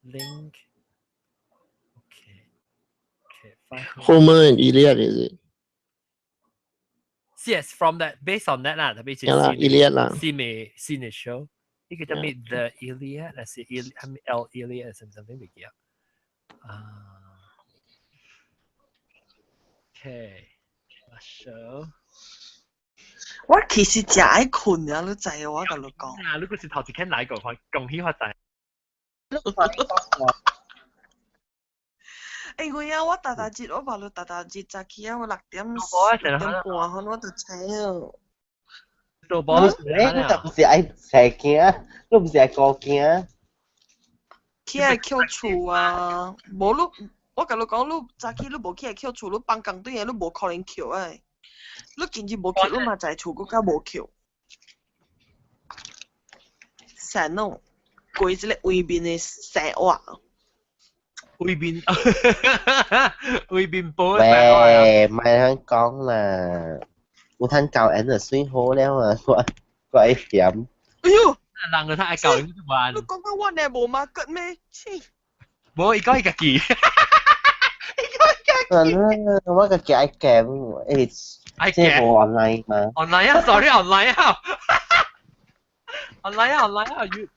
link. Okay. Homer and Iliad, is it? Yes, from that, based on that lah, tapi Iliad lah. seen a show. You could tell me the Iliad. Let's see, Iliad or something like that. Okay, a show. 我其實真愛困啊，你知我甲你講。啊，你嗰時頭先聽哪個講起發仔？因為啊，我大節，我話你大節早起啊，我6點半，我就醒啊。做波，你就唔是愛蛇行，你唔是愛高行。起來翹厝啊，無你，我甲你講，你早起你無起來翹厝，你放工對嘅，你無可能翹誒。你今日無翹，你嘛在厝佫較無翹。神哦，規即個外面嘅蛇話。會變會變波。喂，唔係香港啦，我睇教人就算好了嘛，我愛險。哎呦！人個睇愛教人玩。你講緊我呢無馬吉咩？冇，而家係家己。我個叫愛 game， 即係冇 online 嘛。online 啊 ，sorry online 啊，online 啊 online 啊，you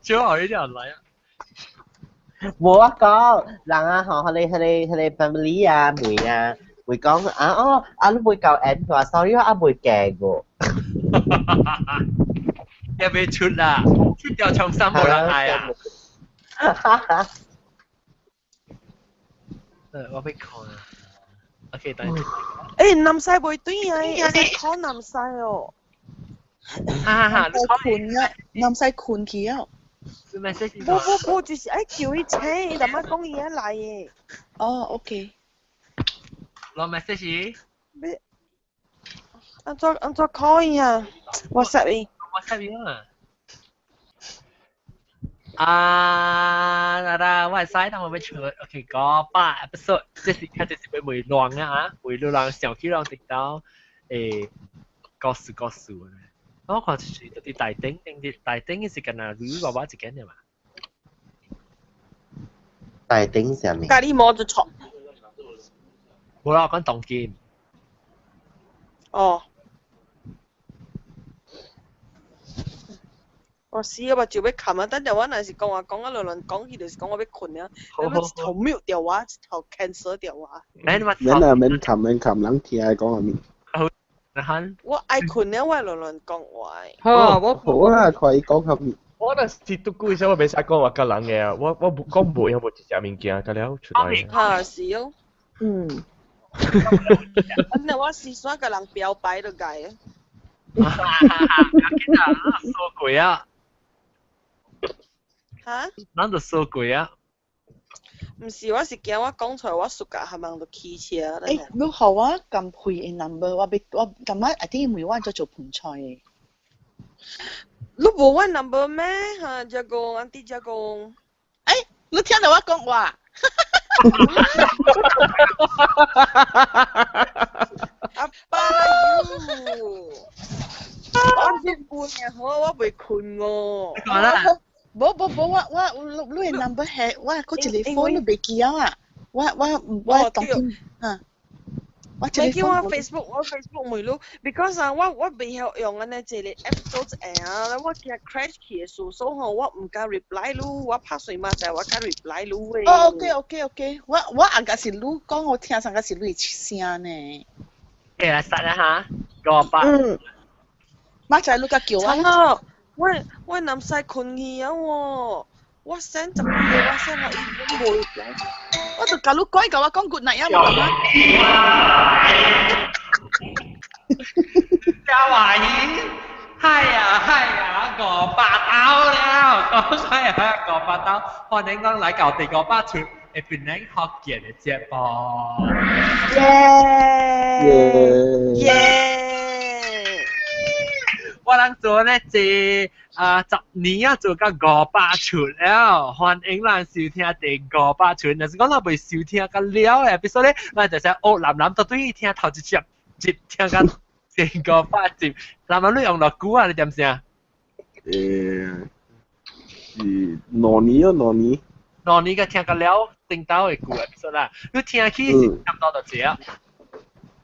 join already online 啊。冇啊講，人啊，佢哋 family 啊，妹啊，會講你會教 N 話 sorry 我會驚喎。又未出啦，出掉重新冇人嗌啊。我俾看啊。OK， 等陣。誒，南西會對啊，我講南西哦。哈，你困啊，南西困去啊。我就是愛叫伊請，但係講伊一嚟嘅。哦 ，OK。攞 message。安怎 call 伊啊 ？WhatsApp 伊。WhatsApp 伊啊。我係使同我要出 OK 個8 episode， 即是會梅浪啊，梅浪上起浪直到故事。我看就是啲大頂是跟阿女娃娃一間嘅嘛。大頂上面。咖喱摸就錯。冇啦，我講當劍。哦。我試啊，就要冚啊！等陣我若是講啊，亂講，伊就是講我要困啊，我頭 mute 掉啊，頭 cancel 掉啊。免冚，人聽講下面。我愛困啊，我亂講話。我好啊，可以講下面。我那時都估下，我未使講話吉人嘅，我講冇有冇一隻物件，咁了出來。嚇是哦。那我是算個人表白就解啊。收鬼啊！嚇？咱就收鬼啊！唔是，我是驚我講出來，我熟甲係咪就起車咧？誒，你好啊，咁配嘅 number， 我咁啊，I think 每晚咗做盤菜嘅。你冇我 number 咩？嚇，只講安迪只講。誒，你聽到我講話？阿爸 you， 我先半夜好，我未困喎。講啦。冇，我你 number 係我個 telephone 都未記啊！我當天啊，我 telephone 我 Facebook 沒咯 ，because 啊我未曉用安尼這個 app 做啊，我驚 crash 去嘅，所以我唔敢 reply 咯，我怕水嘛就我敢 reply 咯喂。哦 ，OK， 我硬個是你講我聽上個是你聲呢。誒，來殺啦嚇，58。媽仔你個叫我。我南西困去啊喎，我 send 10個我 send 落伊冇reply，我就甲你講我講 good night 啊冇啦。嘉華姨，係啊，58了，講係58刀，歡迎講來到第58出會變成學健嘅節目。耶！我諗做呢10年啊，做到58出了，歡迎咱收聽第58出。但是講咱未收聽個了嘅 episode 咧，咱就使男到對聽頭一集聽個第58集。男你用落久啊？你點先？是哪年啊？哪年？哪年嘅聽個了頂到嘅舊 episode 啦，你聽起是差唔多就這啊？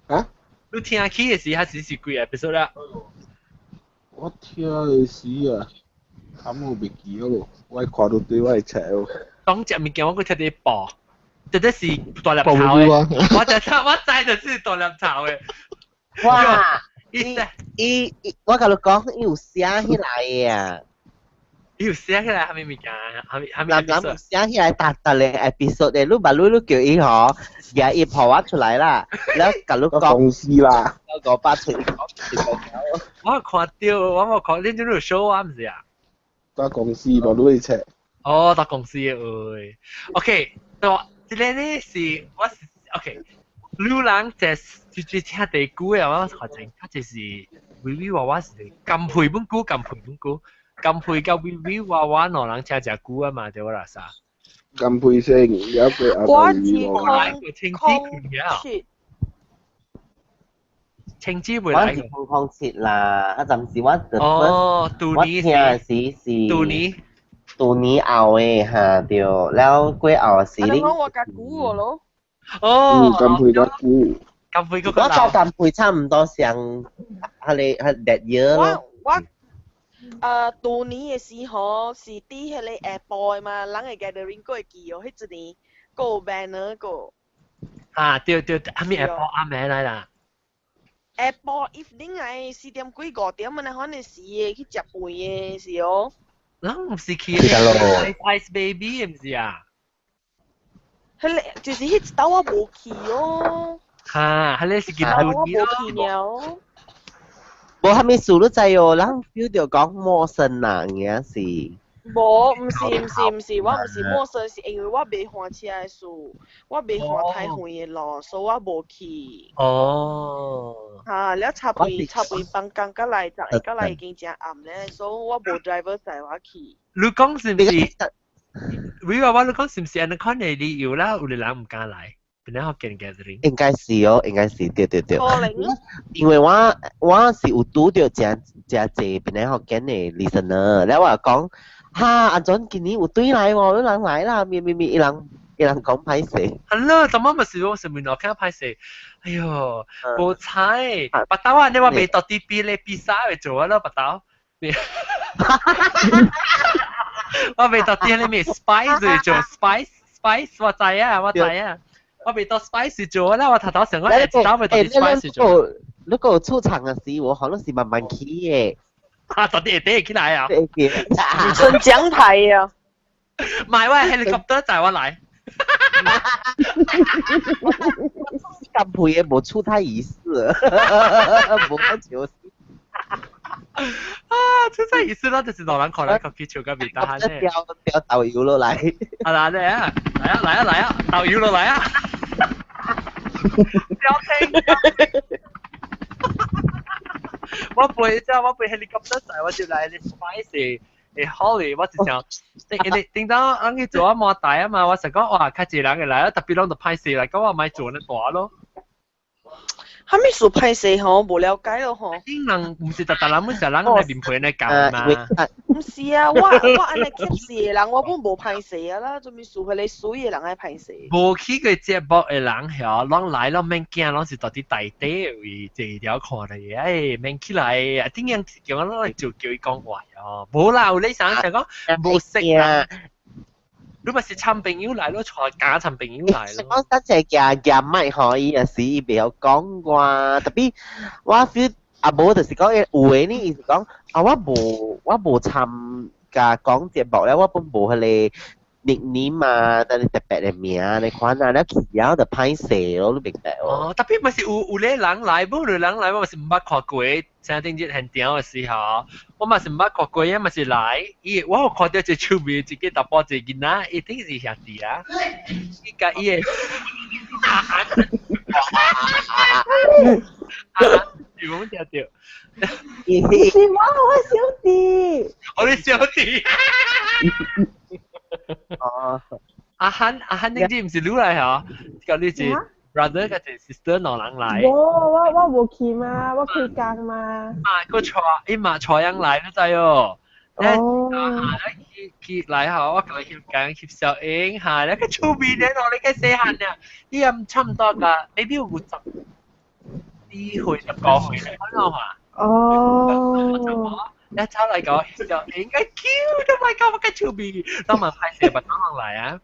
啊？你聽起嘅時還是幾 episode 啦？我聽嘅時啊，啱我未記咯，我看到對我係赤咯。當隻物件我佢睇啲播，真係是大粒報頭唔到啊！嘅，我就係大粒頭嘅。哇！伊我甲你講，伊有寫起來嘅啊，要寫起來係咪物件？係咪男有寫起來達個 episode 嘅，你叫伊嗬，而伊破畫出來啦，แล้ว甲你個講，公司啦，我把嘴講，我看到，我冇看，你做咩 show 啊？唔是啊？個公司攞到係赤。哦，到公司嘅，OK，我即係呢是我是 OK，女人就最聽地估嘅，我確定，佢就是微微娃娃是咁配本估，咁配個微微娃娃兩人聽只估啊嘛，對我啦啥？咁配聲，有一句阿我弟是我來個青枝佢嘅，切，青枝會我來個。是空空切啦，啊，暫時我哦，杜我尼聽是杜尼後嘅嚇對，แล้ว過後是你你。講我甲估我咯，哦，咁配得估，咁配嗰我個教甘配差唔多上係that year 咯。我杜年嘅時候是啲迄個下晡嘛，人嘅 gathering 個會記哦，迄一年個 banner 個啊，對，阿咪Apple阿妹嚟啦。下晡 evening 係4點幾5點啊，可能是嘅去食飯嘅是哦。唔是去是㗎咯 Ice Baby 唔是啊？迄個就是迄一道我無去哦，嚇，係你是見我無杜尼咯。去了。無係咪數都滯哦，人 feel 到講陌生人嘅是。無，毋是，我毋是陌生，是因為我未換車嘅事，我未換太遠嘅路，所以我無去。哦。了差半放工，甲來已經真暗咧，所以我無 driver 載我去。你講是唔是？你話你講是唔是？你可能你有啦，有啲人唔敢嚟，變咗學見 gathering。應該是哦，應該是對。可能因為我是有拄到真濟邊個學緊嘅 listener，แล้ว我講哈阿 John 今年有對來喎，有人來啦，咪一人講歹勢。係咯，怎麼咪是我上面我睇拍攝？哎呦，冇彩，白刀啊！你話未到 DB 咧，必殺去做啊咯，白刀。我未到啲你咪 spice 去做 spice，我知啊，我未到 spice 去做啦，我頭頭成個誒刀未到啲 spice 去做。如果出場嘅時，我可能是慢慢起嘅。啊，到啲誒起來啊！純獎牌啊！唔係喂，helicopter 就係我嚟。甘配嘅冇出太儀式，冇乜潮。啊，出晒意思啦，就是老人看來看去笑個面打下咧。掉豆油落嚟。啊嗱嚟啊，嚟啊，豆油落嚟啊！掉聽。我背 helicopter 仔，我就嚟你 spice 誒 Holly，我就想，你點解啱去做啊冇大啊嘛？我成講哇，較濟人嘅嚟，特別攏就歹勢啦，咁我咪做呢大咯。哈咪數歹勢吼，無了解咯吼。啲人唔是特人，每時人喺面陪你教嘛。唔是啊，我安尼欠事嘅人，我本無歹勢啊啦，做咩數佢你水嘅人係歹勢。無去個節目嘅人嚇，攏來攏免驚，攏是到啲大地位一條看嚟嘅，免起來，點樣叫我攏就叫伊講話哦。無啦，有你想講無識啊。如果是親朋友嚟咯，坐假親朋友嚟咯。講得隻夾麥可以啊，是未有講過，特別我 feel 啊冇就是講有嘅呢，意思講啊我冇參加講節目咧，我本冇佢哋nickname嘛，但係特別嘅名你看啊，你其他就歹勢咯，你明白哦？哦，特別咪是有啲人嚟，冇人嚟，我咪是唔捌看過，正正日很屌嘅時候，我咪是唔捌看過，咪是來，我有看到一出面自己打波一囡仔，一定是兄弟啊，依家伊嘅，有冇聽到？是我小弟。我啲兄弟。哦，阿漢你知唔是女嚟嚇？嗰啲是 brother 嘅係 sister 兩人嚟。我冇去嘛，我去教嘛。個坐，伊嘛坐人嚟都知哦。咧佢嚟下我佢翕緊翕小影嚇，咧個出面咧我哋嘅細漢啊，呢咁差唔多㗎，maybe 50啲歲10個歲嚟可能話。哦。一走嚟講翕小影，哎 Q 都咪講我嘅出面，當晚拍攝咪當嚟啊。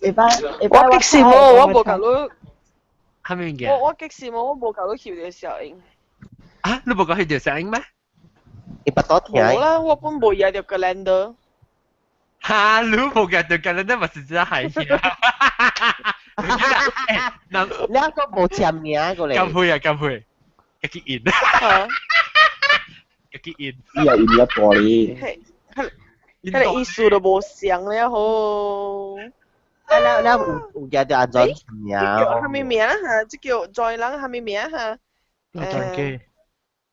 會擺我激死我，我冇搞到，係咪嘅？我激死我冇搞到橋嘅小影。啊，你冇講翕條小影咩？你不多聽。冇啦，我本冇嘢條 calendar。哈，你冇嘅條 calendar 咪是真係嘅。兩個冇簽名過嚟。咁會，一結印，一結印。呢又印一個咧。佢哋意思都冇想了好。แล้ว有嘢就安裝簽名。叫咩名嚇？即叫 join 人係咩名嚇？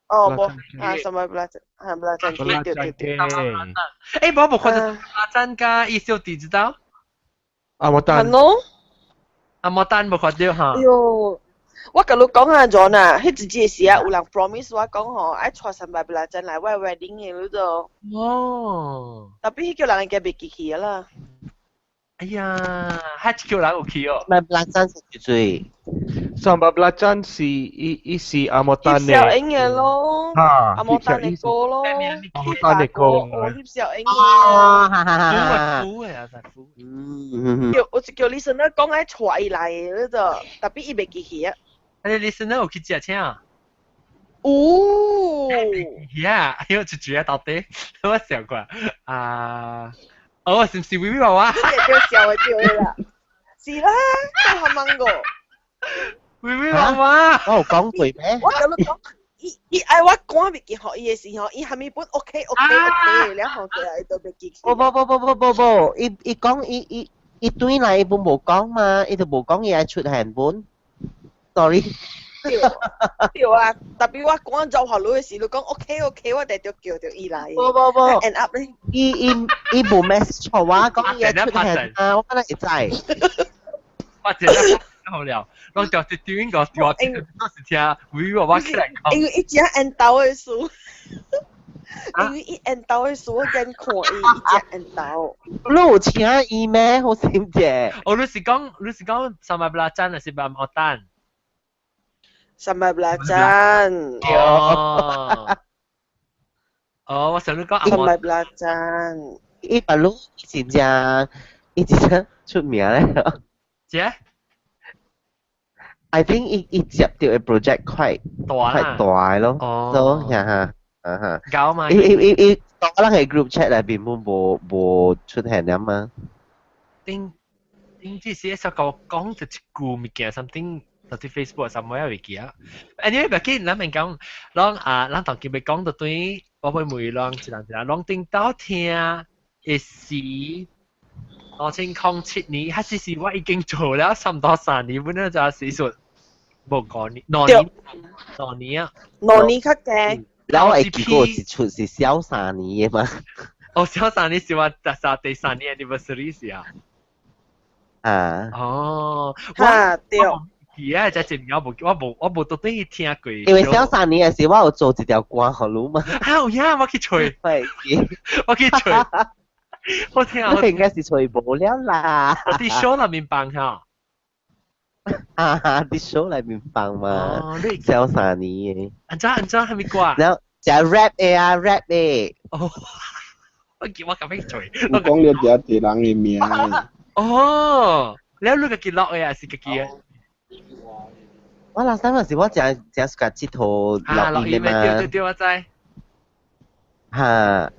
哦，冇啊，什麼不拉真，不拉真，對。哎，我看到阿珍噶一小弟知道？阿莫丹。咯。阿莫丹冇看到嚇。哎呦，我甲你講下咗啊，迄一節時啊，有人 promise 我講吼，愛帶三百不拉真來我 wedding 嘅嗰度。哦。特別迄叫人家袂記起啦。哎呀，係叫人有去哦。咪不拉真是最。Sambal belacan si Amotan 翕小影嘅咯，阿莫丹嘅歌咯，阿莫丹嘅歌，我翕小影嘅。哦，哈哈哈！苦嘅啊，實苦。叫 listener 講愛帶伊來嘅嗰度，特別伊袂記起啊。你 listener 有去食請啊？哦。呀，因為就住喺到底，我想過啊，哦，是唔是 Vivi 娃娃？你叫笑嘅叫啦，是啦，都係問過。Vivi 娃娃，我有講過咩？我咁講，伊愛我趕袂記學伊嘅時候，伊係咪本 OK，然後佢喺度袂記起。不，伊講伊對嚟伊本冇講嘛，伊就冇講伊愛出現本。Sorry。對啊，特別我趕走學路嘅時，你講 OK，我哋就叫到伊來。不，end up 咧。伊冇 message 我講伊愛出現啊，我可能會知。或者好了，我就直接應個我當時聽 Vivi 娃娃起來講。因為伊只 end 到嘅書，因為伊 end 到嘅書，我見看伊只 end 到。你有請伊咩？好心姐。哦，你是講三百不拉真還是白毛丹？三百不拉真。哦，我想你講三百不拉真。伊把路真正，伊真正出名咧。姐 I think 伊接到嘅 project 快大咯。哦。so 呀哈。搞嘛？伊當可能係 group chat 裏邊冇出現啊嘛。頂之時一首歌講就一句物件 something。到啲 Facebook 什麼會記啊 ？anyway，畢竟咱們講，咱當今咪講到對，我會每啷一啷聽到聽嘅事，2007年，嗰時我已經做了差唔多3年，本來就係4冇5年，6年啊，6年較嘅。然後係結果是出是小3年嘅嘛。哦，小3年是話第3年 anniversary 時啊。啊。哦。嚇對。而家就證明我冇到底聽過。因為小3年嘅時，我有做一條歌好嚕嘛。啊呀，我去吹，我去吹，我聽下。我應該是吹無了啦。我啲 show 裏面放下。啲 show 裏面放嘛。小3年嘅。安怎係咪歌？然後就 rap 嘅 rap 嘅。哦，我咁樣吹。我講了一啲人嘅名。哦，你有錄個記錄嘅還是個記啊？我last time 嗰時我淨係佚佗錄音嘅嘛。對，我知。嚇，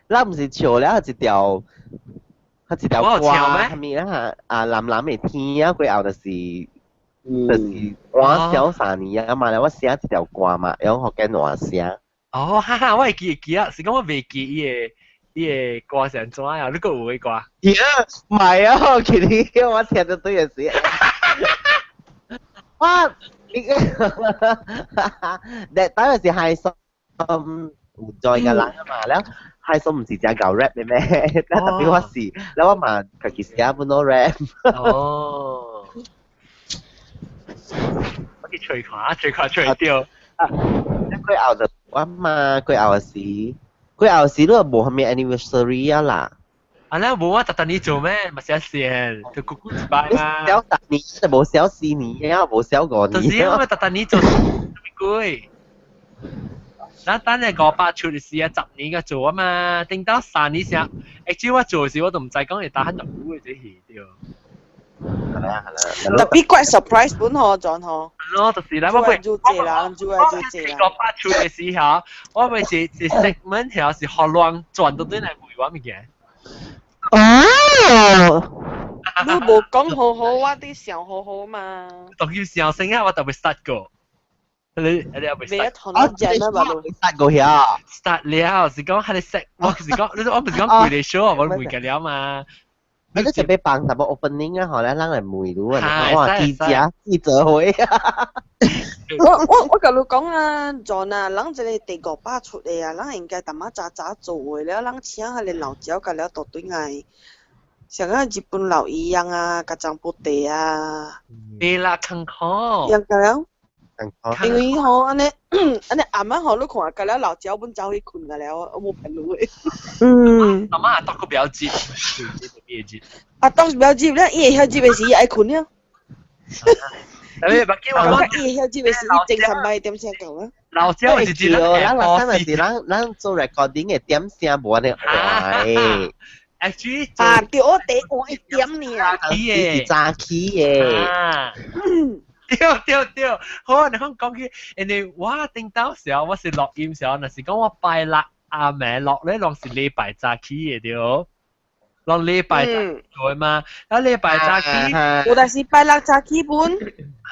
咱唔是唱了一條歌，係咪啦？啊，藍藍嘅天啊，過後就是我小3年啊嘛，我寫一條歌嘛，用福建話寫。哦，哈哈，我會記啊，是講我未記伊個歌成怎啊？你個有嘅歌？唔係啊，我記得我聽到對嘅事。哇！但當時係唔在嘅人啊嘛，แล้ว係唔是只搞 rap 嘅咩？แล้ว特別我是，แล้ว我嘛佢其實也冇 no rap。哦。我哋吹掉。一佢後就啊嘛，佢後時都冇係咩 anniversary 啊啦。啊咧冇啊，特登你做咩？咪寫線，就咕咕一擺嘛。小10年就冇小4年啊，冇小5就是因年。為特登你做貴。嗱，等你500出嘅事啊，10年嘅做啊嘛，定到3年先。actually 我做嘅時我都唔使講，你打很多股嘅啫，對。係啦。特別怪 surprise 本嗬，撞嗬。咯，就是啦，我咪做謝啦，做係做謝啦。 500出嘅時候，我咪是 segment 條是學亂轉到啲嚟回我物件。哦，你冇講好好，我啲想好好嘛。讀要小聲啊，我特別 start 過。你有冇你一 start？同我人啊嘛，路。殺過呀。 start 了，是講係你識，我是講，我唔是講陪你 show，我陪緊了嘛。你都準備辦什麼 opening 啊？可能讓人梅魯啊，係哇記者會啊。我甲你講啊，John 啊，人這個第500出的啊，人應該淡仔早做嘅了，人請下你老鳥甲了大堆嗌，像個日本老一樣啊，甲張布地啊，未啦，康康。樣甲了。哦因為吼，安尼暗暝吼，你看甲了老鳥本走去困甲了，我冇朋友誒。嗯，阿媽當個表姐，表姐。啊，當時不要接咧，伊會曉接嘅時愛困了。誒，白叫我我講，伊會曉接嘅時伊正3百點先講啊。老姐我是知道，咱落山時咱做 recording 嘅點聲無安尼壞。actually 啊，對，我第我一點呢。是早起嘅。啊。對，好，你講起，人哋我頂到時候我是錄音時候，那是講我拜六阿妹落咧，攏是禮拜早起嘅對，攏禮拜早做嘛，啊禮拜早起，有但是拜六早起本，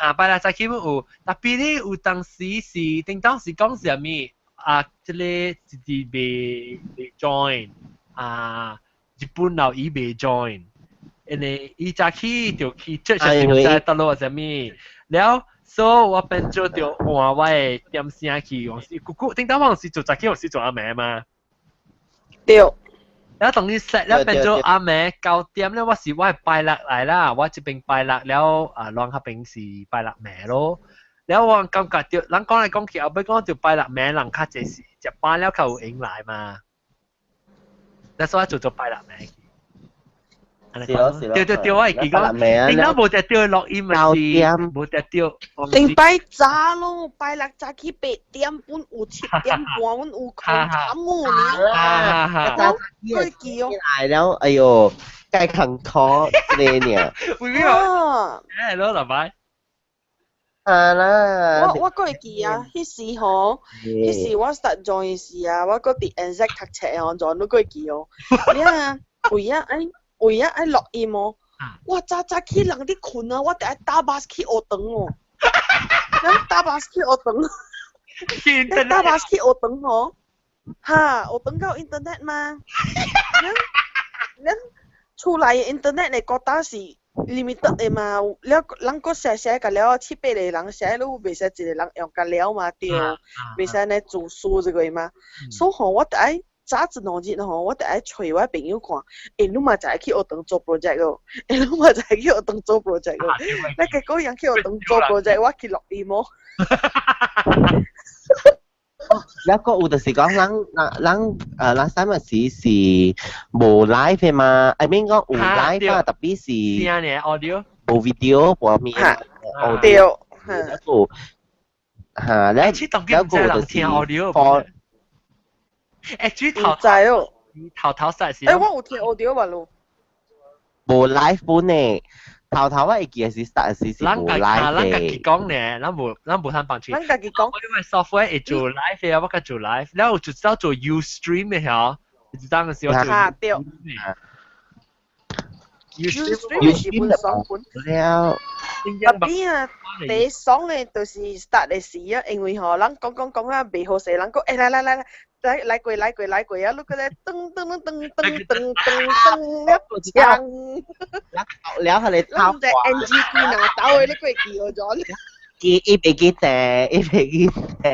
啊拜六早起本有，特別咧有當時是頂到是講什麼啊，即個是未 join 啊，日本佬伊未 join，人哋伊早起就去出實唔知得咯什麼。แล้ว所我變咗就換我嘅點聲去，我是姑姑，頂到我是做早起，我是做阿妹嘛。對。แล้ว當你 set แล้ว變咗阿妹9點咧，我係拜六嚟啦，我這邊拜六แล้ว兩下邊是拜六妹咯。แล้ว我感覺就，人講嚟講去，後尾講就拜六妹人較濟是一班了較有影來嘛。但係我做拜六妹。對，我係記講，點解冇隻掉落音咪是冇隻掉？定拜早咯，拜六早起8點半，有7點半，有空慘我呢。佢叫。嚟了，哎呦，計勤科呢呢？會咩啊？誒，攞嚟擺。係啦。我個記啊，迄時吼，迄時我 start join 時啊，我個啲 exact 讀冊哦，join 都個記哦。你啊，為啊愛錄音哦，我早起人啲困啊，我第一打巴士去學堂哦，咱打巴士去學堂，咱打巴士去學堂哦，哈，學堂有 internet 嘛，咱厝內嘅 internet 嚟覺得是 limited 嘅嘛，了人個寫個了7、8個人寫，你袂使一個人用個了嘛，對，袂使嚟做書這個嘛，所以吼我第一。早一兩日吼，我第一找我朋友看，你嘛就係去學堂做 project 咯，你嘛就係去學堂做 project 咯，你結果人去學堂做 project，我去錄音咯。一個有就是講，咱三日是無 live 嘅嘛，I mean 講有 live 啊，特別是冇 video 畫面，audio，嚇，咧一個就是actually 頭實是。誒，我有聽 audio 嘛咯。無 live 本呢，頭我會記係 start 是無 live 嘅。咱家己講呢，咱無通幫咱家己講。我因為 software 會做 live 嘅，我甲做 live，然後就知道做 Ustream 嘅嚇，就當時我做。對。Ustream 是本爽本。了。特別啊，第爽嘅就是 start 嘅時啊，因為吼，人講啊，未好勢，人講誒來過啊！你嗰啲噔，แล้ว佢哋抄話。NG 機能打去，你佢記我咗。一邊記訂，一邊記訂。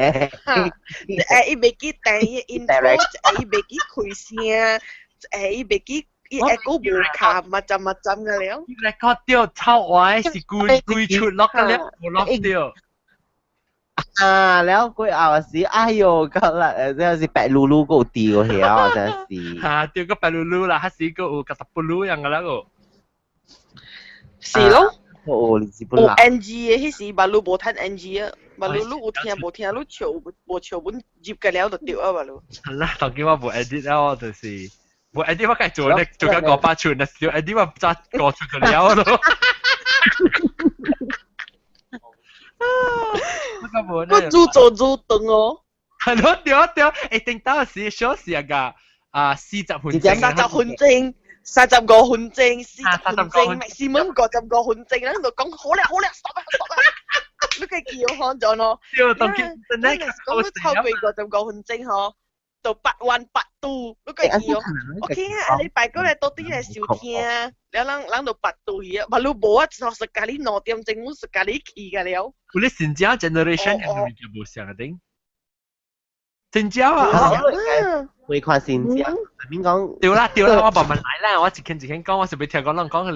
一邊記訂，intro，一邊記開聲，一邊記。伊會個無卡，密針嘅了。你講掉抄歪是規出落嘅了，冇落掉。แล้วกูเอาสิ哎呦ก็ละ真是白噜噜够丢了真是掉個白嚕嚕啦，黑死個有個十不嚕樣嘅啦個。是咯。哦你是不有啦 NG 嘅，迄時馬路無趁 NG 啊，馬路路有聽無聽，你笑無笑本接嘅了就掉啊馬路。啦，當今我冇 edit 啦，我就是冇 edit 我梗係做咧，做緊個八寸啊，少 edit 我揸個出個了咯。我做長哦。係咯，對，誒，定到時小時啊，40分鐘30分鐘。35分鐘，40分鐘 ，maximum 55分鐘啦，喺度講好啦，stop 啊，你個叫看咗咯。當見真係講超過55分鐘嗬，就8度，你個叫，OK 啊，禮拜嗰日到底係少聽，你諗到8度嘢，馬路冇啊，就食咖喱2點鐘，我食咖喱起㗎了。我哋新疆 generation 係咪就冇上啊？定？新疆啊！會看新疆，邊講？對啦，我慢慢來啦，我一件講，我是未聽講人講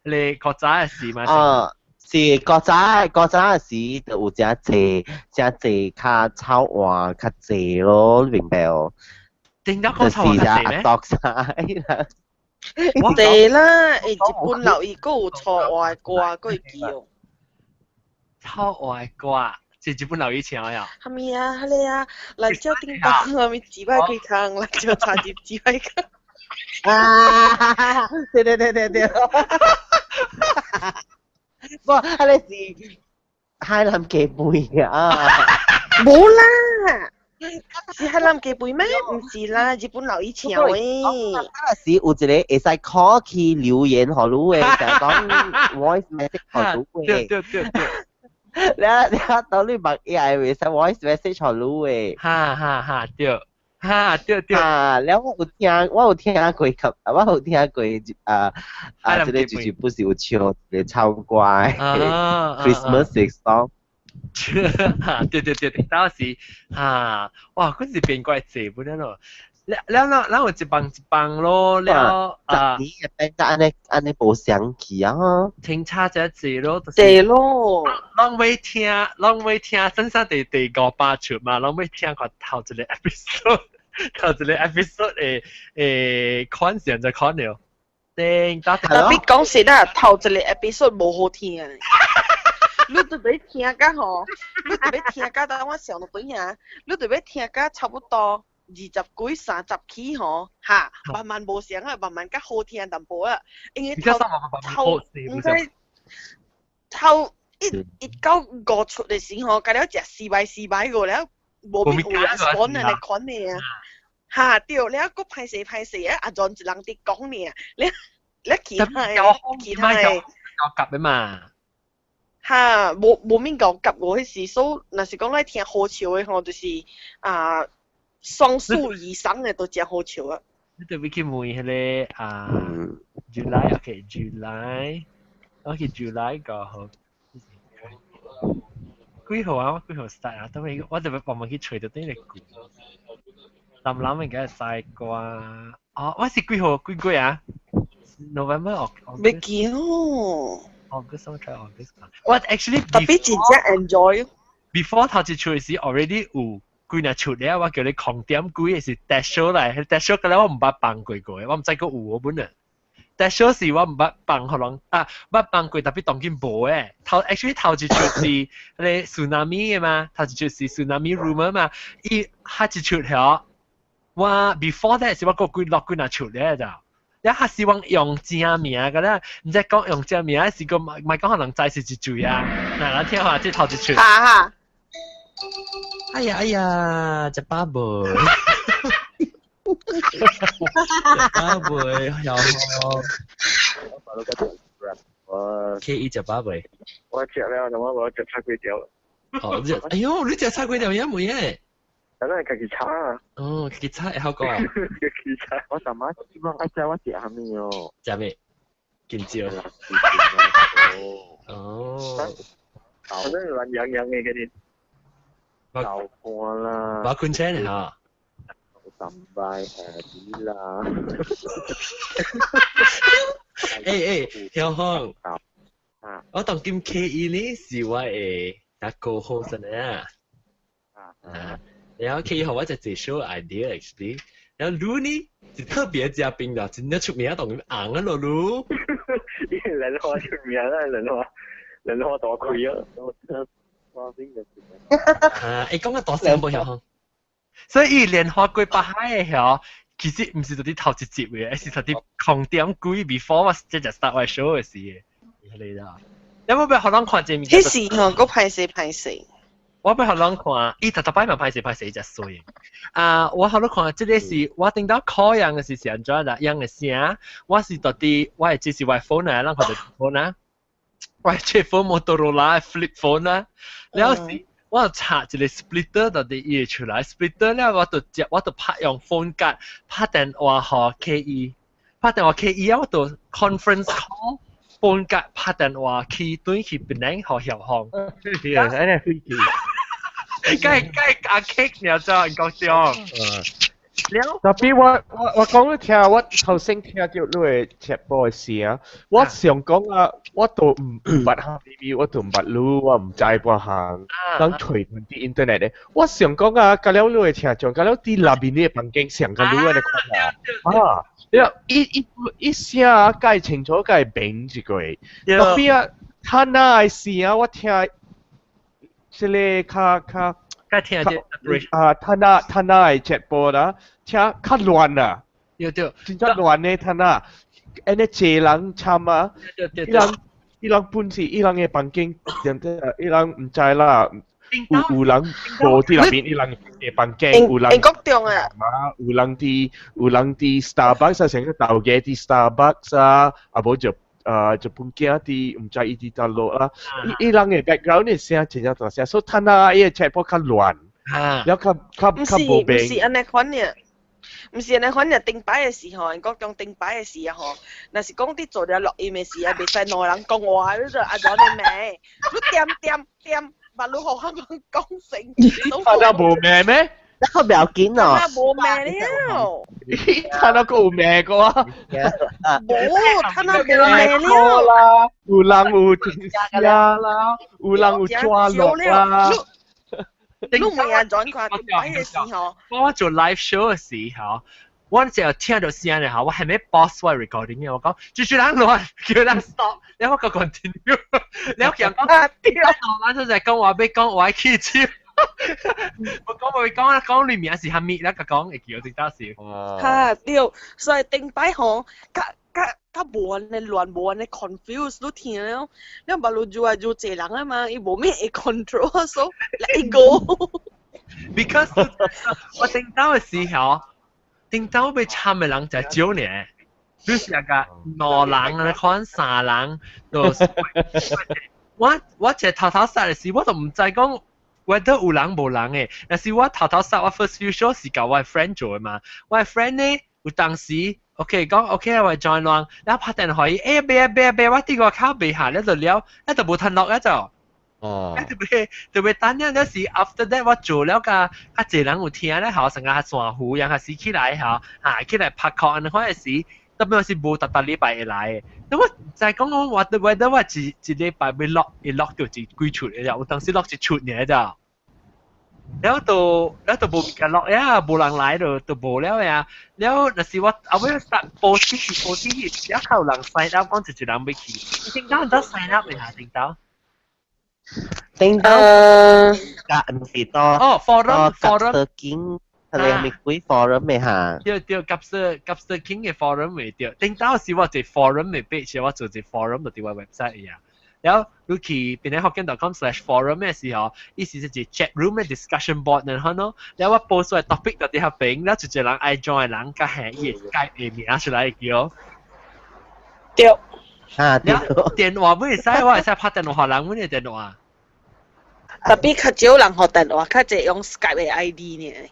你國家嘅事嘛。是國家嘅事，就有真濟較臭話較濟咯，你明白哦？點解講臭話較濟咧？度曬啦。對啦，日本留意嗰個錯外掛嗰個叫。臭外掛。是日本留以前呀。係咪啊？係你啊！辣椒叮當啊，咪自擺佢撐，辣椒茶葉自擺佢。啊！對。不，係你是海南雞背啊？冇啦，是海南雞背咩？唔是啦，日本留以前誒。是有一個會使 call 去留言給你嘅，就講 voice message 給你嘅。對。你當你問 AI 會使 voice message 給你嘅。對。แล้ว我有聽過這個就是不是有唱嘅超乖 Christmas song。對，當時哇，嗰時變怪濟本嚟咯。แล้ว有一棒咯，了你入邊得安尼無相去啊？聽差咗濟咯，濟咯。攏未聽，真正第5出嘛，攏未聽過頭一個 episode 誒看上就看了。特別講實啦，頭一個 episode 無好聽啊！你特別聽㗎嗬，你特別聽㗎，等我想到對啊，你特別聽㗎差不多。20幾30期嗬嚇，慢慢無聲啊，慢慢較好聽淡薄啊，因為頭一到5出嘅時候，隔了食4擺個了，無邊有 respond 嚟看你啊嚇，對，你一個歹勢啊，阿 John 一人哋講你啊，你其他嘅夾嘅嘛嚇，冇面夠夾我迄時，所以若是講你聽好笑嘅嗬，就是雙數以上嘅都真好笑啊！你對 Vicky 問迄個July 個號幾號啊？幾號 start 啊？等我就慢慢去找到啲嚟估。諗應該係曬啩？哦，我是幾號？幾月啊 ？November 未記咯。August 我 try August。我 actually 特別真正 enjoy。Before 頭一出時 already 有。幾年出咧，我叫你狂點幾嘅是 dash show 嚟 ，dash show 嘅咧我唔捌放過嘅，我唔知個有嗰本啊。dash show 是我唔捌放可能捌放過，特別當見無嘅。actually 頭一出是你 tsunami 嘅嘛，頭一出是 tsunami rumor 嘛，下一出係我 before that 是我個幾年出咧就，一下希望用正名嘅咧，唔知講用正名是個唔係講可能再是一嘴啊，嗱，聽下即頭一出。哎呀，隻巴貝，巴貝又，K1隻巴貝。我食了，但我食菜粿條。哦，哎呦，你食菜粿條一枚嘅？等陣家己炒啊。哦，家己炒會好過啊。家己炒。我昨晚希望我食蝦米哦。食咩？見招。哦。反正亂洋洋嘅嗰啲。夠過啦。把罐車嚟嚇。好拜啲啦。香香。我當今 K1 呢是我打高號先啊。然後佢我就自 show idea actually，然後盧呢就特別嘉賓啦，真係出名當佢硬啊咯盧。人話出名啦，人話多虧啊，多邊嘅你講個多聲冇響，所以蓮花龜八海嘅其實唔是到啲頭一集嘅，係到啲空點龜 before 我即係 start 我 show 嘅事嘅，你啦。有冇俾學人看這面？迄時吼，個歹勢。我俾學人看，伊特擺咪歹勢只衰。我學人看，即個是我頂到考樣嘅時安怎啦，樣嘅聲，我是到啲我係只是我 phone 啊，咱看到 phone 啊，我係 phone Motorola flip phone 啊，然後是我插一個 splitter 到啲嘢出來 ，splitter 咧我就拍用 phone 卡，拍電話和 KE， 拍電話 KE 我就 conference call。phone 卡拍電話去對去邊領學校行，係啊，係飛機。梗係阿 K 你又真係講笑。特別我講咗聽，我頭先聽到你嘅直播嘅事啊，我想講啊，我都唔捌下 TV， 我都唔捌รู้我唔知半行，等隨便啲 internet 咧，我想講啊，隔了你嘅聽眾，隔了啲那邊啲環境上嘅รู้嘅看啊，一聲解清楚解明一個，特別啊，他那嘅事啊，我聽，即係較。聽下他那嘅直播啦，聽較亂啊，對，真正亂咧，他那，安尼濟人參啊，伊人本事，伊人嘅環境，伊人唔知啦，有人無啲入邊，伊人嘅環境，有人國中啊，有人啲 Starbucks 啊，成個豆嘅啲 Starbucks 啊，啊無就本家啲唔知伊啲大陸啦，伊人嘅 background 嘅聲真正大聲，所以他那伊嘅直播較亂，然後較無病。唔是安尼款嘅，唔是安尼款嘅。頂擺嘅時候，國中頂擺嘅時候，若是講啲做咗錄音嘅時啊，袂使兩人講話，你就阿咗你名，你點，把路學校講成。他那無命咩？那個唔要緊哦。他無命了。他那個有命個啊？冇，他那無命了。有人有電視啦，有人有抓落啦。你唔係啊，轉過頂擺嘅時候。我做 live show 嘅時候，我只有聽到聲嘅嚇，我係咪 pause 我 recording 嘅？我講住人亂，叫人 stop，你可唔可以 continue？ 你有人講我就係講話俾講我係 keep。我講裏面是蝦米咧？佢講會叫啲多少？嚇對，所以頂擺吼，較無安尼亂，無安尼 confuse，你聽了，你把路做濟人啊嘛，伊無咩會 control，所以 let it go。Because 我頂到嘅時候，頂到被參嘅人就係少年，你是一個兩人啊，可能三人都。我只頭殺嘅時，我都唔知講。whether 有人無人誒，但是我頭殺我 first few show 是教我嘅 friend 做嘅嘛，我嘅 friend 呢有當時 OK 講 OK 我 join 浪，然後拍電話去別，我啲個靠別下咧就了，咧就冇騰落咧就，特別單樣有時 after that 我做了個濟人有聽咧，後成個散戶，然後是起來後起來拍球，安尼開始。特別是冇特禮拜會來嘅，咁我就係講我whether 我一禮拜會落到幾出嘅，有當時落一出嘅咋，然後就冇嘅落呀，冇人來就冇了呀，然後那時我後尾start 報紙，然後有人 sign up 講就人要去，你聽到唔得 sign up 未下聽到？聽到隔唔是多哦 forum。ทะเลมีคุย forum ไหมฮะกับเซอร์คิง嘅 forum ไม่เดียว頂到時我做 forum ไม่เป็นใช่ว่า做 forum 就啲 website อย่างแล้วลูกขี่เป็นใน hokkien.com/forum 嘅時候意思就係 chat room 嘅 discussion board นั่นฮะเนาะแล้วว่า post ไว้ topic 就啲係เป็นแล้ว就人愛 join 人ก็係อีก介嘅名出來叫對電話唔會使我係使拍電話人唔會電話特別較少人學電話較濟用 Skype 嘅 ID 呢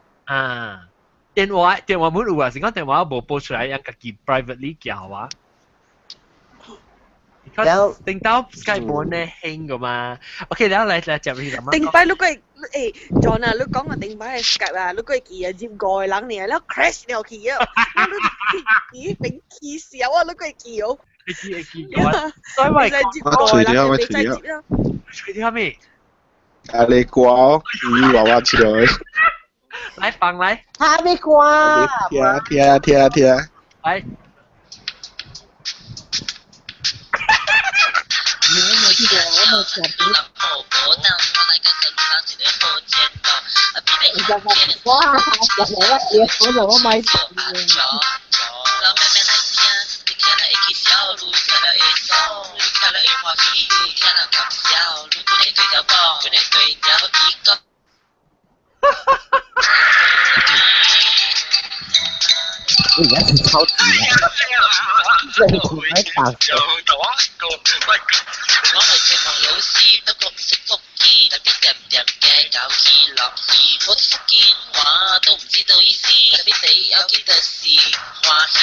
電話冇有啊，是講電話冇報出來，讓自己 privately 叫啊。แล้วติงเต้าสกายบอลเนี่ยเฮงกว่ามาโอเคแล้วอะไรจะมีอะไรติงไปลูกก็จอห์นลูก講啊ติงไปสกาย啊ลูกก็ขี่啊接過人เนี่ยแล้ว crash เนี่ยขี่啊ขี่เป็นขี่เสียว啊ลูกก็ขี่哦ขี่所以咪接過人你再接啦隨啲咩咖喱瓜，你娃娃出来。来放来，哈密瓜，听。来。你而家是超级的，这你唔使打。我係食飯老師，不過唔識福建，特別掂掂嘅搞起落去，我啲福建話都唔知道意思，特別地有見得是歡喜。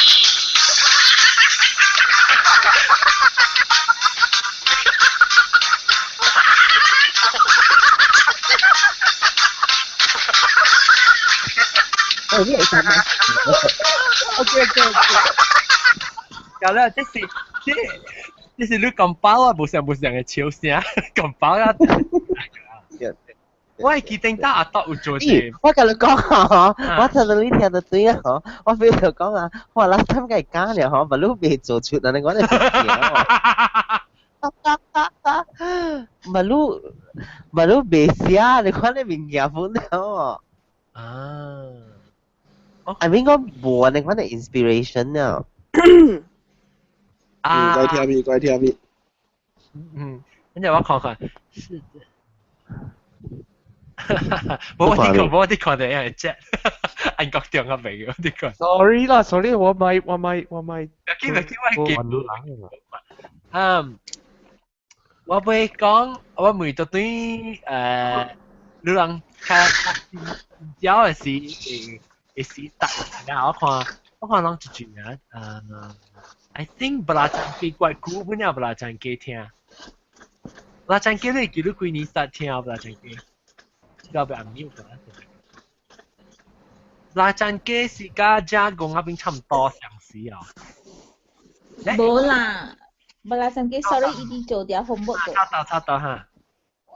我呢係什麼？OK。有啦，這是你咁包啊，無上嘅笑聲，咁包啊！我係記定得阿德有做嘅。我甲你講啊，我聽到你聽到對啊，我非常講啊，我話 last time 嘅假咧，嗬，唔係未做出啊，你講你唔係未寫，你講你面夾款了啊。I mean 我無你講你 inspiration 啊。乖聽咪。跟住我看看，是的。我啲看到係 Jet， anh國中啊未？我啲看。Sorry，我咪。我會講，我每到對你人看有嘅是時特啊，我看人一句啊，I think 布拉贊基怪古本呀，布拉贊基聽，布拉贊基你記得幾年實聽啊？布拉贊基，要不要mute㗎？布拉贊基是加加工那邊差唔多相似啊。冇啦，布拉贊基 sorry 已經做掉項目咗。差到哈。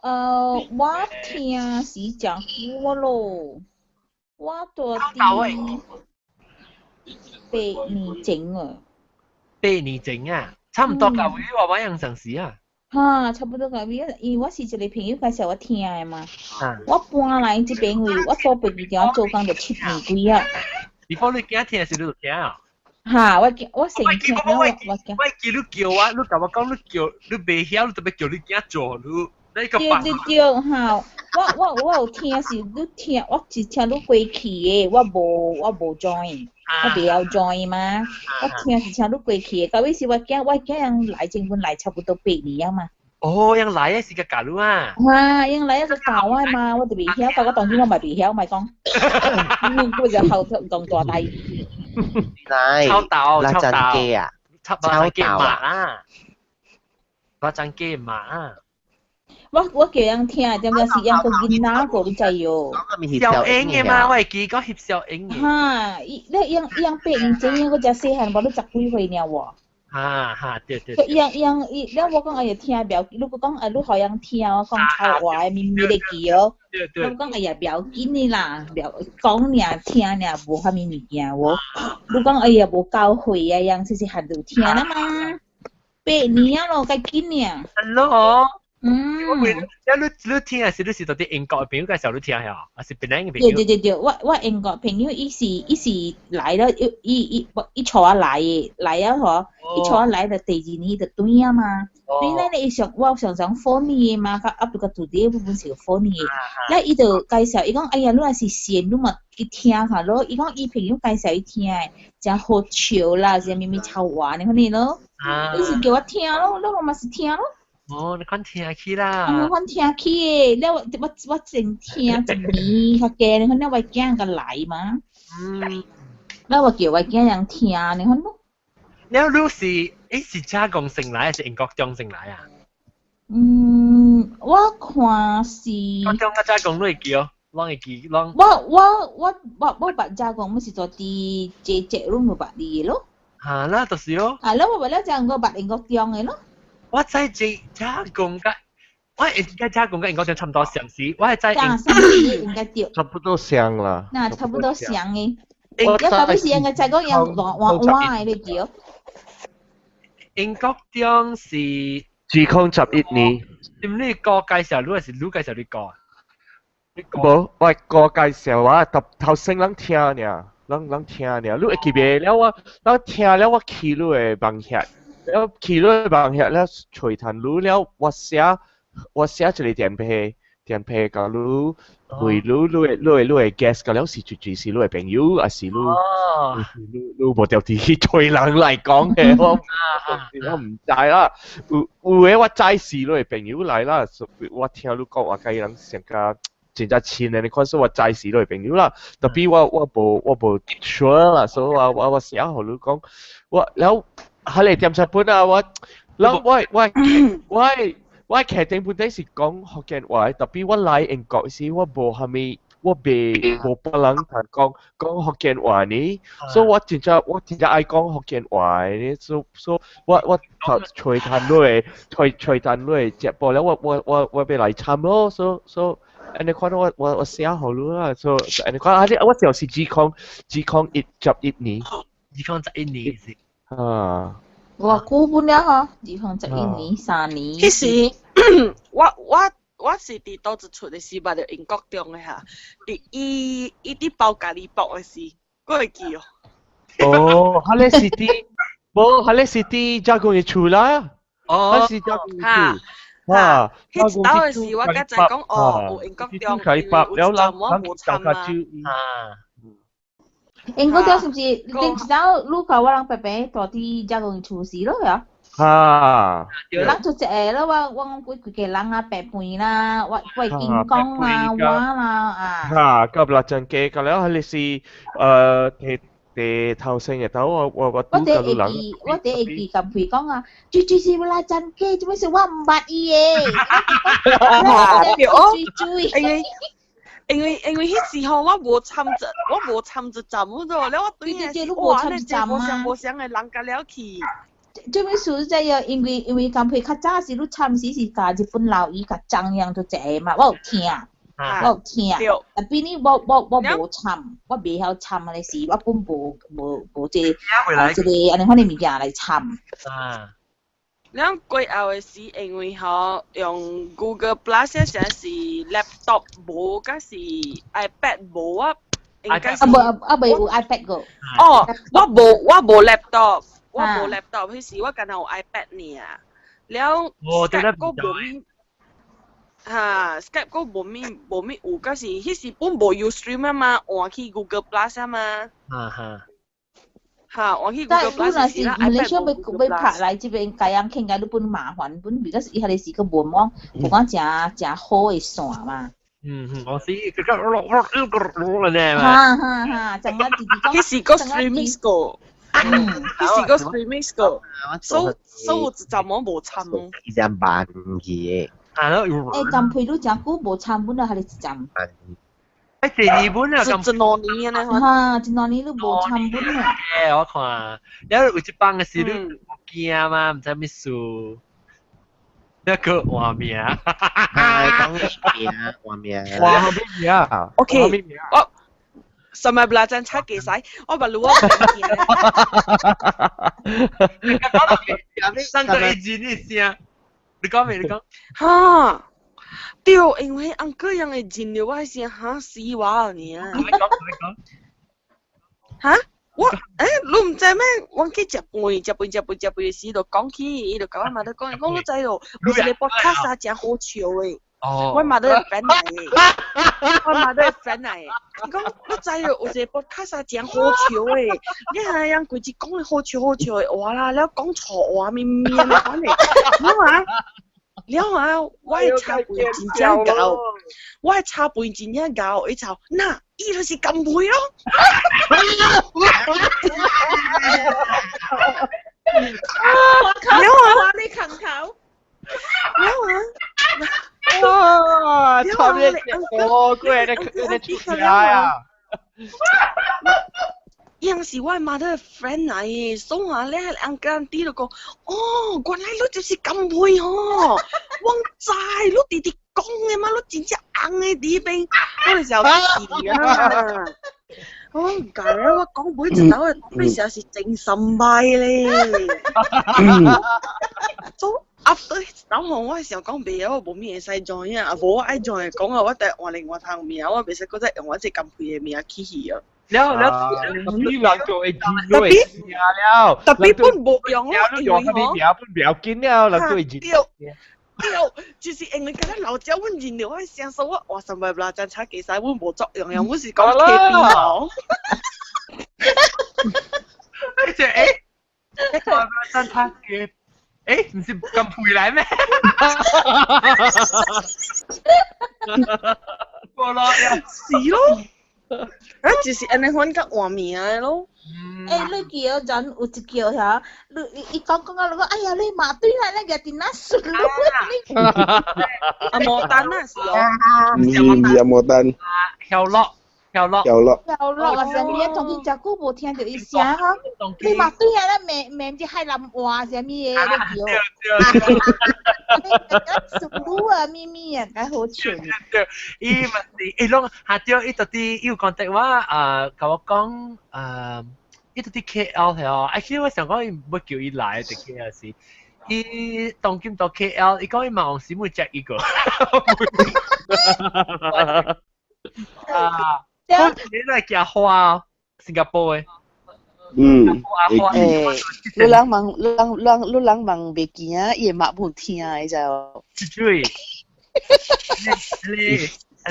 我聽是講古咯，我做啲8年前啊。8年前啊，差唔多舊語話樣相似啊。哈，差不多舊語，因為我是一個朋友介紹我聽嘅嘛。我搬來這邊位，我做8年前做工就7年幾啊。Before 你驚聽是你就聽啊？哈，我成聽啦，我叫你叫啊，你甲我講你叫你未曉，你特別叫你驚做你。對，哈，我有聽是你聽，我只聽你過去嘅，我無 join， 我未有 join 嘛，我聽是聽你過去嘅，到尾是我驚人來正本來差不多8年啊嘛。哦，人來嘅是個假如啊。哇，人來一個教啊嘛，我就未曉，但我當然我咪未曉，咪講，我就後頭當大弟。抄到拉陣機啊，抄機嘛啊，拉陣機嘛啊。我叫人聽，點解是人個囡仔個你知喲？小英嘅嘛，我係記講翕小英嘅。哈，你8年前嗰隻細漢，我都10幾歲了喎。對。我講哎呀聽表，你講你學人聽，我講抄話咪你記哦。我講哎呀不要緊的啦，講爾聽爾無啥物物件喎。你講哎呀無教會啊，樣就是喺度聽啦嘛。8年咯，該緊爾。Hello。你聽係你是到啲英國嘅朋友介紹你聽呀？還是別人嘅朋友？對，我英國朋友伊是來了，伊坐下來啊嗬，伊坐下來就第2年就對啊嘛。你咧我常訪你嘅嘛，佢 up 到個 today 部分是訪你嘅。咧伊就介紹，伊講哎呀，你係線，你咪去聽下咯。伊講伊朋友介紹伊聽嘅，真好笑啦，真咪超玩你看你咯。你是叫我聽咯，我咪是聽咯。哦，你看聽起啦。我聽起，你我正聽1年較嘅，你看你我驚個來嘛。你我叫我驚人聽，你看咯。你是加工成來還是英國中成來啊？我看是。國中嘅加工都會記哦，啷會記啷？我白加工，我是做啲姐攏冇白啲咯。嚇，那就是哦。啊，我為了將個白英國中嘅咯。我知加工嘅，我應該加講嘅應該就差唔多相似，我係在相似應該對。差不多像啦。那差不多像嘅。我一到尾時應該再講樣彎嘅叫。英國中是2011年。點呢個介紹，你係是你介紹呢個？無，我個介紹啊，頭先人聽呢，人聽呢，你會記袂了我，人聽了我去你嘅網頁，了去你嘅網頁了，隨談你了，我寫一個電批甲你，為你嘅 guest 甲了是絕是你嘅朋友，還是你無條啲隨人嚟講嘅，我唔知啦，有嘅我知是你嘅朋友嚟啦，我聽你講話介人成個。真正親嘅，你看所以我知是你朋友啦，特別我無 sure 啦，所以我寫互你講，我แล้ว喺你點日本啊，我劇定本底是講福建話，特別我來英國時我無蝦米，我無幫人講福建話呢，所以我真正愛講福建話呢，所以我隨談你接播了，我俾嚟參咯，所以。อันนี้คนว่าเสียหรู้ละ so อันนี้คนว่าเสียสิจีคองอีกจับอีกนี้จีคองจับอีกนี้สิว่ากูปุ่นแล้วฮะจีคองจับอีกนี้3年其實我是佇倒一出的時，捌着英國中的哈，伊佇包咖喱包的時，我會記哦。哦，哈咧是佇，無哈咧是佇加工嘅厝啦，哈是加工嘅厝。啊！迄道嘅時，我剛才講有英國中，有陣我無參啊。英國中是唔是？你知道路口我人伯伯到啲加工廚師咯呀？人做只咯，我幾個人啊，白胖啦，我金剛啦，我啦啊。咁啦，陣嘅咁了，係是地頭先嘅頭，我第一記咁佢講啊，最是要拉陣機，做咩事我唔捌伊嘅。因為迄時候我無參一站嗰度，了我對嘢是哇，你真無想嘅人家了去。做咩事即係因為咁佢較早時你參時是加日本佬伊較張揚做隻嘛，我有聽。我有聽，但邊呢我無參，我未曉參嗰啲事，我本無即個安尼款嘅物件來參。咱過後嘅時，因為吼用 Google Plus 嗰陣是 laptop 無，甲是 iPad 無啊，應該是未有 iPad 個。哦，我無 laptop，迄時我敢若有 iPad 爾，了 Skype 個無。Skype 個無咩有，嗰時迄時本無 Ustream 啊嘛，換去 Google Plus 啊嘛。換去 Google Plus 時啦。但係你想要拍來這邊家人傾偈都本麻煩，本比較伊下啲時個無講正好嘅線嘛。我知佢咧嘛。正我自己講。迄時個 streaming 個。迄時個 streaming 個，所以一陣我無參。一陣辦嘅。咁譬如講，古無參本啊，係你一陣。第二本啊，咁一兩年啊，一兩年都無參本啊。我看，你有一幫嘅時你有驚嘛？唔知咩事。一個畫面。講咩名？畫面。畫咩名啊 ？OK， 我上咪嗱陣差幾曬，我咪攞三個一字呢聲。你講咩？你講嚇，對，因為安哥樣嘅人了，我先嚇死我啊你啊！你講嚇，我你唔知咩？我去食飯嘅時就講起，伊就甲我媽都講，我都知咯，有一個 podcast 啊，真好笑誒。我媽都係 friend 嚟嘅，我媽都係 friend 嚟嘅。伊講我知咯，有一個 podcast 啊，真好笑誒。你係人規日講好笑誒，哇啦，了講錯話面啊，講嚟，了啊，我係插背真正教，伊抄，嗱，伊就是咁配咯。了啊，你啃口，了啊。哇！差別我過嚟你出嚟啊！樣是是我媽的 friend 嚟嘅，所以話咧，人間啲就講，哦，原來你就是咁配哦，我知，你弟弟講嘅嘛，你真正硬嘅啲邊，我哋時候啲啊。我唔解啊！我講每隻豆嘅當時是正神拜咧。所以 after 豆行我嘅時候講未有，我冇咩使做啊！無我愛做嘅講啊，我第換另外頭面啊，我未使覺得用我隻咁配嘅面起去啊。แล้วพี่หลังตัวไอ้จีด้วยแล้ว 特別本冇用啊，因為不要緊了，人做จี對，就是因為嗰啲老椒阮燃料係成數啊，哇！上咪啦，真差幾曬，阮冇作用啊，阮是講 KB 咯。而且話真差嘅，唔是咁配嚟咩？冇咯，是咯。就是安尼款甲換名嘅咯。你叫人有一叫嚇，你講啊，你講，哎呀，你麻對啦，你個電腦熟咯。阿莫丹啊，是哦。阿莫丹。跳落。有咯，啊！上面當佢只股無聽到伊聲呵，你嘛對啊！咱唔知海南話啥物嘢，你叫，熟路啊，咪咪啊，解好笑。伊咪是，攏下掉伊到啲，伊有講的話，甲我講，伊到啲 KL 係哦，actually 我想講伊要叫伊來定 KL 是，伊當今到 KL，伊講伊嘛用時會 check 伊個。你都係叫花哦，新加坡嘅。你人問未見啊，伊嘛冇聽嘅就。對。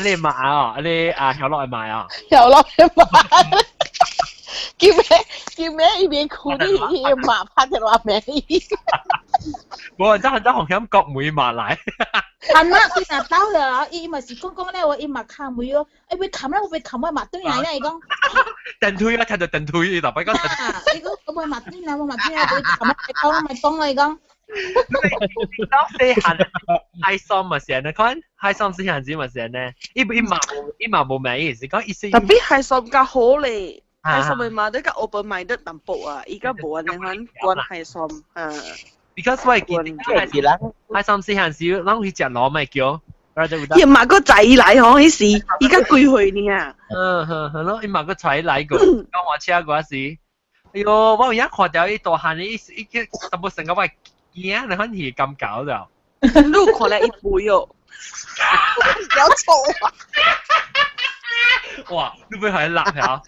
你買啊？你小樂係買啊？小樂係買。叫咩？伊邊哭啲，伊嘛拍條話名。冇人真紅響國妹買嚟。係啊，佢嗱兜啦，伊咪是講咧，我伊嘛卡妹咯，會冚咧，會冚我麻堆人咧，伊講。電推啊，聽到電推，伊就俾講。伊講我麻堆人，我麻堆人，佢冚咪講啦，伊講。當時行海參咪成日看，海參時行子咪成咧，伊嘛冇名意思，講意思。特別海參較好咧，海參咪買得較 open minded 淡薄啊，依家冇人肯關海參啊。Because 我見海參時行時，咱去食螺咪叫。伊買個仔嚟嗬，迄時依家幾歲呢？係咯，伊買個仔嚟個，講話車嗰時，哎呦，我有一看到伊大漢伊差不多成個我驚，你看伊咁搞就。你有看咧一杯哦，有錯啊！哇，你俾佢辣下，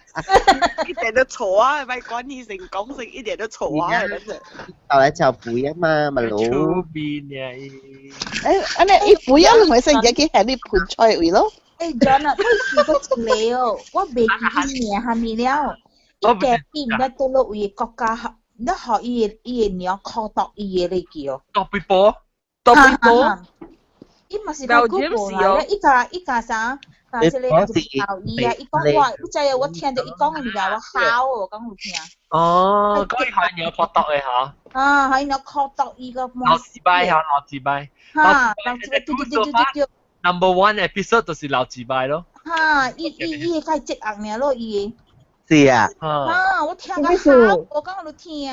一點都錯啊！咪關係成講成一點都錯啊！真係。後來就背啊嘛，咪佬。出邊呀！安尼伊背啊，咪成日去向你盤菜位咯。John 啊，你試過一個哦，我未記伊名係咪了？伊嘅伊唔得到落位國家學，你學伊嘅名考讀伊嘅你叫。讀邊波？讀邊波？伊嘛是個古堡來咧，伊家啥？但是你唔知道伊啊，伊講話，你知啊？我聽到伊講嘅物件，我考哦，講有聽。哦，嗰個係有確讀嘅嚇。啊，係有確讀伊個。老字bài嚇，老字bài。嚇，老字bài，對。Number 1 episode 就是老字bài咯。嚇，伊係接硬嘅咯，伊。是啊。啊，我聽個考，我講我都聽。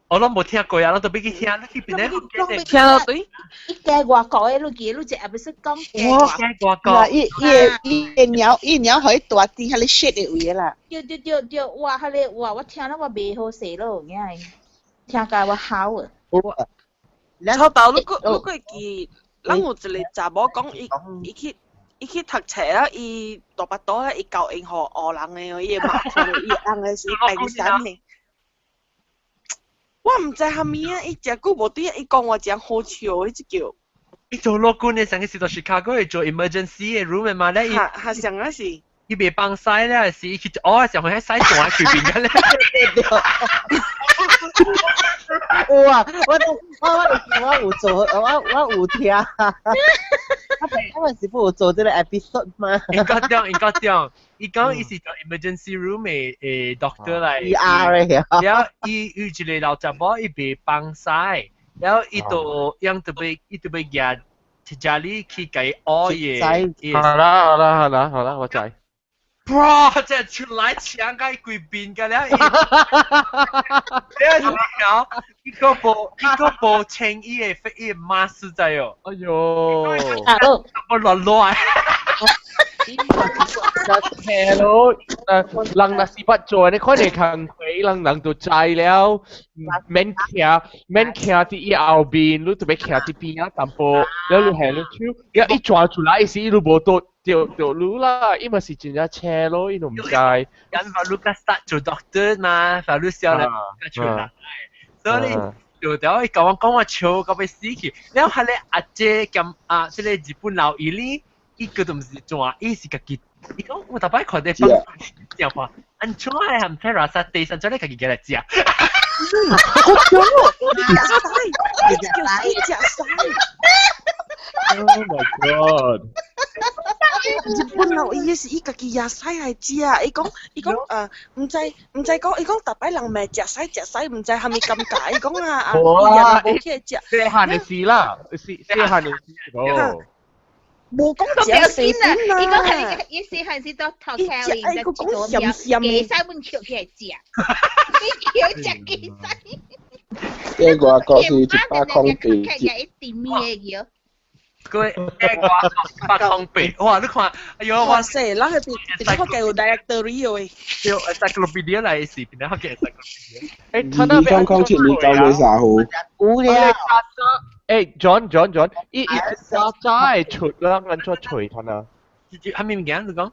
我都冇聽過啊！我特別去聽，你去邊咧？聽到對。伊嘅外國嘅，你只係不是講嘅。外國。伊鳥可以大啲，係你 shit 嘅位啦。對，哇！係你哇！我聽到我未好勢咯，因為聽個我考啊。初頭你個記，咱有一個查某講伊去讀冊啦，伊大巴肚咧，伊教因學學人嘅，伊嘛看伊硬嘅是平山嘅。我唔知係咪啊！伊隻久無對，伊講我真好笑，伊叫。伊做樂觀嘅，上個時到 Chicago 去做 emergency 嘅 room 嘛咧，係上個時。伊未幫曬咧，是伊去上去喺曬仲喺佢邊嘅咧。哇！我有做，我有聽。我是不有做這個 episode 嘛？應該對。伊講伊是做 emergency room 嘅doctor 嚟。ER 嘅。然後伊有一個老雜某，伊未幫曬，然後伊就樣特別夾喺家裡去計學嘢。好啦，我知。bro，即係出來搶解貴賓㗎啦！一個部青衣嘅飛衣馬實在哦。哎呦，我亂亂。แค่咯ลังนาสิบัดจอยในข้อในทางเฮ้ยลังตัวใจแล้วแม่นแค่ที่อีเอาบินรู้ตัวไปแค่ที่ปีน่ะตามโปแล้วรู้เห็นรู้ชิวแล้วอีจวน出來สิรู้บ่ตัวเดี๋ยวรู้啦因為是真係แชร์咯อีหนุ่มใจ因為ลูกstart 做 doctor 嘛法律上嚟出嚟所以就等於講我笑到要死去แล้ว係咧阿姐咁即係日本老姨呢伊個都唔是做伊是家己伊講我大擺看啲飯之後話安怎係含睇拉薩地上咗你家己嚟食Oh my god 日本佬伊是伊家己野西嚟食，伊講唔知講，伊講大擺人咪食西，唔知係咪咁解？伊講人冇去食。四行嘅事啦，四行嘅事哦。冇講食四點啊！伊講係伊是係是到頭條嚟嘅，做咩？幾曬本橋去食，幾條食幾曬。呢個個是一百空地節。一點咩嘢？佢百空地，哇！你看，哎呦，哇塞，那個邊個叫 directory 喂？叫 encyclopedia 嚟是邊個叫 encyclopedia？你剛剛前你教你啥好？無聊。John，依卡齋出啦，按咗隨thân啊。係咪唔驚？你講？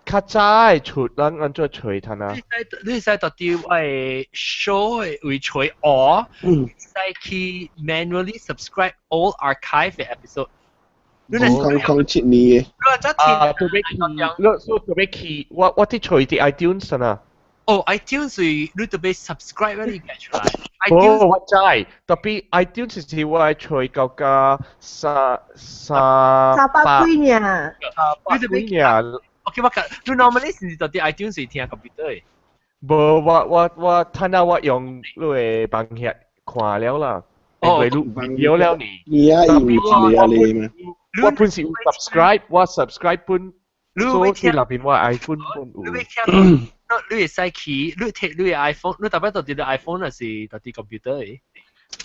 卡齋出啦，按咗隨thân啊。你使到啲show 會隨我，使去 manually subscribe all archive episode。剛剛前你嘅。特別去，我啲隨啲 iTunes 啊。哦 ，iTunes 你特別 subscribe 嗰啲嘅出來。哦，我知，特別 iTunes 是我係隨嗰個300幾年。300幾年。OK， 你 normally 是到啲 iTunes 係聽 computer 嘅。無，我睇下我用你嘅방協看了啦，因為錄 video 了呢。你啊，唔知啊你咩？我本是 subscribe 本，所以那邊我 iPhone 本有。你會使去，你睇你嘅 iPhone，你特別到啲 iPhone 係是到啲 computer 嘅。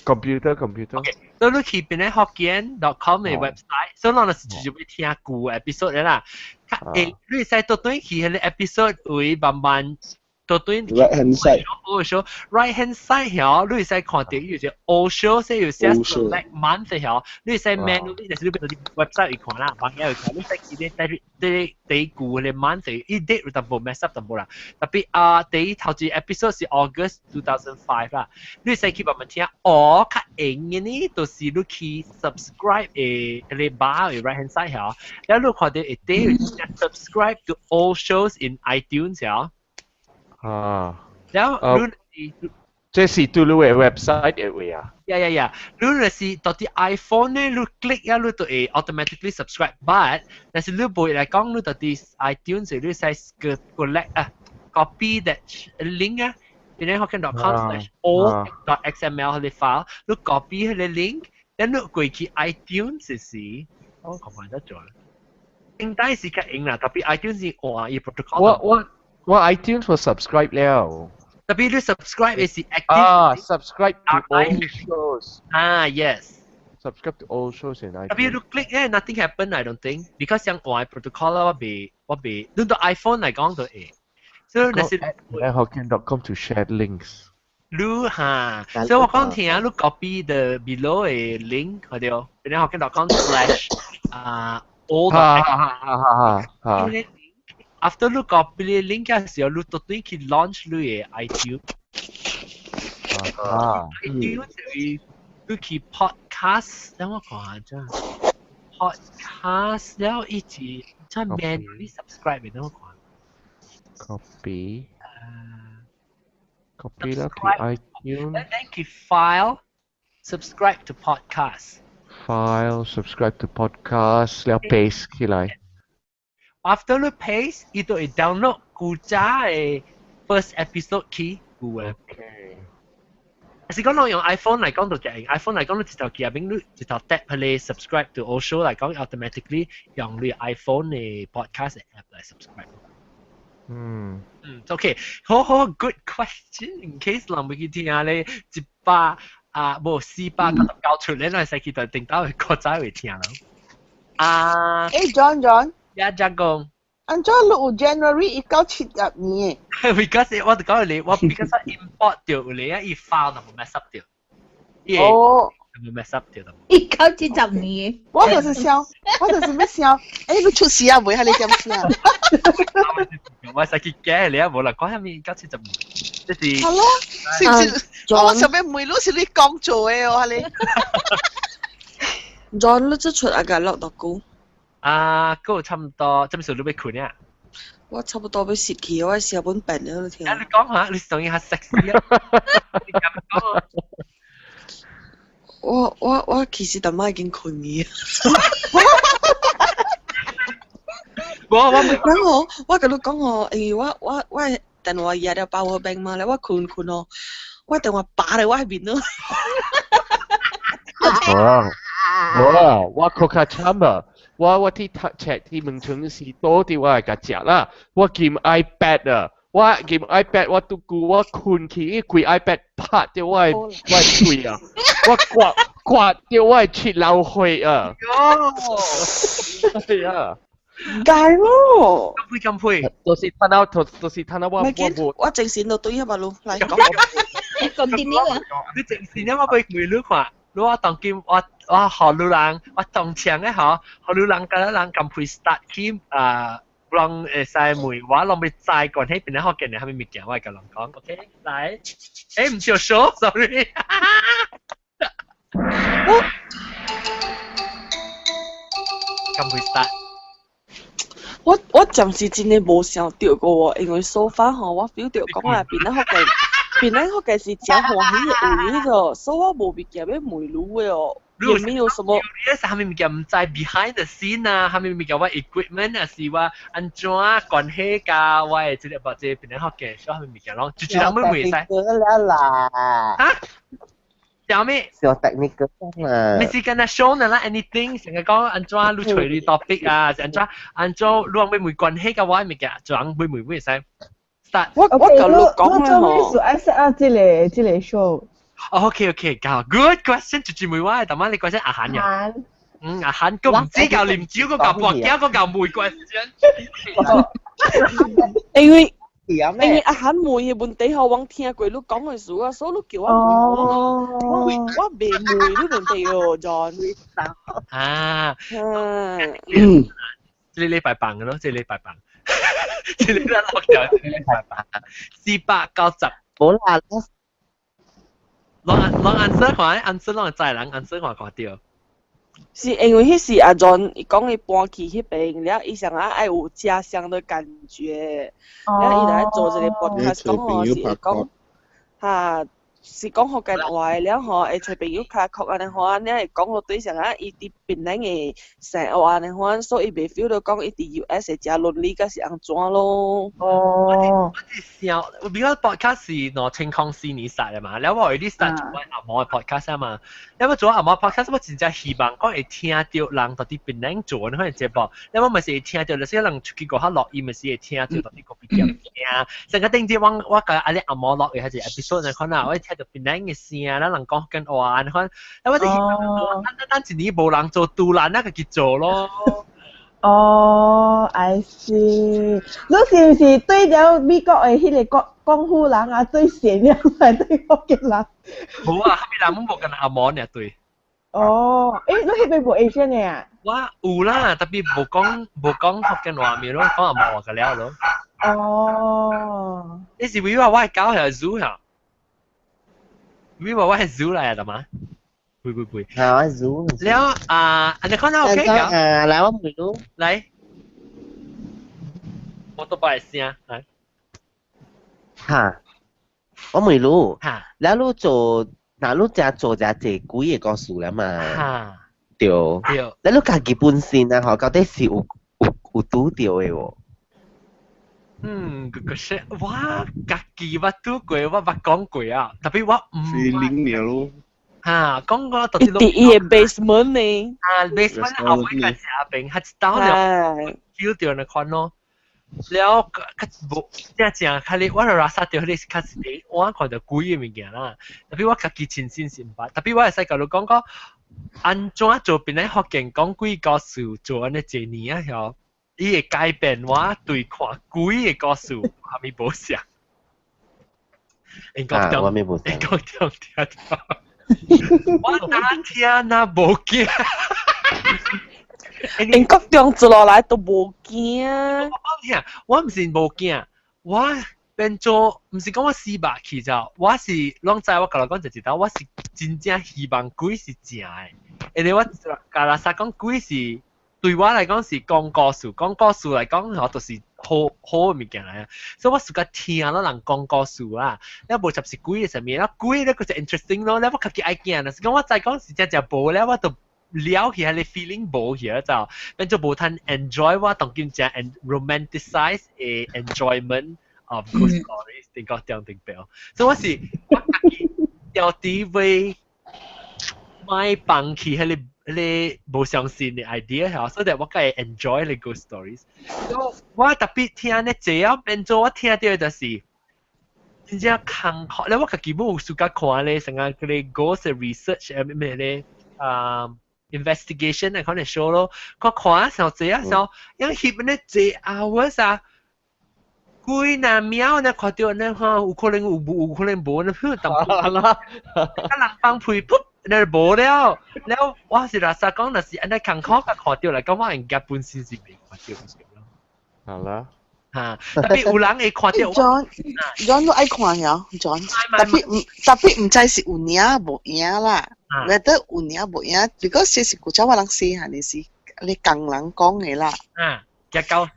computer。OK，所以你去邊咧 Hokkien.com 嘅 website，所以我係直接會聽舊 episode 啦。你會使到對去嘅 episode 會慢慢到對。Right hand side。Right hand side 嚇，你會使看到有隻 all show，即係有寫 select month 嚇，你會使 manually，但是你邊度啲 website 會看啦，網頁會看，你使去啲第舊嘅 month，伊 date 淡薄 mess up 淡薄啦。特別第頭次 episode 是 August 2005啦，你使去慢慢聽，較硬嘅呢，就是你去 subscribe 嘅你 bar 嘅 right hand side 嚇，然後你看到一啲 subscribe to all shows in iTunes 嚇。แล้วรุ่น這是對你嘅 website 嘅位啊？呀，รุ่น是到啲 iPhone 咧，你 click 呀，你就會 automatically subscribe。But 但是你背嚟講，你到啲 iTunes 你使個 copy that link 啊，變成 hokkien.com/all.xml 嘅 file，你 copy 佢嘅 link，然後你過去 iTunes 時，我講埋得咗啦。應該是較硬啦，特別 iTunes 是換依 protocol。我 iTunes 我 subscribe 了。特別你 subscribe 係 active。subscribe to all shows。yes。subscribe to all shows in iTunes。特別你 click 咧 ，nothing happen I don't think because 像換 protocol 啦，我被，你到 iPhone 嚟講就係，所以那是。Hokkien.com to share links。你嚇，所以我講聽你 copy the below 嘅 link 佢哋，變成 hokkien.com/all.xml。After you copy the link 嘅時候，你到底去 launch 你嘅 iTunes。iTunes 你去 podcast，等我講下啫。podcast 然後一直即係 manually subscribe 嘅，等我講。copy 啦，去 iTunes。then 去 file，subscribe to podcast。file，subscribe to podcast，然後 paste 起來。After you paste，伊就會 download 古早嘅 first episode 去古嘅。是講我用 iPhone 嚟講就勁 ，iPhone 嚟講你直頭記入邊，你直頭 tap 佢哋 subscribe to all show 嚟講 ，automatically 用你 iPhone 嘅 podcast app 嚟 subscribe。OK， 好 good question。In case 人未去聽咧，100無499出咧，咱使去到頂到個仔會聽咯。John，呀，張講。安怎你有 January 1970年？Because 我就講你，我 because import 掉你啊，伊 file 就冇 mess up 掉。哦。冇 mess up 掉就。1970年。我就是想要想，你出事啊？袂，你點想？我使去驚你啊！無人講下面1970年，即是。係咯，我上面每路是你講做嘅哦，你。John 你即出阿個落到高。嗰差唔多，咁數你要困啊？我差不多要蝕氣，我寫本病咗你聽。你講下，你想一下 sexy 啊？你咁講。我其實大媽已經困咗。我跟你講哦，我電話日日爆我病嘛，咧我困哦，我電話拔喺我喺邊咯。我確實慘啊！我ที่check ที่เมืองชนสีโตที่ว่ากับจักละว่าเกม iPad อ่ะว่าเกม iPad ว่าตุกูว่าคุณขี้คุย iPad พัดเดี๋ยวว่าคุยอ่ะว่ากวาดเดี๋ยวว่าชิดเราคุยอ่ะใช่อ่ะ解咯，咁配，到時睇到我正線到對一百路嚟講。continue 啊！你正線因為佢每路看，我當今我學路人，我當場咧嗬，學路人嗰啲人咁配 start 起讓曬梅話，讓佢再講喺邊咧學嘅人係咪物件？我係咁樣講 ，OK， 嚟，唔少數 ，sorry。咁配 start。我暫時真係冇想到過喎，因為 so far 嗬，我 feel 到講話邊咧學嘅是真歡喜嘅嘢咗，所以我冇別嘅要梅魯嘅哦，也沒有什麼。係咪物件唔知 behind the scene 啊？係咪物件話 equipment 啊？是話安怎關係㗎？我係即係或者邊咧學嘅，所以係咪物件咯？就係咁會使。了啦。嚇？有咩？小 technical 啊。你是跟他 show 啦 anything， 成日講安怎錄取你 topic 啊，安怎錄會唔會關係嘅話，咪嘅，就會唔會使 start。我跟你講啦嗬。我愛 set up 這個 show。OK， good question， 就妹話，但係你 question 阿涵嘅。阿涵個唔知嚿廉椒嗰嚿薄膠嗰嚿玫瑰因為阿涵梅嘅問題我往聽過你講嘅事啊，所以你叫我梅，我未梅呢問題哦 ，John。呢禮拜辦嘅咯，即係禮拜辦，即係呢個落就禮拜辦，490。好啦，攞 answer 看 ，answer 攞再人 answer 看掉。是因為迄時阿 John 講伊搬去迄邊，然後伊想愛有家鄉的感覺，然後伊來做一個 podcast 講吼是講嚇是講福建話，然後會找朋友卡曲安尼款，然後講到對象啊，伊佇邊頂嘅生活安尼款，所以袂 feel 到講伊佇 US 會誠倫理，甲是安怎咯。我係想，比較 podcast 是攞情況是你實嘅嘛，然後我啲實做阿毛嘅 podcast 啊嘛，因為做阿毛 podcast 我真正希望講會聽到人到啲邊頂做呢款節目，因為咪是會聽到，有些人出去過下錄音咪是會聽到到啲個邊點聽，成個頂節我個阿啲阿毛錄嘅係隻 episode 可能我聽到邊頂嘅聲，咱人講緊話，你看，因為單一年冇人做，杜蘭那個叫做咯。I see。你是唔是對咗美國嘅迄個功夫人啊最善良係對福建人？冇啊，後面人冇跟阿毛呢對。你迄邊冇 Asian 嘅啊？我有啦，特別冇講福建話咪咯，講阿毛嘅了咯。你是為話我係搞係 zoo 呀？你話我係 zoo 嚟啊，嘛？會。係我 zoo。แล้วอันนี้เขาน่าโอเค㗎。แล้ว我ไม่รู้嚟我都拜先嚟嚇，我ไม่รู้嚇，แล้วรู้做嗱รู้จะ做จะ這幾個個數啦嘛。嚇，對。對。แล้วรู้家己本身啊，嗬，到底是有拄到嘅喎。個說我家己我拄過，我冇講過啊，特別我唔。feeling 了咯。嚇，講過特別。伊嘅 basement 呢？basement 後尾嗰時阿炳係down 了，feel 到那款咯。了較無正正，佢你我就拉薩掉佢哋較是你，我看到貴嘅物件啦。特別我家己親身明白，特別我係使教你講講，安怎做變嚟學見講貴故事做安尼一年啊，曉，伊會改變我對看貴嘅故事係咪無像？英國中，英國中聽到，我哪聽哪無驚。英國中一落來都無驚。我唔是無驚，我變做唔是講我死白氣咋，我是攏知我甲你講就知道，我是真正希望鬼是正嘅。因為我甲拉薩講鬼是對我來講是講故事來講，我都是好嘅物件嚟啊。所以我自家聽咯人講故事啦，你無就是鬼嘅上面，鬼咧佢就 interesting 咯，你我家己愛驚啦。是講我再講是真正無咧，我都。了解你 feeling 冇嘢就，變咗冇tan enjoy 話當見正 romanticize a enjoyment of good stories 定個點定表，所以我是我家己有啲會買放棄喺你冇相信嘅 idea 嚇，所以我梗係 enjoy 你 good stories。我特別聽咧，這樣變咗我聽到就是真正坎坷咧，我家己冇暑假看咧，成日佢哋 ghost research 咩咧investigation 嚟可能 show 咯，我看時候這樣時候，因為翕呢這 hours 啊，幾那秒呢看到呢哈，有可能有可能無呢，譬如淡啦，一人放屁噗，呢無了，了我是拉薩講，那是安尼坎坷嘅看到嚟講，我人家本身是未看到咯。好啦。嚇，特別有人會看到。John 都愛看呀，John。特別唔知是有影無影啦，或者有影無影，如果是古早我人寫下你是你工人講嘅啦。嘅狗。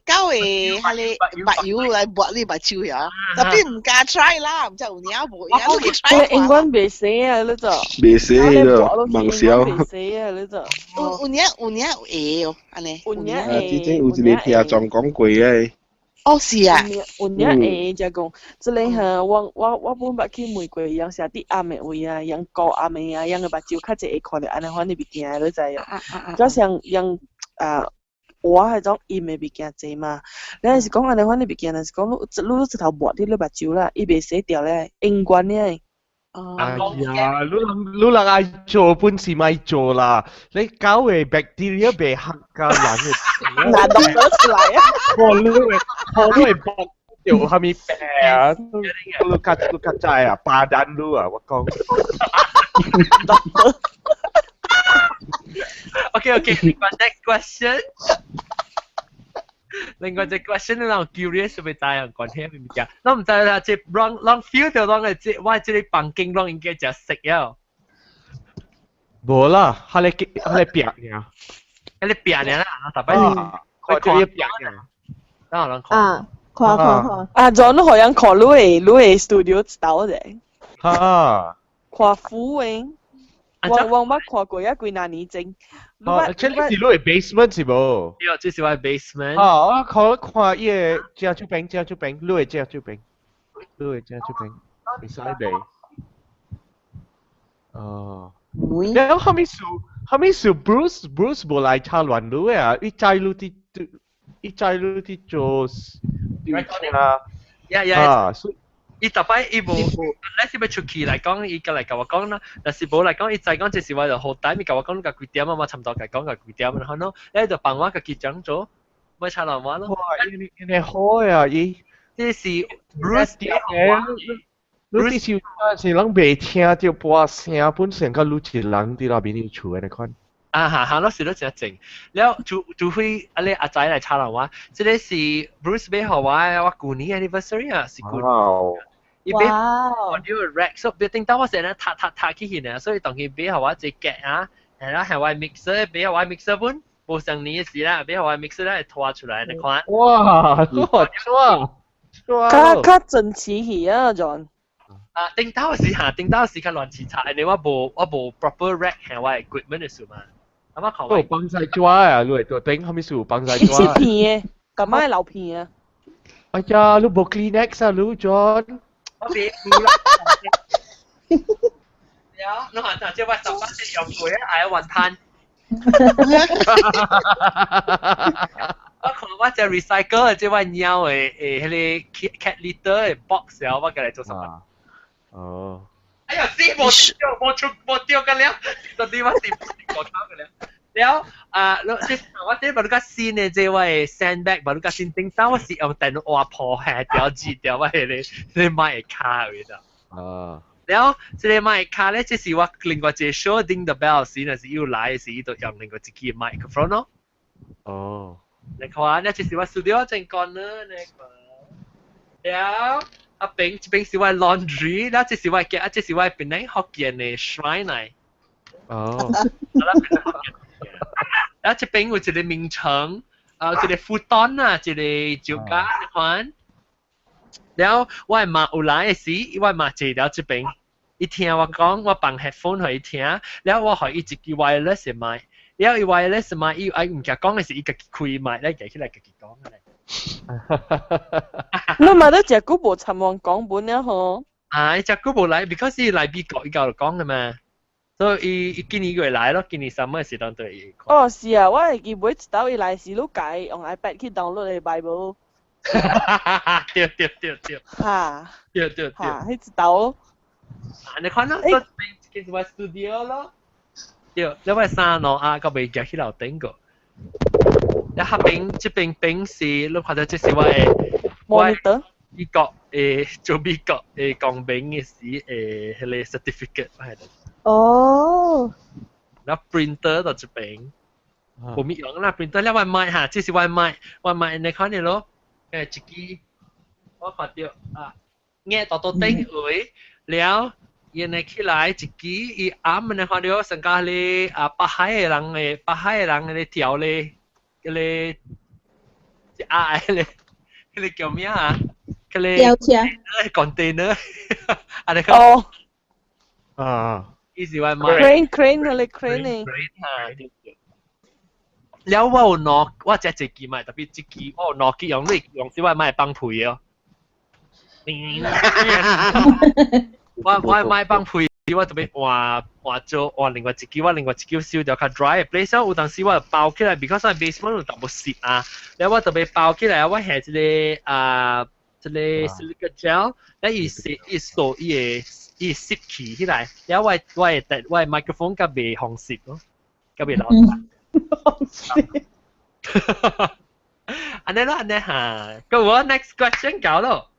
交誒，係你白油來抹你白手呀，特別唔敢 try 啦，唔知有影無影，你 try 英文未寫啊，你就。未寫咯，盲笑。未寫啊，你就。有影有誒哦，安尼。有影誒。之前有一個聽眾講過誒。哦，是啊。有影誒，就講，即係嚇，我本捌去玫瑰養成啲暗嘅位啊，養高暗嘅啊，養個目睭較濟會看到安尼款啲物件，你知啊？加上養我係種陰嘅物件濟嘛，你係是講安尼款啲物件，係是講你一頭抹啲你目睭啦，伊袂洗掉咧，英冠咧。哎呀，你人愛做本事咪做啦，你搞嘅 bacteria 被黑㗎人嘅，難道攞出嚟啊？我會搏掉係咪病啊？lu kacai啊，badan lu啊，我講。Okay, next question. 另外隻 question 咧，我 curious 會帶人講聽咩嘅？我唔知啦，即係 long feel 到 long 嘅，即係我即係放經 long 應該就食啊。冇啦，係你扁嘅，係你扁嘅啦，特別佢佢扁嘅。等我諗看。看。John 好像看你嘅 studio 到嘅。嚇。看富嘅。我捌看過一幾那年整。actually 是攞嚟 basement 是冇。對，這是我 basement。我看伊個炸豬餅，攞嚟炸豬餅，會使嚟。哦。แล้วเขาไม่สู Bruce โบราณชาลวันด้วยอ่ะอีใจรู้ที่โจสอยู่伊特擺伊無，咱是要出去來講，伊個來甲我講啦。但是無來講，伊再講就是我就好歹，咪甲我講個幾點啊？我差唔多甲講個幾點啦，好咯。你就幫我個結獎咗，咪差兩萬咯。哇！你好啊，伊。這是 Bruce 嘅。你啲笑是人未聽到把聲，本身個錄起人啲那邊要出嚟看。哈，嗰時都真正。แล้ว就會阿仔嚟插我，這個是 Bruce 俾我舊年 anniversary 啊，是舊年。伊俾我啲 rack，所以頂到我成日撻起去呢，所以當佢俾我隻腳啊，然後係我 mixer 俾我 mixer 本，冇上年嘅事啦，俾我 mixer 咧拖出來你看。哇，較整齊去啊，John。頂到時較亂七叉，因為我冇 proper rack 係我 equipment 嘅數嘛。咁啊，我幫晒抓啊，你做頂後面數幫晒抓。切片嘅，咁樣流片啊。哎呀，你冇 Kleenex 啊，你 John。我俾你啦。有，你話就話十八隻用攰啊，嗌一雲攤。我我只 recycle 即係貓誒迄個 cat litter 嘅 box 啊，我過嚟做什麼？哦。哎呀，死冇掉กันแล้วตอนนี้ว่าสิกดเข้ากันแล้วแล้วที่ว่าที่บรรลุการซีเนี่ยจะว่า sandbag บรรลุการซีติ้งซ้ำว่าสิเอาแต่ว่าพอแห่เดียวจีเดียวว่าเลยไม่ค่าเลยจ้ะแล้วจะเลยไม่ค่า咧即是ว่า另外一個 show ding the bell 時呢是要來時就用另外一個 microphone 咯你看呢即是話 studio 正講呢你講แล้วเป็นสิว่า laundry แล้วจะสิว่าแกจะสิว่าเป็นในฮอกเกี้ยนใน shrine ไหนแล้วจะเป็นว่าจะได้名稱จะได้ฟูตอนน่ะจะได้酒家你看แล้วว่ามาอุไลสิว่ามาเจแล้วจะเป็น一聽我講我放 headphone ให้聽แล้วว่าให้一直 wireless 買แล้ว wireless 買伊唔夾講嘅是伊家己開買咧夾起來家己講嘅咧你咪得隻股無尋望講本了嗬？隻股無來 ，because 伊來美國伊教講嘅嘛，所以伊今年佢來咯，今年什麼時當對伊。哦，是啊，我係見每一道伊來時都解用 iPad 去 download 嘅 Bible。對。嚇。對。嚇，迄一道。你看咯，嗰邊叫做 studio 咯。對，你話三樓個未夾起樓頂個。一下邊這邊是，你看到這是我美國做美國講兵嘅時迄個 certificate 係度。哦。แล้ว printer 到這邊，我咪用啦 printer แล้ว外賣嚇，這是外賣你看你咯，一支我看到nghe 到頂位，แล้วยังไง起來一支伊啱你看到成家咧北海嘅人咧條咧。嗰啲嗰啲叫咩啊？嗰啲 container 啊，你講意思話crane 嗰啲 crane แล้วว่า我只機買，特別隻機我機用時話買幫配哦。我買幫配。我特別換做另外一支，我另外一支燒掉較 dry 嘅 place，有當時我包起來 ，because 我 basement 有淡薄濕啊，然後我特別包起來，我係一個silica gel，然後伊掃伊濕氣起來，然後我係 microphone 甲未烘濕咯，甲未流濕。安尼嚇，咁我 next question 搞咯。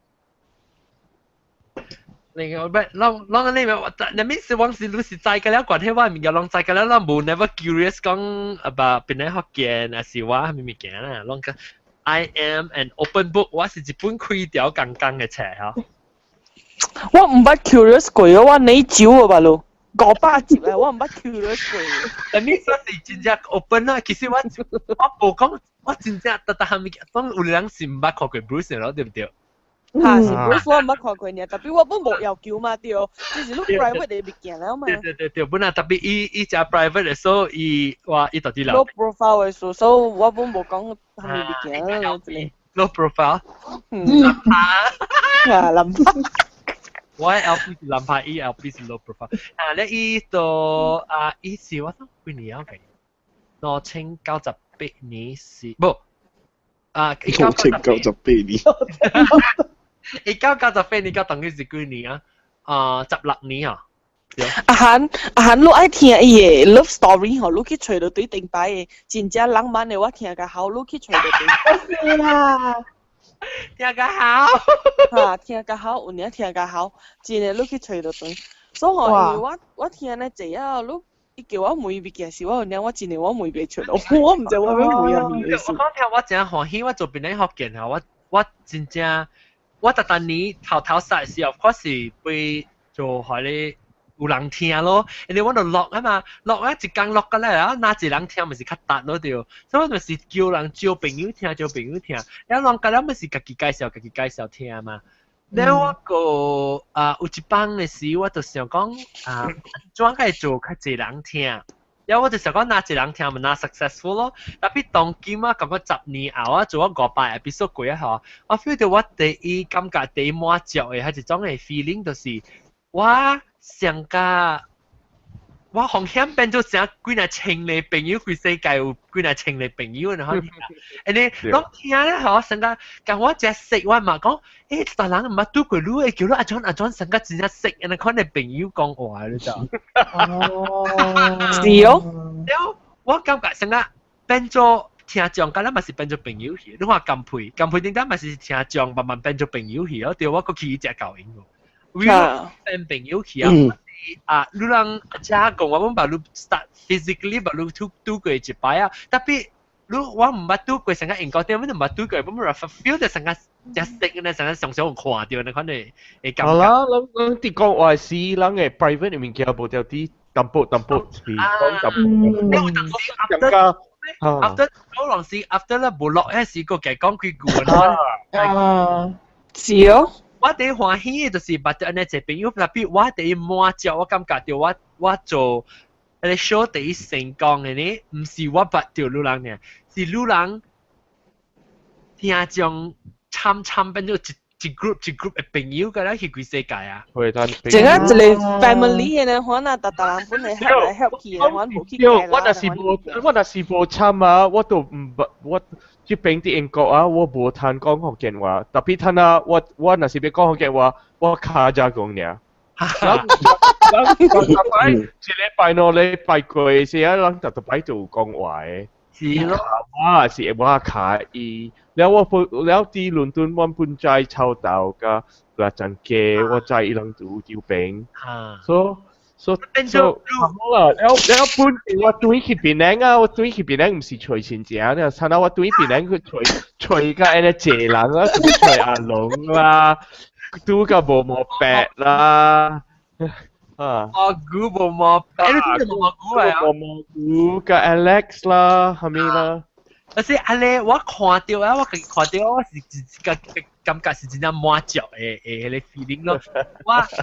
另外咩？啷你咪話，你咪是往時都是在嘅了，關係話咪有啷在嘅了，啷冇 never curious 講 about 邊啲學嘅，還是話係咪物件啦？啷個 I am an open book，我是一本開掉剛剛嘅冊嗬。我唔捌 curious 過，我你招啊吧咯，500集啊，我唔捌 curious 過。你咪說是真正 open 啦，其實我冇講，我真正但係咪講有人是唔捌看過 Bruce 咯，對唔對？嚇是本我唔捌看過呢，特別我本冇要求嘛，對，只是你 private 嘅物件了嘛。對，本來特別伊隻 private 嘅，所以伊到底啦。low profile 嘅數，所以我本冇講係咪物件啦，low profile。諗我 LP 是諗下 ，LP 是 low profile。你伊度伊是我諗幾年啊？我清98年是不1998年。1998年到等於是幾年啊？16年啊！阿涵，你愛聽伊個 love story 吼，你去找到對頂擺嘅，真正浪漫嘅我聽個好，你去找到對。是啦，聽個好。嚇，聽個好，有影聽個好，真嘅你去找到對。所以吼，我聽咧這啊，你叫我每物件事，我有影我真嘅我每袂出到，我唔知我要每樣嘢事。我講聽我真歡喜，我做邊啲學嘅啊，我真正。我特登年頭曬時候，嗰時會做係你有人聽咯，人哋我度錄啊嘛，錄啊一間錄嘅咧，然後哪一人聽咪是較達咯對，所以我咪是叫人招朋友聽，然後人家咪是家己介紹聽嘛。然後我個有一幫嘅時，我就想講怎解做較濟人聽。然後我就想講哪一人聽咪哪 successful 咯，特別當今啊咁個10年後啊做咗500 episode 過一下，我 feel 到我第一感覺第一滿足嘅係一種嘅 feeling，就是我上加我風險變做成幾若千個朋友，佢世界有幾若千個朋友然後，安尼攏聽咧，嗬，成個講我只識我嘛講，大人唔捌拄過路，叫你阿莊成個真正識，安尼可能朋友講話你知。哦，是哦。了，我感覺成個變做聽眾，咁咱嘛是變做朋友去。你看金培頂頂嘛是聽眾，慢慢變做朋友去咯。對我個起只教應喎，變朋友去啊。你讓家講我們把你 start physically 把你拄過一擺啊，特別你我唔捌拄過成個英國點，我唔捌拄過，我們 feel 就成個只識呢，成個常常看到呢，可能會感覺。好啦，咱啲講話是咱嘅 private 裡面叫無條啲淡薄是講淡薄，更加。after 可能是 after 咧無落嗰時個嘅講幾句啦。是哦。我第歡喜就是捌到安尼一朋友，特別我第滿足，我感覺到我做嗰 show 第成功嘅呢，唔是我捌到女人呢，是女人聽眾參變咗一 group 嘅朋友㗎啦，去幾世界啊！整個一個 family 嘅呢，可能大人本嚟嚟 help 佢，可能冇去計啦。我若是無參啊，我都唔我。去邊啲英國啊，我無談講福建話，特別談啊，我若是要講福建話，我卡咋講呢？一禮拜兩禮拜過時啊，人特別就講話嘅。是咯。我是我卡伊，แล้วที่倫敦我本在臭豆㗎，嗰陣嘅我在人做招兵，所好啦，แล้วปุ่นว่าตุ้ยคิดเป็นแรงอ่ะว่าตุ้ยคิดเป็นแรง唔是隨前者เนี่ยฉันว่าตุ้ยเป็นแรง佢隨個誒謝人啦，隨阿龍啦，都個無毛白啦，啊，蘑菇無毛白，你知道蘑菇係啊？無蘑菇個 Alex 啦，係咪啦？但是安尼我看到啊，我看到我是感覺是真正滿足嘅迄個 feeling 咯。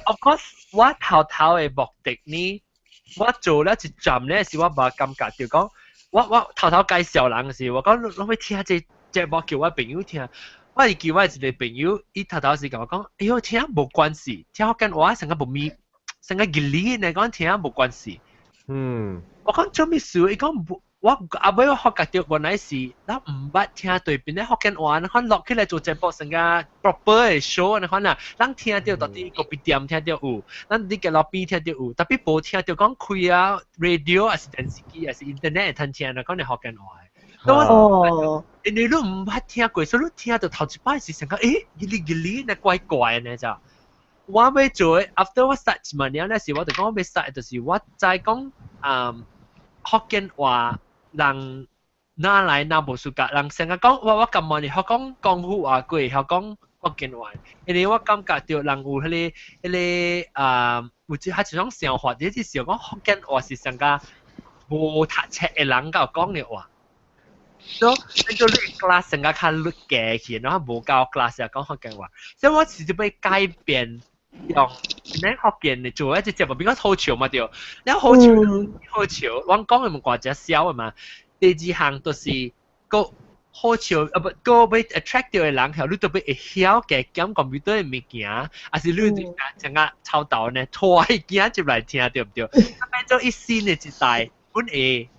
of course 我頭嘅目的呢，我做了一站呢是我冇感覺就講，我頭介紹人嘅時，我講你可以聽這節目叫我朋友聽，我係叫我一個朋友，伊頭時同我講，哎呦聽冇關係，聽我跟我成個無咪，成個吉利嚟講聽冇關係。我講做咩事？伊講我阿妹我學到原來是，咱唔捌聽對邊咧福建話，咱看落起來做節目成個 proper 嘅 show，咱看啊，咱聽到到啲個別店聽到有，咱啲嘅落邊聽到有，特別無聽到講開啊 radio 還是電視機還是 internet 會聽啊，講你福建話。哦。因為你唔捌聽過，所以你聽到頭一擺是成個誒，哩那怪怪呢就。我要做 after 我 start 一萬年咧時，我就講我要 start 就是我再講福建話。人哪來哪無暑假，人成日講我咁慢，學講江湖話句，學講福建話，因為我感覺到人有迄個有一種想法，你是想講福建話是成個無讀冊嘅人教講嘅話，所以你做你 class 成個較劣嘅去，然後無教 class 又講福建話，所以我是要改變。用你福建嚟做一隻節目比較好笑嘛對，你好笑，我講嘅唔掛只笑啊嘛。第二項就是個好笑，個要 attract 到嘅人，你特別會曉嘅講computer嘅物件，還是你成個操刀呢，拖起件入來聽對唔對？咁變咗一新嘅一代，本會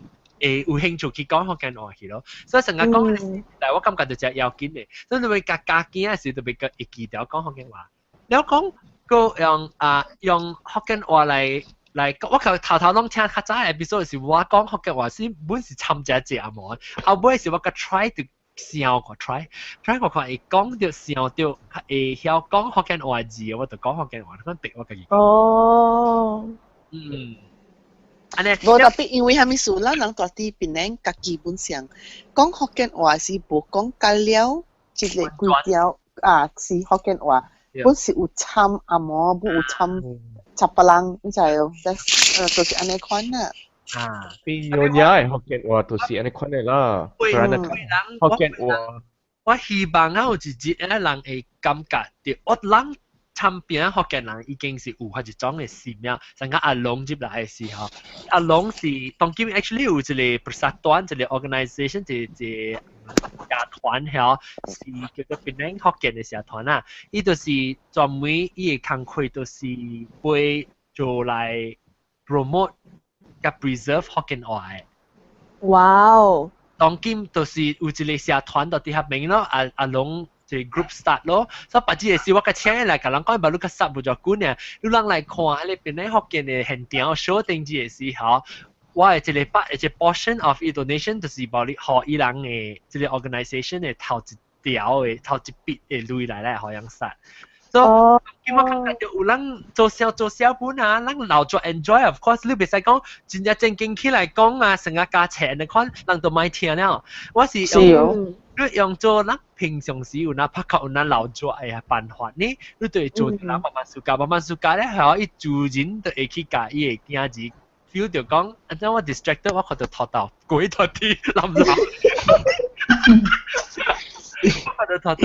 有興趣去講福建話去咯。所以成個講嘅，但係我感覺就係要緊嘅，所以你會加件嘅時特別會記得講福建話。你講個用福建話嚟，我頭攏聽較早嘅 episode 時，我講福建話是本是參加節目，後尾時我個 try 就笑個 try 個看會講到笑到會曉講福建話字，我就講福建話，咁逼我自己。哦。安尼。我特別因為係咪數啦，人大啲變咧，家基本上講福建話是無講解了，一個規條是福建話。本是有參阿嬤，不有參插別人，你知哦？就是安尼款啦。邊有嘢福建話就是安尼款嘅啦。福建話，我希望有一日人會感覺到，我人參邊福建人已經是有一種嘅思想，成個阿龍入來嘅時候，阿龍是當今 actually 有一個 persatuan，一個 organisation，一個社團嚇，是叫做檳城福建嘅社團啊。伊就是專門伊嘅工作，就是會做來 promote 甲 preserve 福建話嘅。哇哦！當今就是有一個社團到底合名咯，攏就 group start 咯。所以白紙嘅時我甲請嚟，甲人講把你甲殺無咗久呢，你人來看喺你邊咧福建嘅現場 show 定住嘅時候。我係一個 portion of donation 就是幫你學伊人嘅一個 organisation 嘅頭一條嘅頭一筆嘅類來好樣殺。所以我感覺有人做小本啊，人留作 enjoy of course， 你別使講真正起來講啊，成個價錢你看人都買聽了。我是用做人平常時有那拍球有那留作嘅辦法呢，你對做人慢慢暑假咧，係可以做人都會去教伊嘅囝兒。feel 到講，等我 distracted， 我覺得拖到鬼拖啲諗諗，我覺得拖到。แ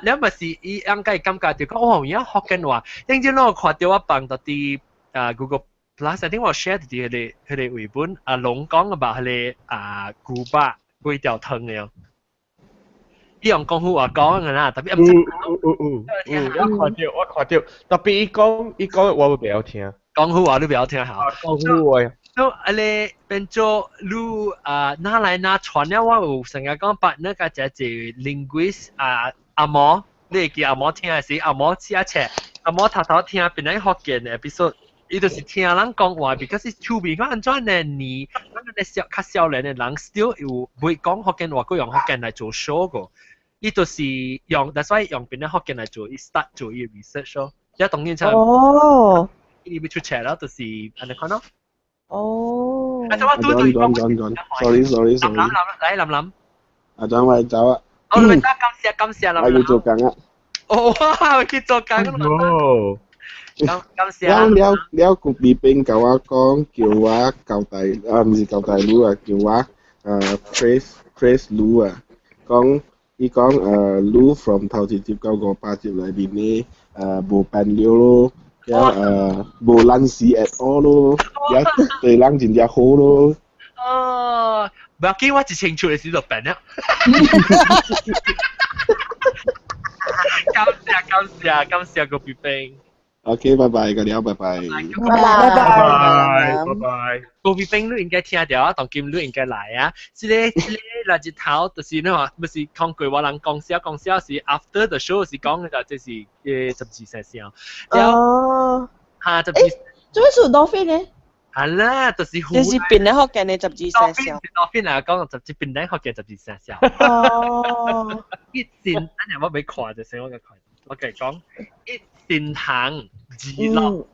ล้ว咪是伊應該感覺到講，哦，而家學緊話，認真我看到我放到啲Google Plus，I think 我 share 啲佢哋繪本龍講about 佢哋古巴粿條湯嘅。伊用廣府話講嘅啦，特別我看到，特別伊講我會袂曉聽。廣府話你不要聽好。廣府話。so 你變做你拿來拿傳了，我有成日講白那個就係 linguist 阿毛，你會叫阿毛聽係阿毛試下車，阿毛頭聽邊啲福建嘅 episode， 伊就是聽人講話 ，because it's too big， 安怎呢？你較少年嘅人 still 有會講福建話，佢用福建嚟做 show 個，伊就是用，但係用邊啲福建嚟做，伊 start 做伊 research 咯，而家當然就哦。你要出車啦，就是安尼看咯。哦。阿張，sorry。諗。阿張喂走啊！我哋感謝諗。我要做緊啊！哦哇，我要做緊咯。感謝。了個別兵教我講，叫我教大唔是教大佬啊，叫我praise 佬啊，講伊講佬 from 頭一集到58集裏邊呢無變了咯。無爛事 at all 咯，而對人真正好咯。哦，唔要緊，我一清楚嘅時就變了。感謝個 B 兵。OK， 拜拜，個了，拜拜。拜拜。個 B 兵你應該聽到啊，當今你應該來啊。這個垃圾頭就是你話，唔是講句話人講笑是 after the show 是講嘅就是12聲。哦。嚇12。做咩數多飛呢？係啦，就是邊咧學嘅你12聲。多飛嚟講就邊咧學嘅12聲。哦。一線，等陣我俾看就成我嘅看。我繼續講，一線行自樂，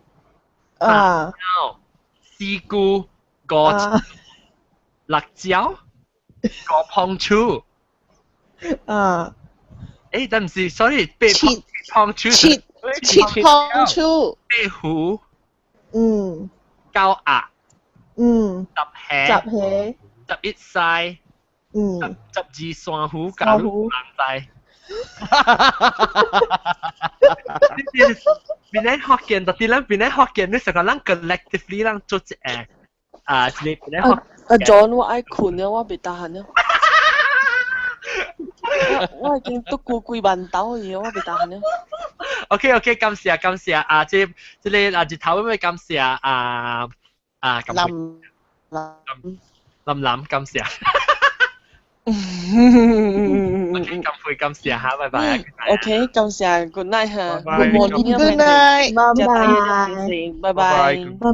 絲菇、個辣椒、個胖醋，誒，但唔是 ，sorry， 白胖醋，切胖醋，白糊，膠鴨，雜蝦，十一曬，12蒜糊加入冷帶。邊啲學見到啲人，邊啲學見你成個人 collectively 人做一邊啲學。John 我愛困了，我別tahan了。我已經都攰bandau嘢，我別tahan了。OK， 感謝啊！即個日頭咩感謝林感謝。OK， 感謝嚇，拜拜。OK， 感謝 Good night 嚇 ，Good morning，Good night，拜拜。如果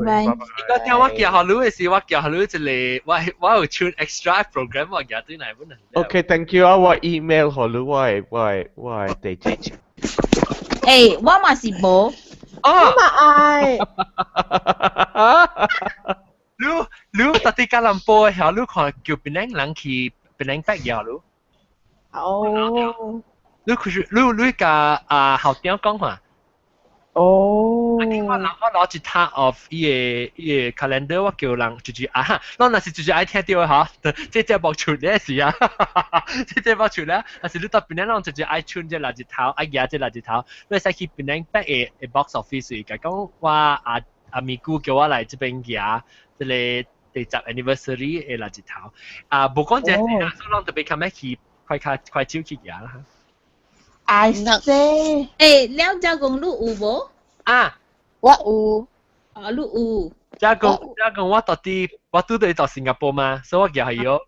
聽我叫好女嘅時，我叫好女就嚟，我有出 extra program， 我叫對嚟本人。OK，thank you 啊，我 email 好女，我係地址。誒，我嘛是冇。我嘛愛。你特地加林波，後你看叫邊人去。Penang Pack ya lu. Oh. Lu ka 校長講話。哦。我攞一沓 of 伊個 calendar， 我叫人住我若是住愛聽到嚇，這冇出咧是啊，這冇出咧，但是你到邊咧人住愛出這垃圾頭，愛夾這垃圾頭，你使去Penang Pack 嘅 box office 嚟講，我阿咪姑叫我嚟這邊夾，這個。第10 anniversary 嘅垃圾頭，冇講這啲啦，所以特別咁樣去快招去嘢啦。I see。誒，了解講你有冇？我有。你有。講我到底我拄對到新加坡嘛，所以我叫係要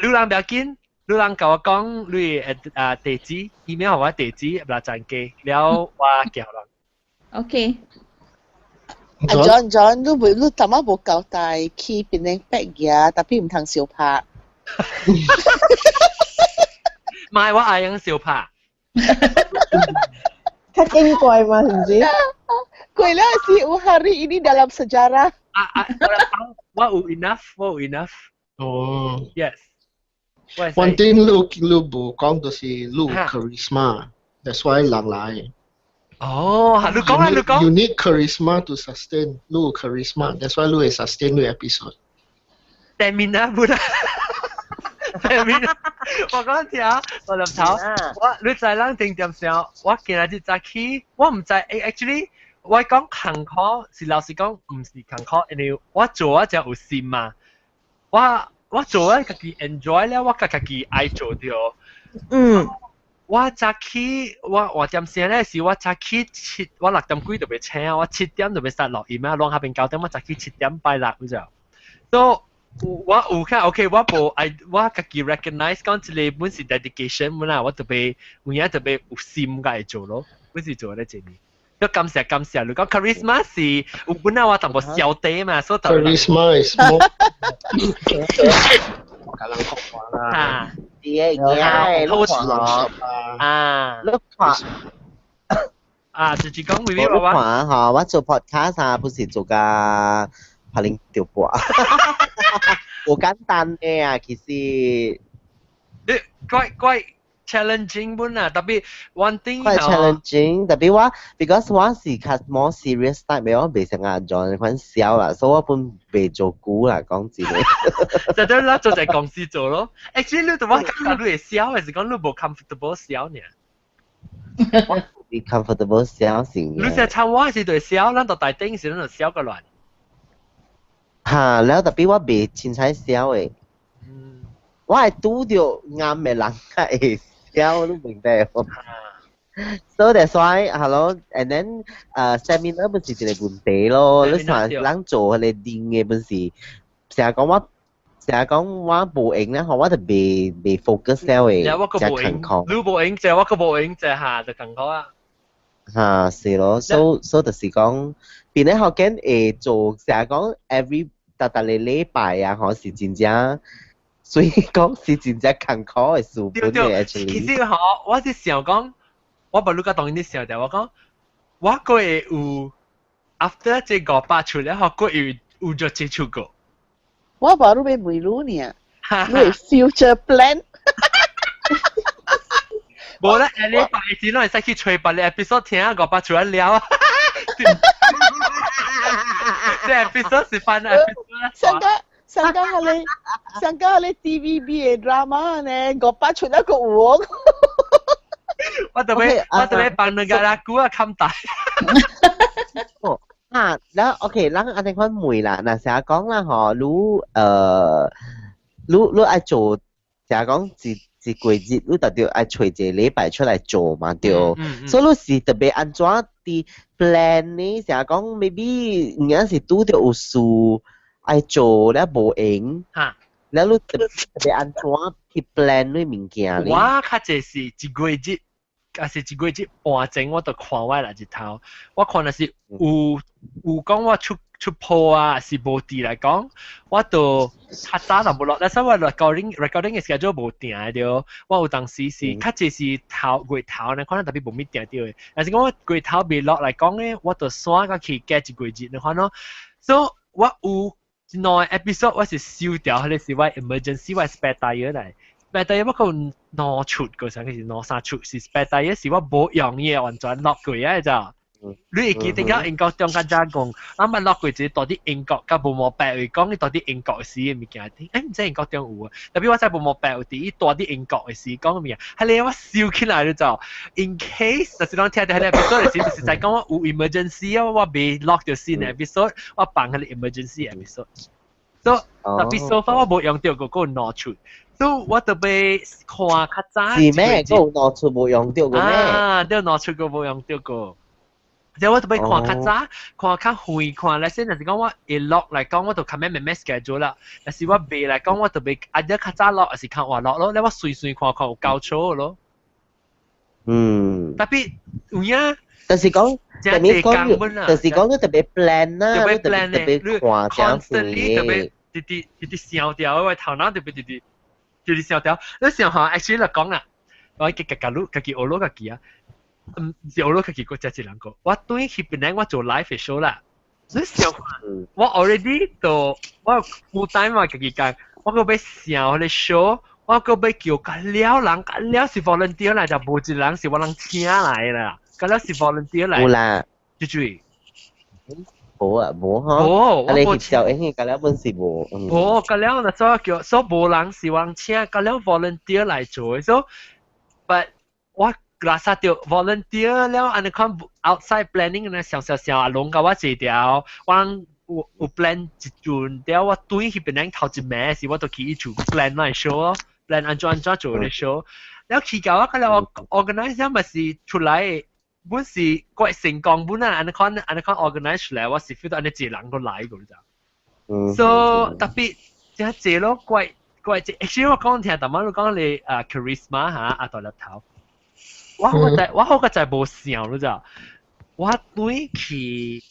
你人不要緊，你人甲我講你地址 email 我地址入來陣記，了我叫人。OK。John，你頭媽冇交代去邊個白嘢，特別唔通小拍。唔係我愛用小拍。較矜貴嘛，是唔是？貴啦si hari ini dalam sejarah. 我有 enough。哦。Yes。One thing 你冇講就是你 charisma，that's why 人來。哦，你講啦，你講。You need charisma to sustain，你有 charisma，that's why 你會 sustain 你 episode。Stamina 不啦。Stamina， 我講聽，我諗頭，你知人定點上，我今日早起，我唔知 actually。我講坎坷是老實講唔是坎坷，因為我做啊就有心嘛。我做啊自己 enjoy 咧，我自己愛做掉。我早起我點先咧？是我早起我6點幾就被請，我7點就被殺落鹽啊，浪下邊9點，我早起7點拜六嗰陣。So 我有看 OK， 我自己 recognize 講一個本是 dedication 本啦，我特別有嘢特別有心嘅做咯，本是做咧這呢。都感謝，你講 charisma 是有本來我淡薄小弟嘛，所以 charisma is more 可能講話啦，偷錢就是講微微娃娃嚇，我做 podcast 啊，不是做個拍零條波，好簡單嘅啊，其實怪challenging 本啊，特別 one thing quite challenging， 特別我 because 我是較 more serious type 嘅，我未成日做款笑啦，所以我本未做股啦，講真嘅。就對啦，做就係公司做咯。Actually， 你同我講你會笑，還是講你冇 comfortable 笑呢？我未 comfortable 笑先。你成日參我時對笑，咱到大頂時咱就笑個亂。嚇，แล้ว特別我未凊彩笑嘅。我係拄到啱嘅人係。笑都明白哦。So that's why hello and then seminar 本是一個問題咯，你話人做佢哋定嘅本是，成日講我冇用咧，我就未 focus 了嘅，就健康。你冇用就我個冇用就下就健康啊。嚇是咯，so 就是講，變咧學緊誒做成日講 every 特禮拜啊，可是真正。所以講是真正坎坷嘅事本嘅 actually。其實我啲時候講，我唔係你講當然啲時候，但係我講，我個會有 after 這500出嚟，我個會有咗這出個。我baru被梅魯呢，你 future plan。冇啦，你拜時攞嚟使去吹白你 episode 聽下500出嚟聊啊。即係 episode 是翻 episode。上家你 TVB 嘅 drama 呢，500出一個喎。我特別幫人家啦，估啊冚大。แล้วโอเคแล้วอันนี้ค่อนมวย啦นะ成日講啦嗬，你愛做成日講一季節，你特別愛找一個禮拜出來做嘛對，所以你是特別安怎啲 plan 呢？成日講 maybe 有陣時拄到有事。愛做咧無用，แล้ว你特別安怎去 plan 你物件咧？我較濟是一季節，還是一季節半整，我就看我日頭。我看的是有講我出鋪啊，是無地來講，我就較早就無落。但係我 recording 嘅 schedule 無定嘅對。我有當時是較濟是月頭呢，可能特別無咩定對。但是講我月頭未落來講咧，我就選個去 get 一季節，你看咯。所以我有。內 episode 我是燒掉，佢哋是為 emergency 為 spare tire 嚟 spare tire 我講攞出嗰陣，佢是攞3出，是 spare tire 是我冇用嘢完全落過啊咋。你會記得有英國中間講，我咪落過自己多啲英國甲冇白會講你多啲英國嘅事嘅物件，唔知英國中有啊，特別我真係冇白有啲多啲英國嘅事講嘅物件，係你我燒起來就就 in case 就是講聽到喺 episode 時就是在講我有 emergency 啊，我未落咗先 episode， 我放喺 emergency episode， so 特別 so far 我冇用到嗰個攞出。so 我特別看較早。是咩？嗰個攞出冇用到嘅咩？啊，都攞出個冇用到個。即我特別看較早，看較遠，看咧先，就是講我一落嚟講，我就看咩咩 schedule 啦。但是我未嚟講，我特別阿啲較早落，還是看話落咯。你我隨看看有夠錯咯。特別有影。但是講，特別講，就是講你特別 plan 啦，特別 plan 特別看constantly 特別直想掉，因為頭腦特別直想掉。你想下 actually 嚟講啦，我家己學咯家己啊。是我都自己個只人個，我對佢本來我做 live show 啦，所以想我 already 到我 full time 嘛自己講，我個要上我哋 show，我個要叫個了人，個了是 volunteer 嚟，就冇一人是我人請嚟啦，個了是 volunteer 嚟。冇啦，注意。冇啊，冇嗬。你協調應該個了本是冇。冇個了，那所以叫所冇人是我人請，個了 volunteer 嚟做，所以 but 我。rasa 掉 volunteer 了，安尼看 outside planning 呢，想啊，弄到我這條，我有 plan 一陣了，我對佢本來頭一暝時，我都去做 plan 來 show ，plan 安怎做嚟 show，了去到我了 organize 咪是出來，本是怪成功本啊，安尼看 organize 出來，我是 feel 到安尼一人都來個咋，so 特別真係咯，怪即 actually 我講聽，但係我講你charisma 嚇啊大粒頭。我好個就係冇想咯咋，我對佢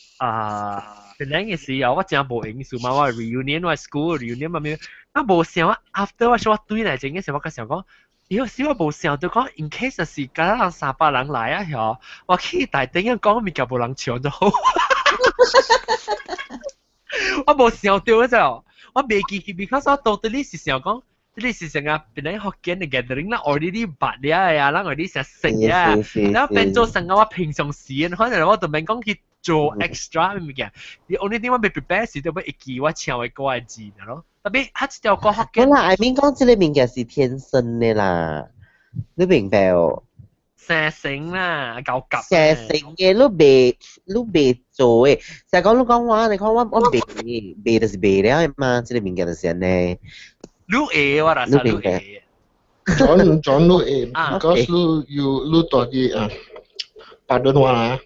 本來嘅時候我真係冇影數嘛，我 reunion 我 school reunion 嘛咩，我冇想我 after 我我對嚟整嘅時候，我想講，有時我冇想到講 in case 是隔人300人來啊，嗬，我去大頂嘅講咪叫冇人搶就好，我冇想到嗰陣，我未記起 because 我到底呢是想講。呢是成日變嚟學緊嘅 gathering 啦 ，already 白了呀，啦我啲成食啊，然後變做成我平常時，可能我同明講去做 extra 咩嘅，你 only thing 我未 prepare 時都要一記我唱嘅歌係字咯，特別下一條歌學緊。嗱，I mean 講呢個物件是天生嘅啦，你明白哦？生成啦，夠急。生成嘅，你未做嘅，就係講你講話，你講我未就是未了嘛，呢個物件就是呢。Lu A 我rasa Lu A. John Lu A because lu tadi pardon wala.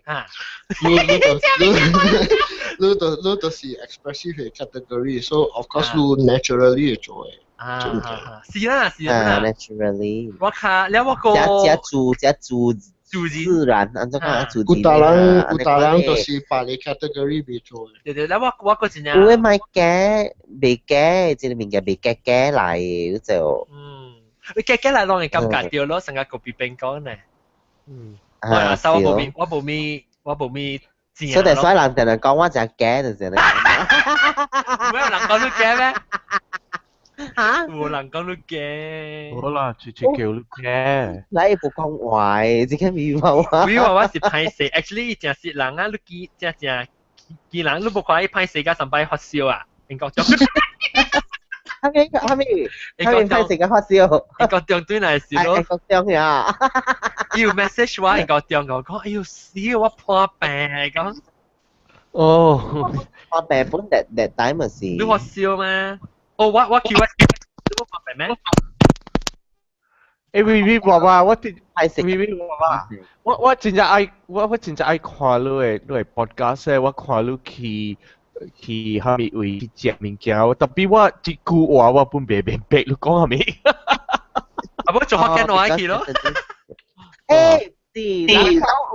Lu to si expressive category so of course lu naturally 做嘅。是啦。naturally。我看了我個。自然，按照講自然。有大人就是把你 category 別做嘅。對，我個真係。有誒咪假，未假，即係物件未假嚟就。你假嚟攞嚟感覺掉咯，成個 copy 邊講呢？我冇咪。所以所以人哋講我就係假就係。咩人講都假咩？嚇！冇人講都驚。好啦，直接叫都驚。你冇講壞，只係咪話話？咪話我是歹勢 ，actually 真係人啊！你真見人，你冇看伊歹勢加上擺發燒啊？英國中。係咪歹勢加發燒？英國中對嚟笑咯。英國中呀！要 message 我英國中我講，哎呦死！我破病嚟講。哦。破病本 that time 咪是。你發燒咩？我叫我，你冇發病咩？微話話，我真係愛看你嘅 podcast，我看你去下面位去食物件，特別我一句話我本未明白，你講下面。啊，我做福建話去咯。誒，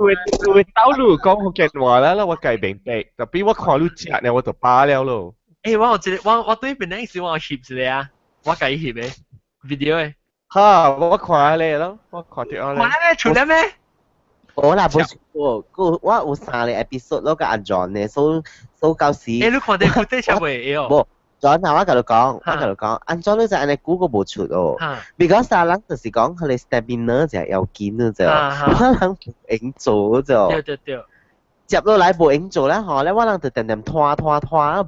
會兜路講福建話啦，我計明白，特別我看你食咧，我就飽了咯。我對邊陣時我翕一個啊，我計翕嘅 video 嘅。嚇！我看你咯，我看到你。看咧，出嚟咩？我啦，冇我有3個 episode 咯，個阿 John 咧，數夠時。你看到佢哋出未？冇 John 啊，我同你講，阿 John 咧就安尼估個冇出哦。because 阿人就是講佢哋 stamina 就係要緊咯，就我人唔應做就。對。接落來無應做咧，嗬！咧我人就定拖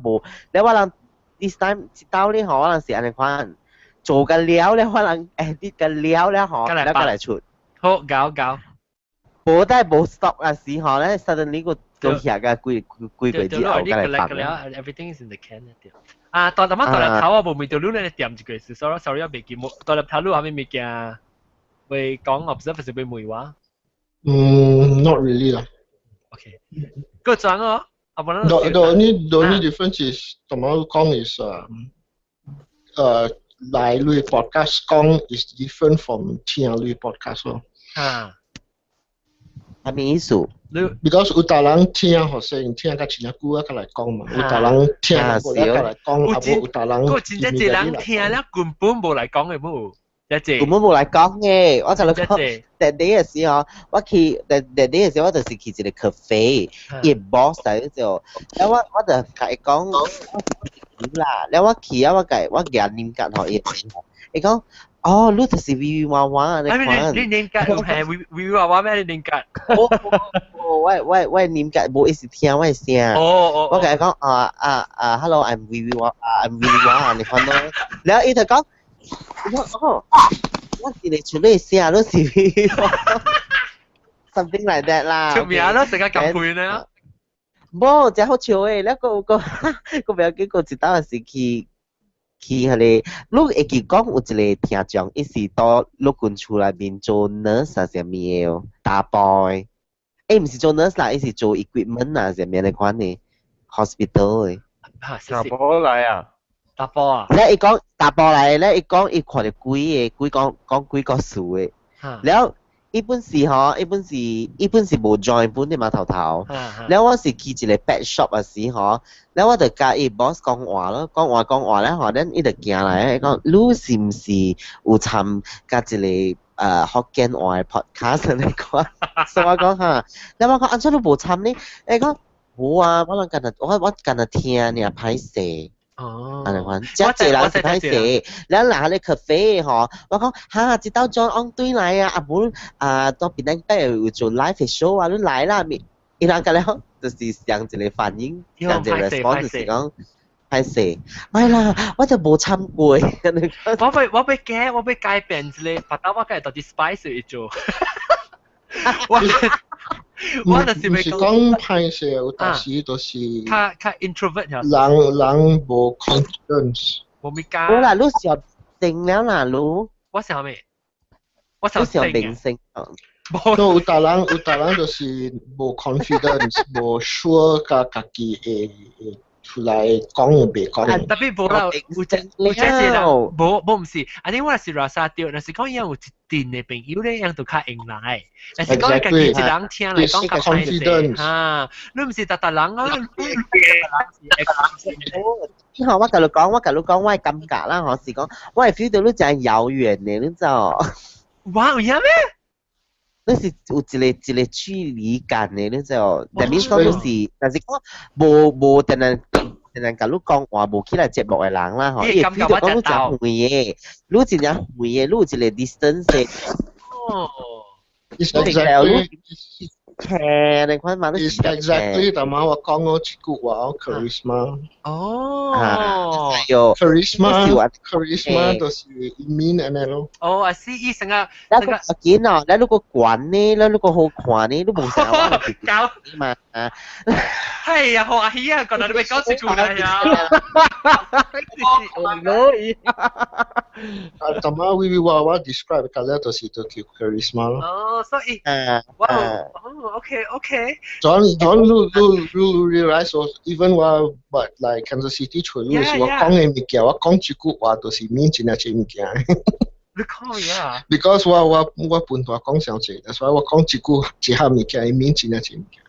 無，咧我人 this time 一到咧，嗬，我人是安尼款做個料咧，可能edit 個料咧，嗬，แล้วก็嚟出。好，搞。無但係無 stop 啊時，嗬咧 suddenly 個下個幾個之後，個嚟拍。Everything is in the can 啊！當頭我無面對路咧點一句事 ，sorry 我未記冇。當頭路後面未驚，會講 observe 是會梅話。Not really 啦。OK，個裝哦，啊不然 The only difference is 同我講 is 來類 podcast 講 is different from 聽類 podcast 咯。係咩意思？Because 有大人聽學生聽較真久啊，較來講嘛。有大人聽過咧，較來講，啊無有大人。個真正人聽咧，根本冇嚟講嘅冇。根本冇嚟講嘅，我就嚟講，第啲嘅時候，我去第啲嘅時候，我就是去一個 cafe，伊 boss 嚟就，แล้ว我就甲伊講，啦，แล้ว我去啊，我夾黏格學伊，伊講，哦，你就是 VV 娃娃你看，你黏格唔係 VV 娃娃咩？你黏格？我黏格冇意思聽我聲，我甲伊講，hello，I'm VV 娃，I'm VV 娃，你看咯，แล้ว伊就講。我是你出嚟寫都是 something like that 啦。出名咯，成日咁配呢？冇，真好笑誒！แล้ว個表記個知道是去係你，你會記講有一個聽眾，伊是到陸軍厝內面做 nurse 啊，什麼嘢打 boy，唔是做 nurse 啦，伊是做 equipment 啊，什麼嚟款呢 hospital 誒。打波嚟啊！打波啊！咧，伊講打波嚟咧，伊講伊看到幾個數嘅，แล้ว伊本是嗬，伊本是無 join 本啲嘛頭頭，แล้ว我是去一個 pet shop 嘅時嗬，แล้ว我就甲伊 boss 講話咯，講話咧，嗬，咱伊就行嚟，伊講你是唔是有參加一個福建話 podcast 嚟講，所以我講嚇，แล้ว我講安怎你無參呢？伊講冇啊，我今日聽呢歹勢。อันนั้น即係人是歹勢，แล้วหลัง喺 cafe 嗬，我講嚇，知道 John on 對嚟啊，阿本當邊頂北有做 live show 啊，你來啦咪，伊人個咧就是像一個反應，像一個 response 就是講歹勢，咪啦，我就冇參過。我被改變一個，把刀我改到啲 spice 去做。我就是咪講歹勢，有時就是較 introvert 人無 confidence。冇咪加。好啦，你上定了啦，你。我上咩？我上明星。有大人就是無 confidence，無 sure 甲家己會出來講袂講。特別無啦，有這人，無唔是，安尼我是拉沙掉，但是講有一定嘅朋友咧，樣就較用來。但是講家己一人聽嚟講較歹勢嚇，你唔是特人啊？之後我甲你講，我係感覺啦，我是講，我係 feel 到你真係遙遠嘅，你知道？哇，有咩？你是有一個距離感嘅，你知道？但係講你是，但是講無定人甲你講話無起來節目嘅人啦，嗬，伊 feel 到講你真遠嘅，你真係遠嘅，你有一個 distance 嘅。哦。It's exactly 頭晚我講嗰一句話 charisma。哦。charisma 就是面安尼咯。哦，I see，伊成個。那個見啊，那個管呢，那個好看呢，都冇成話教嘛。係啊，學阿希啊，覺得你咪講一句嚟啊。頭晚我 describe 個咧就是叫 charisma 咯。哦，所以，哇，OK。John, you realize even 我 but like Kansas City 除咗是我講嘅物件，我講一句話就是面真係真物件。你講嘢啊 ？Because 我本土講上濟，所以我講一句一項物件，面真係真物件。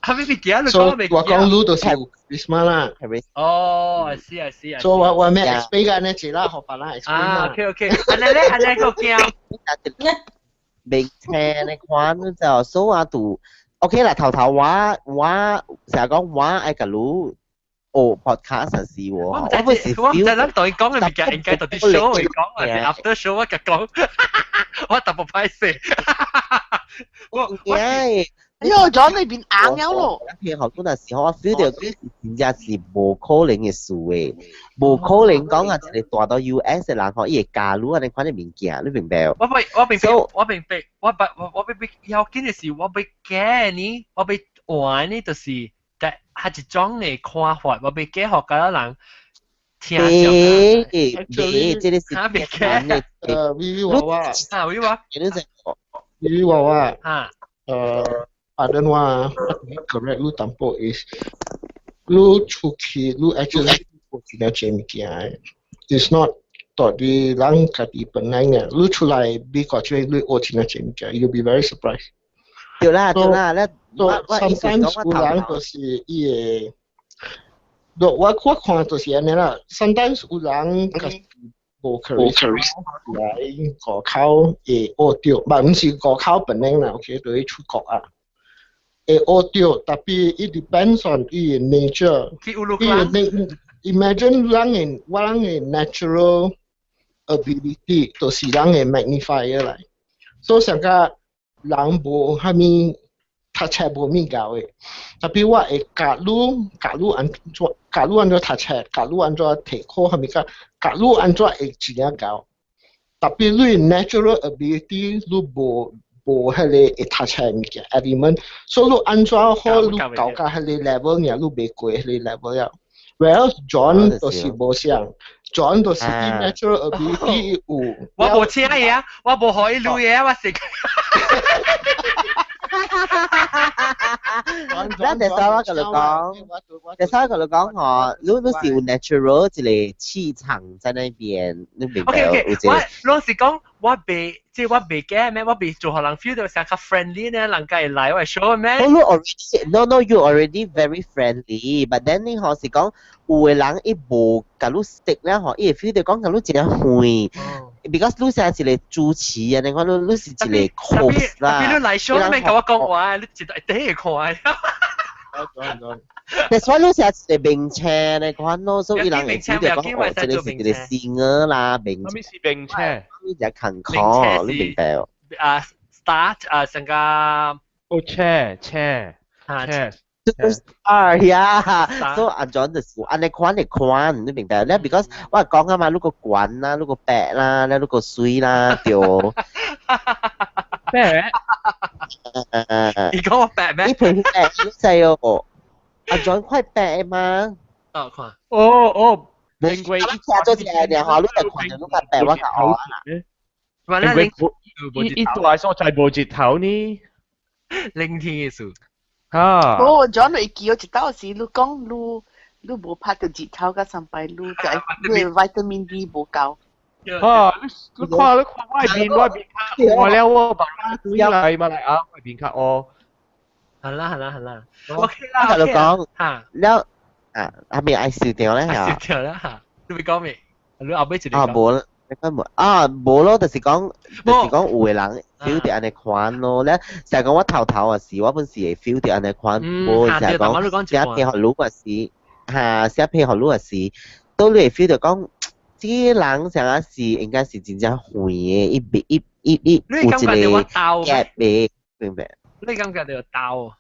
係咪物件？你講物件？我講你就是有 charisma 啦。哦，I see。所以我咩 explain 緊呢？只啦，學法啦 explain 啦。OK，安尼個叫。明車你看就所以度 OK 啦，頭我成日講我愛甲你學 podcast 是喎，我唔知諗同佢講嘅物件應該到啲 show 嚟講，或者 after show 我甲講，我特別歹勢。因為咗裏邊硬咗咯。譬如嗰陣時候，我 feel 到佢真正是無可能嘅事嘅，無可能講啊！一個大到 US 嘅人可以加入啊！你看啲物件，你明白？我明白，要緊嘅是我被驚呢，我被玩呢，就是係一種嘅看法，我被驚學嘅人聽上。這個是嚇被驚。VV 娃娃。啊 VV 娃。VV 娃娃。啊。pardon wa correct lu tampo is lu chuki lu actually tina chemikia it's not tadi lang kati penanya lu chulai bi ko chui lu tina chemikia you'll be very surprised 对啦对啦，那 so sometimes 有人就是伊个我看就是安尼啦 sometimes 有人无 charisma 来国考会学到，唔是国考本身啦 ，OK， 对出国啊，会学到，但係 it depends on 伊個 nature， imagine 我人嘅 natural ability 就是人嘅 magnifier 嚟，所以成個人無蝦米讀冊無咪教嘅，但係我會教你安怎讀冊，教你安怎提課蝦米個。教你安怎會真正教，特別你 natural ability 你無迄個會讀冊物件 element， 所以你安怎好你教到迄個 level 爾，你未過迄個 level 了。Whereas John 就是無像 ，John 就是伊 natural ability 有。我無請嘢啊，我無可以錄嘢啊，我食。那第三我同你講，你是有 natural 一個氣場在那邊，你明白？我老實講，我未驚咩，我未做學人 feel 到成個 friendly 呢，人家會來我 show 咩？No, you already very friendly, but then 你係講有個人伊無甲你 stick 咧，伊會 feel 到講甲你真會。Because 你是一個主持啊，你講你是一個 host 啦。你來 show 咩？甲我講話，你一定會看。但係你是一個名車，你講咯，所以人會知道講哦，這個是一個 singer 啦，名車。咩是名車？你就近看，你明白？start 成個哦車。Superstar 呀，所以安裝就是安尼款，你明白咧 ？Because 我講啊嘛，你個管啦，你個白啦，你個水啦，對。白？你講我白咩？你皮膚白你知哦，安裝塊白嘛？看。哦，玫瑰一聽做起來嘅話，你就看到你個白我就學啦。玫瑰一大所在無日頭呢？聆聽嘅事。哦 ，John 會記我一道時，你講你無拍到日頭甲三擺，你vitamin D 無夠。你看外邊我了我把水嚟嘛嚟啊，外邊卡哦。係啦。OK 啦，我同你講嚇，了係咪愛笑掉咧嚇？笑掉啦嚇，你咪講咩？你後尾一個冇。無咯，就是講有個人 feel 到安尼款咯。咧成日講我頭啊時，我本時會 feel 到安尼款。無成日講寫片學路啊時，寫片學路啊時，都你會 feel 到講，啲人成日是應該是真正會嘅，有一個 gap 嘅，明白？你感覺你有鬥？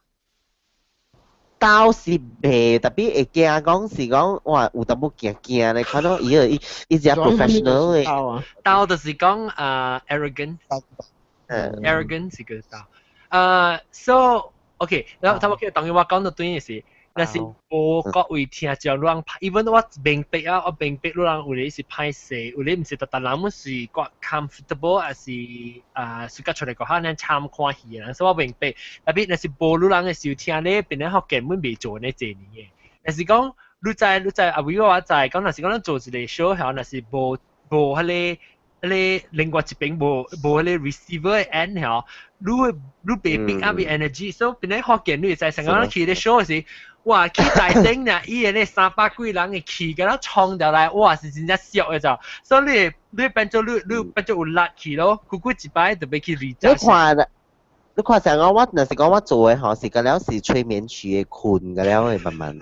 鬥是袂，特別會驚講是講哇有淡薄驚咧，看到伊只 professional 嘅。鬥就是講arrogant， arrogant 是個鬥。So OK， 然後我當然我講到對嘅是，但是我各位聽眾人，even 我明白啊，我明白人有啲是歹勢，有啲唔是特特人是覺 comfortable， 還是是甲出嚟個可能參看戲啊，所以我明白。特別那是無路人嘅時候聽咧，邊咧學根本未做呢這年嘅。但是講你在阿偉我在講，那是講咱做一個 show 後，那是無迄個另外一邊無迄個 receiver 嘅 end 後，你被 pick up 嘅 energy， 所以邊咧學根你在成個人去咧 show 時。哇！去大頂呢，伊個呢300幾人嘅氣，甲咱衝掉來，哇！是真正俗嘅咋，所以你變做你變做有力氣咯，久一擺就要去reach。你看成我若是講我做嘅吼，是個了是催眠曲嘅困個了嘅慢慢。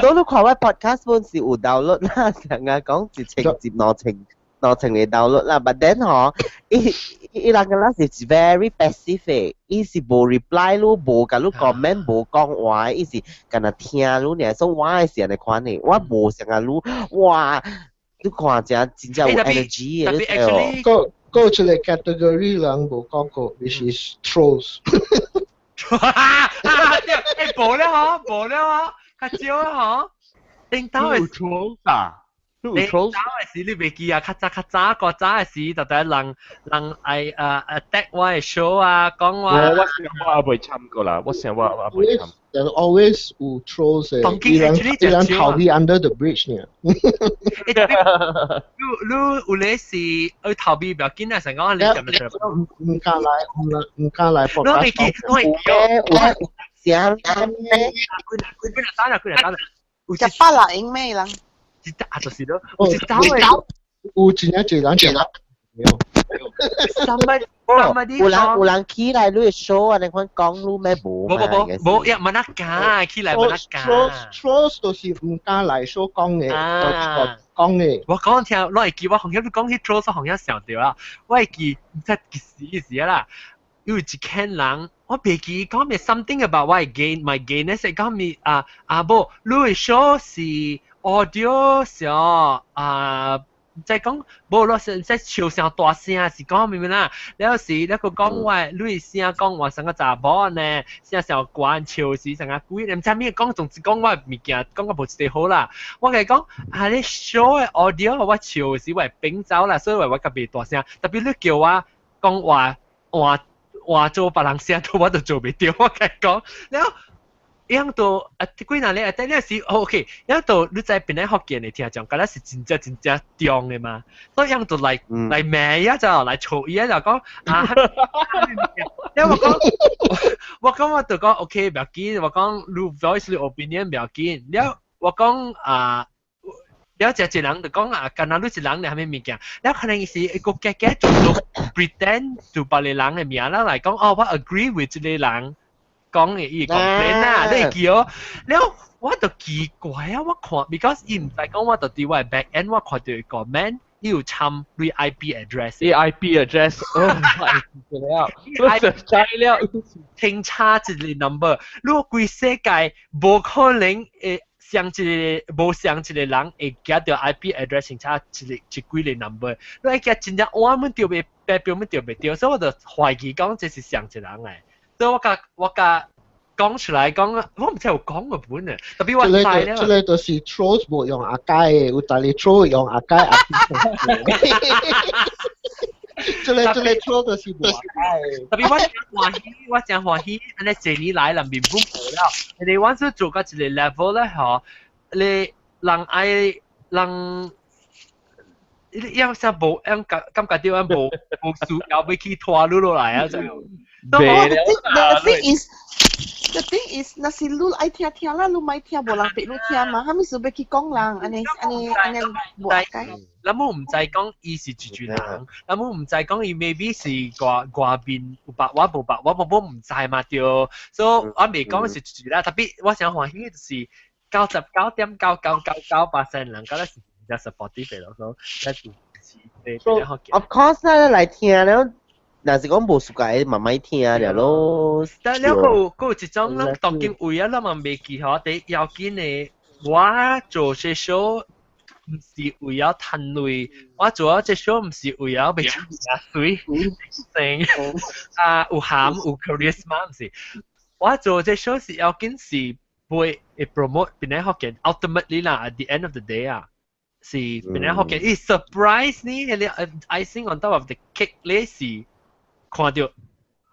都你看我 podcast 本是有 download 啦，成日講一情接攞情嚟 download 啦 ，but then 嗬，伊人個啦是 very specific， 伊是無 reply 咯，無甲你 comment， 無講話，伊是干那聽咯，爾，所以我係是安尼款嘅，我無成日咯，哇，你看真正有 energy 嘅，你睇哦。Go to the category 人無講過 ，which is trolls。無了嗬，較少啊嗬，頂到係 trolls 啊。你早嘅時你未記啊，較早個早嘅時，就第人係attack 我嘅 show 啊，講我。我想我未參過啦，我想我未參。There always 有 trolls 嘅，伊人逃避 under the bridge 呢。你有咧是去逃避唔要緊啊，成講你咁樣。唔敢來，唔敢來。我未記，我想日巴啦，應咩人？啊，就是咯，我知道嘅。有真係最人做。有人起來你 show 啊，你看講你咩無嘛？冇，一問一假，起來問一假。Trolls 就是唔敢來所講嘅，講嘅。我講聽，我係記我紅一講起 trolls，紅一上掉啊，我係記唔知幾時啦。有一間人，我別記講咩 something about 我係 gain，my gain 咧，係講咩無，你 show 是 audio 上即係講無咯，即係笑聲大聲是講咩啦？有時一個講話，你聲講話成個查某呢，聲上關笑時成個鬼，你唔知咩講，總之講我物件講個無一好啦。我係講你 show 嘅 audio 我笑時為並走啦，所以我特別大聲。特別你叫我講話做別人聲，我就做唔到。我係講，然後樣到幾年咧，但係時 OK， 樣到你在邊咧學見嚟聽講，嗰啲是真正重嘅嘛。所以樣到嚟咩啊就嚟嘈嘢就講因為我就講 OK 唔要緊，我講你 voice 你 opinion 唔要緊，然後我講了解一人就講干那你一人嚟係咩物件？了可能是一個假做 pretend 做別個人嘅名啦嚟講，我 agree with 呢個人講嘅伊 complain 啊，你記哦？了我就奇怪啊，我看 because 伊唔使講我到底我 back end 我看到一個 comment 伊有參你 IP address，IP address， 我知了，聽差一個 number， 如果規世界無可能誒。像一個無像一個人會記到 IP address 清差一幾個 number， 你會記真正我們對袂代表們對袂對，所以我就懷疑講這是像一個人誒，所以我甲講出來講，我唔知有講個本啊，特別我睇咧。這個就是 trolls 無用阿佳嘅，有但係 troll 用阿佳這個 troll 就是無阿佳嘅。特別我真歡喜，安尼這年來人面本無了，你哋揾出做個一個 level 咧，嗬，你人愛人。樣啥無樣感覺到樣無需要要去拖你落來啊！就The thing is， 若是你愛聽啦，你咪聽，無人俾你聽嘛，蝦米事要去講人，安尼無解。咱們唔知講伊是一人，咱們唔知講伊 maybe 是外邊有白我無白我唔知嘛對，所以我未講是一啦。特別我想歡喜就是99.9999%人覺得是。just supportive 咯，所以 of course 啦，嚟聽了，若是講無事解，慢慢聽了咯。但係佢有一種咱當今為啊，咱嘛未記嗬，第要緊嘅，我做這 show 唔是為咗賺錢，我做這 show 唔是為咗俾人家水，有涵有 charisma 唔是，我做這 show 是要緊是會 promote 邊個學嘅 ultimately 啦 ，at the end of the day 啊。是邊個學嘅？伊 surprise 呢？你 icing on top of the cake 呢？是看到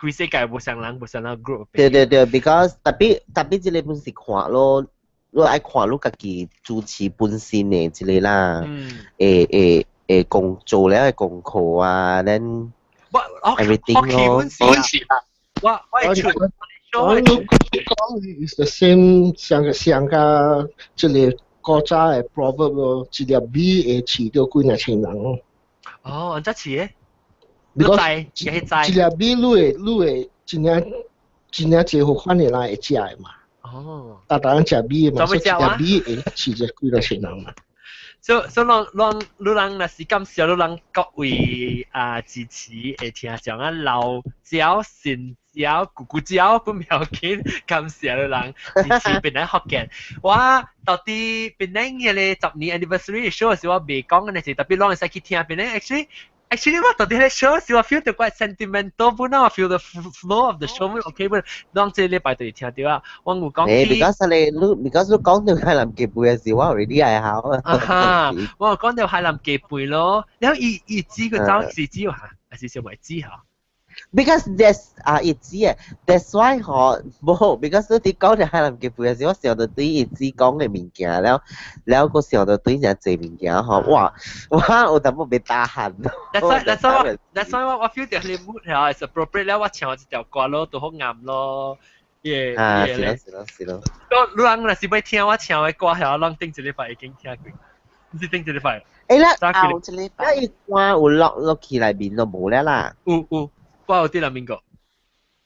規世界無相人 group。對 ，because 特別這個本是看咯，你愛看你家己主持本身嘅這個啦，工做了嘅功課啊，then everything 咯。我講 is the same 像個這裡。國家嘅 proverb 咯，一粒米會飼到幾廿千人咯。哦，安怎飼嘅？你知，一粒米你會真正最好款嘅人會食嘅嘛。哦。大人食米嘛，所以一粒米會飼到幾廿千人嘛。所以你人若是感謝你人各位支持會聽講啊，老椒、新椒、咕咕椒不要緊，感謝你人支持邊個學嘅。我到底邊個嘅10年 anniversary show 嘅時候我未講嘅呢，特別攞嚟使去聽邊個 actually actually 我到底喺 show 時我 feel 到怪 sentimental，本來我 feel the flow of the show 咪 OK，本當這禮拜就聽到啊，我有講起。because 你講到海南嘅背嘅時，我 already 係考啊。我有講到海南嘅背咯，然後伊知佢走是知嚇，還是小咪知嚇？Because that's 伊知啊 ，that's why 冇 because 你講到海南嘅背嘅時，我想到對伊知講嘅物件แล้ว個想到對人做物件哇我淡薄被打喊。That's why 我 feel 到你 mood 係 is appropriate แล้ว我唱一條歌咯，都好啱咯。是咯。你人若是要聽我唱嘅歌係，我頂一禮拜已經聽過，唔是頂一禮拜。後一禮拜。一關有落起來面都冇咧啦。有。我有啲兩邊個，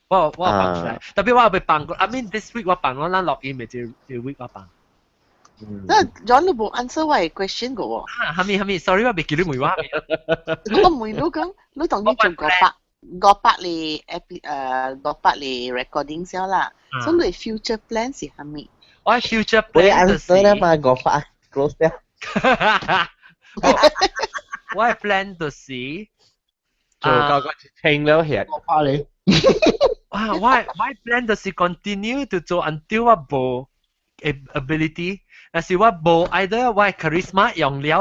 我放出來，特別我有被放過。I mean this week 我放我咱錄音咪就 week 我放。那 John 你冇 answer 我嘅 question 個喎。係咪 ？Sorry 我未記你梅話。我梅佬講，你當你做500嚟 recording 先啦。所以你 future plan 是係咪？我 future plan 就是。你 answer 啦嘛，500 close 掉。我 plan 就是。做夠個聽了日，我怕你。我 plan 就是 continue to 做 until 我冇 ability， 但是我冇 either 我 charisma 用了。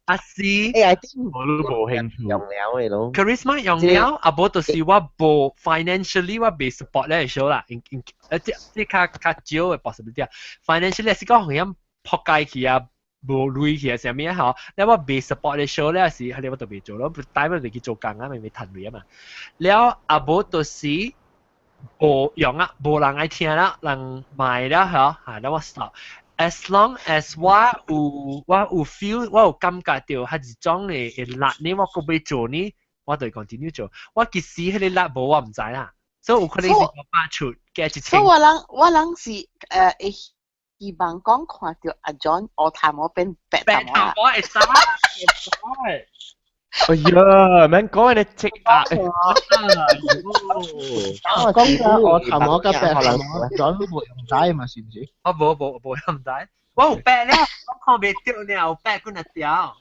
啊是。I think 我都冇興趣用了嘅咯。charisma 用了，啊冇就是我冇 financially 我被 support 咧少啦，即較少嘅 possibility 啊。financially 是講好像撲街去啊。無累去啊，啥物啊嗬？你我未 support 你 show 咧時，你我都未做咯，帶我哋去做工啊，咪騰累啊嘛。แล้ว啊無就是無用啊，無人愛聽啦，人買啦嗬，嚇，แล้ว我 stop。As long as 我有 feel， 我有感覺到係一種嘅力呢，我個要做呢，我就 continue 做。我即使迄個力無我唔知啦，所以有可能是我發出嘅一千。所以我人是希望講看到阿 John 我談我變白談我係啥？哎呀，唔講你即刻。我講咗我談我嘅白談我 John 都冇用仔嘛，是唔是？我冇用仔，我有白咧，我看未掉呢，有白嗰日掉。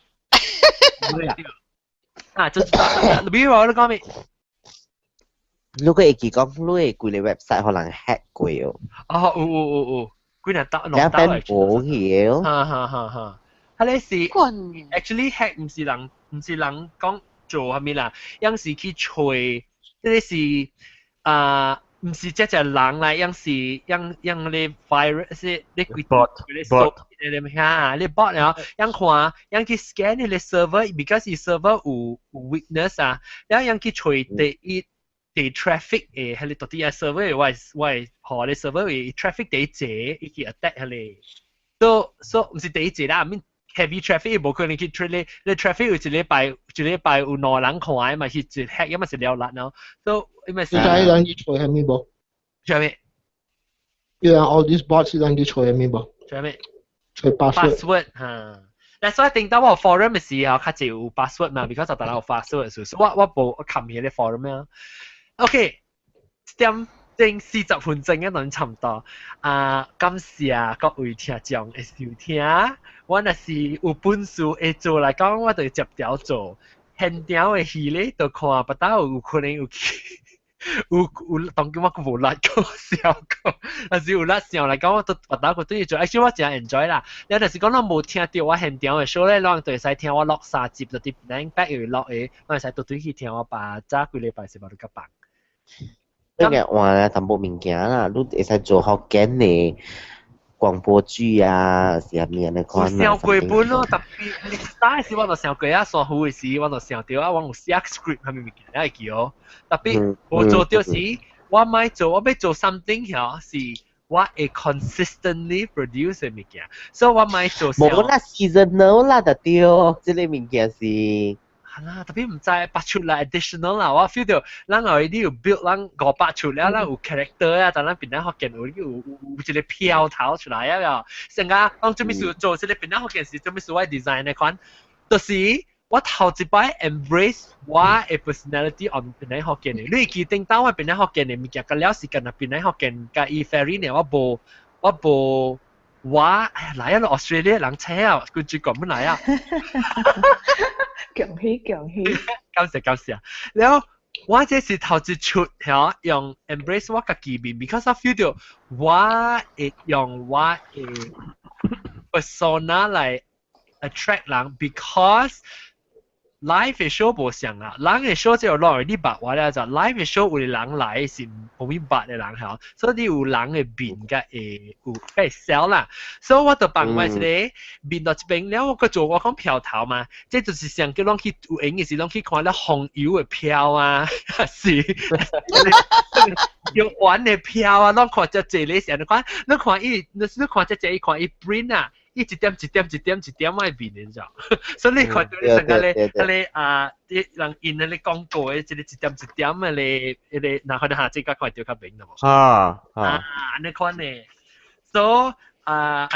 啊，就比如我都講咩？你個會記講，你會佢哋 website 可能 hack 過哦。有。幾日得？有變保險。哈。係你是 actually hack 唔是人講做係咪啦？有時去吹，即是唔是只人嚟，有時用你 virus 你幾多你搜你嚇你 bot 啊，有看有去 scan 你 server，because 你 server 有 weakness 啊，然後有去吹第 traffic 係你到底係 server 為何你 server 為 traffic 第一一去 attack 係你 ，so 唔是第一啦，I mean heavy traffic 冇可能去 trade 你 traffic 有一禮拜有2人看嘛，去一 hack 因為是了難咯 ，so 因為是。你睇人哋吹係咪冇？吹咩？因為 all these bots 人哋吹係咪冇？吹咩？吹 password 嚇。That's why 定到我 forum 嘅時候，較少有 password 嘛 ，because 大家有 password 所以我冇冚起啲 forum 啊。OK， 點正40分鐘一輪差唔多。感謝各位聽眾嘅收聽。我若是有本事會做嚟講，我就接條做。現條嘅戲咧，就看不到有可能有當今我冇辣講笑講，但是有辣笑嚟講，我都不到佢都要做。actually 我真係 enjoy 啦。你若是講我冇聽到我現條嘅 show 咧，你就會使聽我錄3集，就啲 back 又錄嘅，我會使倒轉去聽我把早幾禮拜是冇得夾棒。你嘅話咧，淡薄物件啦，你會使做福建嘅廣播劇啊，是係咩嘅款啊？有上過本咯，特別你打時我就上過啊，上好嘅時我就上到啊，我有寫 script 係咪物件嚟記哦？特別我做到時，我要做 something 嚇是我會 consistently produce 嘅物件，所以我咪做。冇啦 seasonal 啦，就對，即係物件是。係啦，特別唔知拔出來 additional 啦，我 feel 到咱 already 有 build 咱500出嚟，咱有 character 啊，但咱邊啲學見有一個飄頭出來啊，成個當做咩事做，即係邊啲學見是做咩事我 design 嘅款，就是我頭一擺 embrace 我嘅 personality on 邊啲學見嘅，你記定當我邊啲學見嘅物件，個了時間啊邊啲學見個 e-ferry 呢，我冇。哇！哎呀，嚟啊！Australia 人車啊，佢最講乜嚟啊？恭喜恭喜！感謝。然後我這是頭一出嚇用 embrace 我家己面 ，because I feel 到我會用我嘅 persona 來 attract 人 ，because live 嘅 show 無像啦，人嘅 show 只有攞你白話咧就 live 嘅 show 有人來是冇面白嘅人嚇，所以你有人嘅面嘅有可以 sell 啦，所以我就幫我一個面到一邊了，我個做我講票頭嘛，即就是想叫攏去有影嘅時，攏去看咧紅油嘅票啊，是用玩嘅票啊，攏看只這裡時，你看你看只伊看伊 print 啊。一點外邊你知道，所以你看到你成個你啲人印嗰啲廣告嘅，即係一點嘅你嗱佢哋下次家看到較明啦喎。你看呢 ，so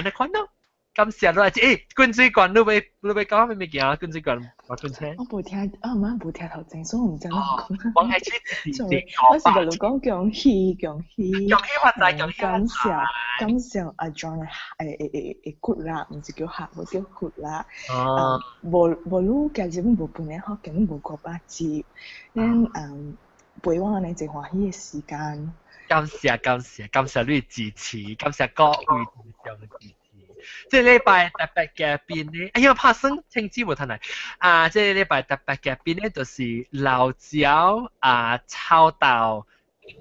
你看咯，咁時候君子館你會講咩嘢啊？君子館我君車。我冇聽，媽冇聽頭前，所以我唔知講。我係知，我是同你講恭喜，發財，感謝阿 John 誒 good 啦，唔是叫客，我叫 good 啦。無路嘅日本無半年學緊無過8節，陪我哋最歡喜嘅時間。感謝你支持，感謝各位聽眾嘅支持。即係禮拜特別嘅邊咧，哎呀，拍生聽知冇睇嚟即係禮拜特別嘅邊咧，就是老椒炒豆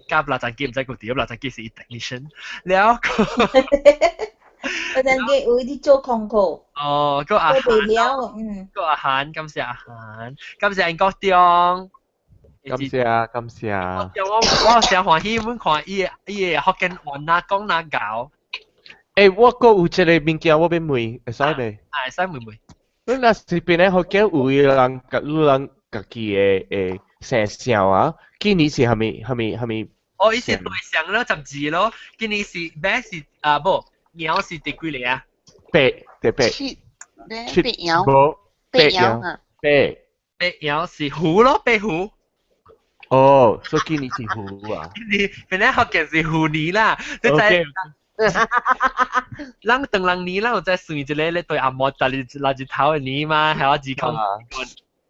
加辣椒雞，唔使個碟，辣椒雞是 technician， แล้วก็辣椒雞有啲做廣告。個อาหาร個อาหาร感謝อาหาร感謝英國中。感謝。我成歡喜咁看伊福建話哪講哪搞。我個有一個物件我要問，會使未？會使問。你若是邊咧福建有人家己嘅生肖啊？今年是係咪？伊是對象咯，12咯。今年是咩是不鳥是第幾嚟啊？7鳥。白鳥是虎咯，白虎。所以今年是虎啊。今年本來福建是虎年啦，你知？咱當人年，咱有在算一個咧對阿嬤垃圾頭嘅年嘛，係我自講。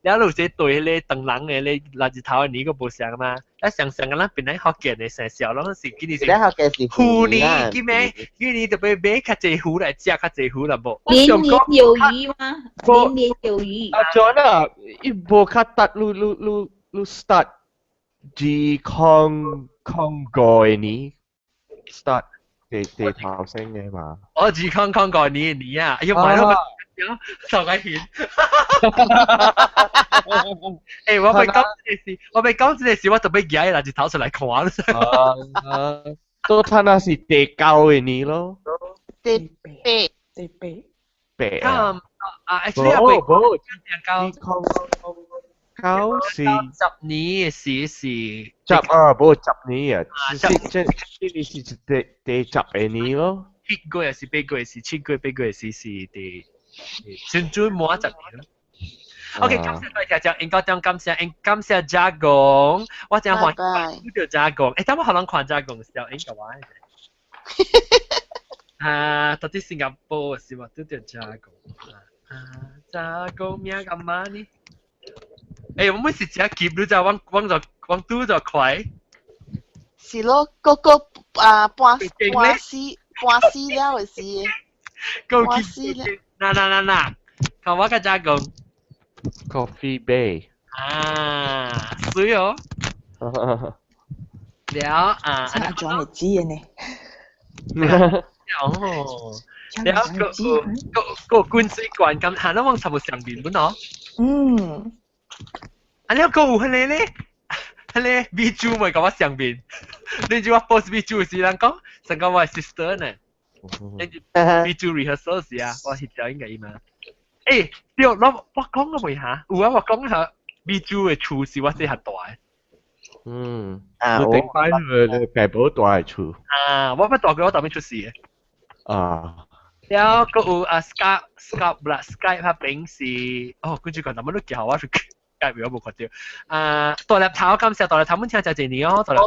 แล้วลูกจะตัวเลยตั้งหลังเลยเราจะท้าอันนี้ก็บูชามาแล้วสั่งกันแล้วเป็นไอ้ฮอกเกนในแสนเสียวแล้วสิกินนี่สิหูนี่กินไหมกินนี่จะไปเบคขาเจหู嚟食ขาเจหู啦บ่年年有餘嗎？年年有餘。阿 John 啊，伊無較達你 start 自康過嘅年 start 地頭先嘅嘛。我自康過年啊，要買咯。受危險！我被講這件事，我特別驚，拿住頭出來看。都睇那是地高嘅你咯，地白啊，actually 高是10年是10年啊，即是地10嘅你咯，7個月是8個月是7個月8個月是地。算最冇一陣年咯。OK， 感謝大家，應該講感謝加工，我正歡喜叫加工。等我可能看加工嘅時候，應該話到底新加坡是話都叫加工。加工咩咁嘛呢？我們是只劫你就往都就快。是咯，個半死了嘅事。半死了。嗱，看我個加工 Coffee Bay 水哦，了阿 John 嚟知嘅呢，了個灌水罐咁，行得往全部上面本哦，了個有迄個咧美珠咪咁我上面，你知我 post 美珠是人講，成個我 sister 呢。你做 rehearsal 時啊，我協調應該嘛。對，我講個問下，有我講下 B 組嘅處是我最係大。我頂擺佢大寶大係處。我不大嘅我當面出事嘅。แล้วก็Skype 拍餅是，跟住講咁樣都幾好啊，Skype 我冇看到。大粒頭感謝大粒頭，本聽就係你哦，大粒頭。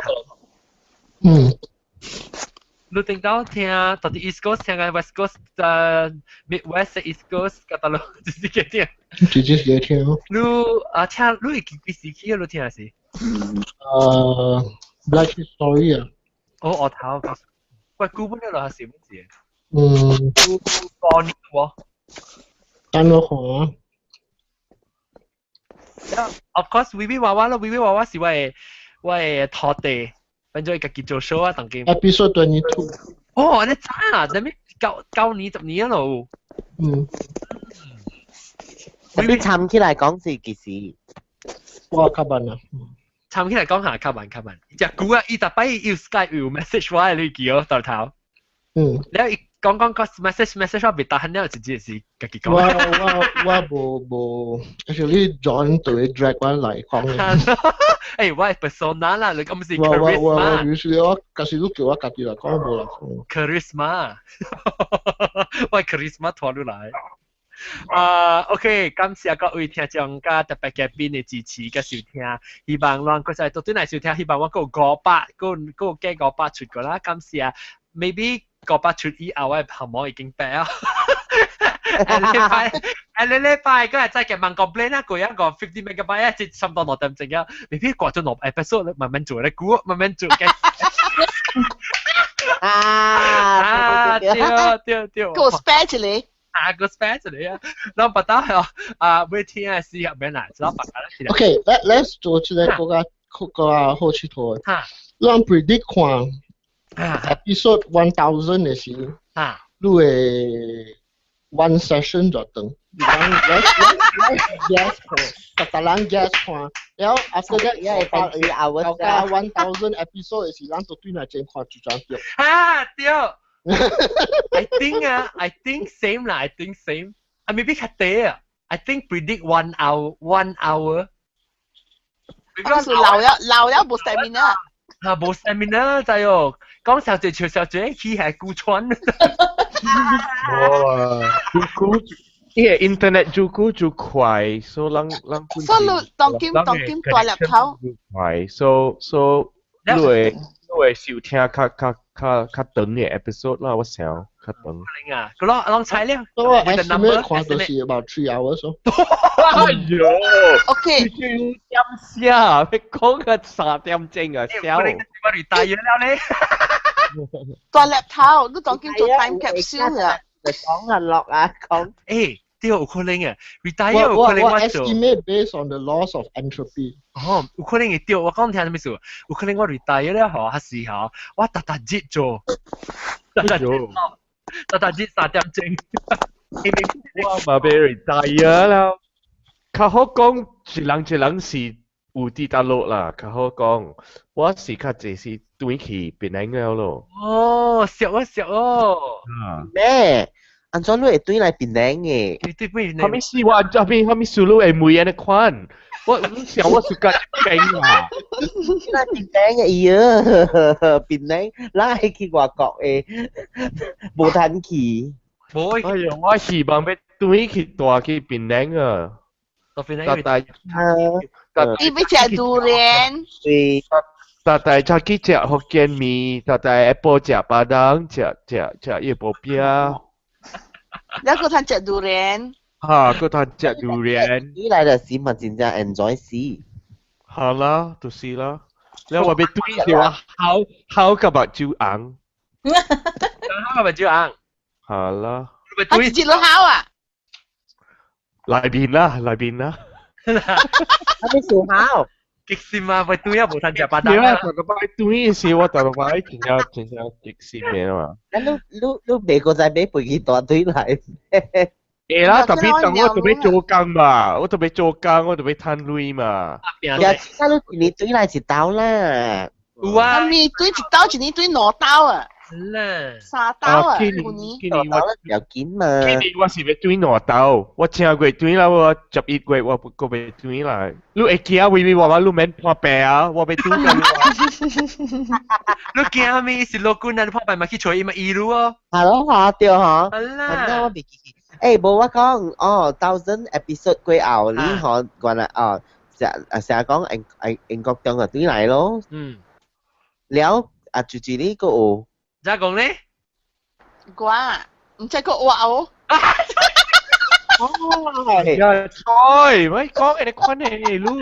你聽到聽到底 East Coast 聽嘅 West Coast Midwest East Coast 嗰度咯，直接聽。直接聽咯。你聽你會幾時去啊？你聽下先。Black History 啊。我頭講，喂，古本嗰度係什麼字？過年喎。等我看。Of course，微微娃娃咯，微微娃娃是我拖地，反正自己做 show 啊，當今。Episode 22。哦，你知啊？你咩9年10年咯？你參起來講是幾時？我吸引啊！參起來講下，吸引。只股啊，伊特擺要 Skype 要 message 我你記哦，到頭。你講個 message 我別打很了，直接是自己講。我冇 ，actually John 對 drag 我嚟講嘅。誒，我係 persona 啦，你咁是 charisma。我usually我嗰時都叫我自己嚟講冇啦。charisma， 我係 charisma 拖落嚟。OK， 感謝各位聽眾加特別嘉賓嘅支持嘅收聽，希望讓佢哋到底嚟收聽，希望我夠500，夠幾500出過啦，感謝 ，maybe 500出以後嘅項目已經畢啊。禮拜嗰日真係問 complain 啦，佢一個50 megabyte 即係差唔多6點鐘啊，未必過咗6 episode 慢慢做，你估慢慢做嘅。對。個 spare 住你。個 spare 住你啊！เรา不打係每天係試入邊嚟，เรา不打咧。Okay，let's 做出嚟嗰個好處圖。讓 predict 看 episode 1000嘅時，你會 one session 就等。Yes，特人 yes 看，然後 after that 到加1000 episode 嘅時，咱就對嚟正看主張掉。掉。I think same 啦 ，I think same。maybe 較低啊 ，I think predict 1 hour。嗰時留咗部 stamina。冇 stamina 就係講小姐佢係孤川。哇，因為 internet 就快，所以所以當今大粒頭。快，所以你會收聽較長嘅 episode 啦，我想較長。攞材料。我 estimate 看到是 about 3 hours 咯。哎呦 ，OK。你講個3點鐘啊，笑。我哋大約了咧。大粒頭，都當今做 time capsule 啊。講啊落啊講。誒，啲有可能嘅 ，retire 有可能我 estimate based on the loss of entropy。有可能會掉。我講聽你咩事？有可能我 retire 咧，嗰時候我特節做，特節3點鐘。我嘛被 retire 啦。較好講，一人是有啲得落啦。較好講，我是較濟是轉去檳城了咯。熟哦。咩？安怎你會轉來檳城嘅？後面是我後面輸入係每人嘅款。我想我是個勁啊！那檳城嘅嘢，檳城拉去外國嘅，冇趁去。哎呀，我希望要轉去大去檳城啊！你要食durian？大出去食福建麵，大下晡食巴當，食葉薄餅。你個通食 durian？個通食 durian。你來的時嘛，真正 enjoy 死。好啦，就是啦。你話要對是話烤個目睭紅。烤個目睭紅。好啦。我自己都烤啊。來邊啦。我哋燒烤。激死啊！喂，對啊，冇通食巴當。你話大個擺對時，我大個擺真正激死嘅嘛。你美國仔俾背幾大堆嚟。啦，特別當我特別做工嘛，我特別做工，我特別攤鐳嘛。有差佬你對嚟一刀啦。有啊。你對一刀，一年對2刀啊。3刀啊，今年又緊嘛。今年我是要對2刀，我正月對啦，我11月我個要對啦。你會驚微話你免破病啊？我要對㗎。你驚咩？是老公啊？你破病咪去找伊咪醫路哦。係咯，嚇對嚇。係啦。我未記起。冇我講1000 episode 過後，你可講啦成日講英國中啊對嚟咯。了住呢個。咋講咧？我唔知個話哦。哦，呀，菜，咪講你款嘅路。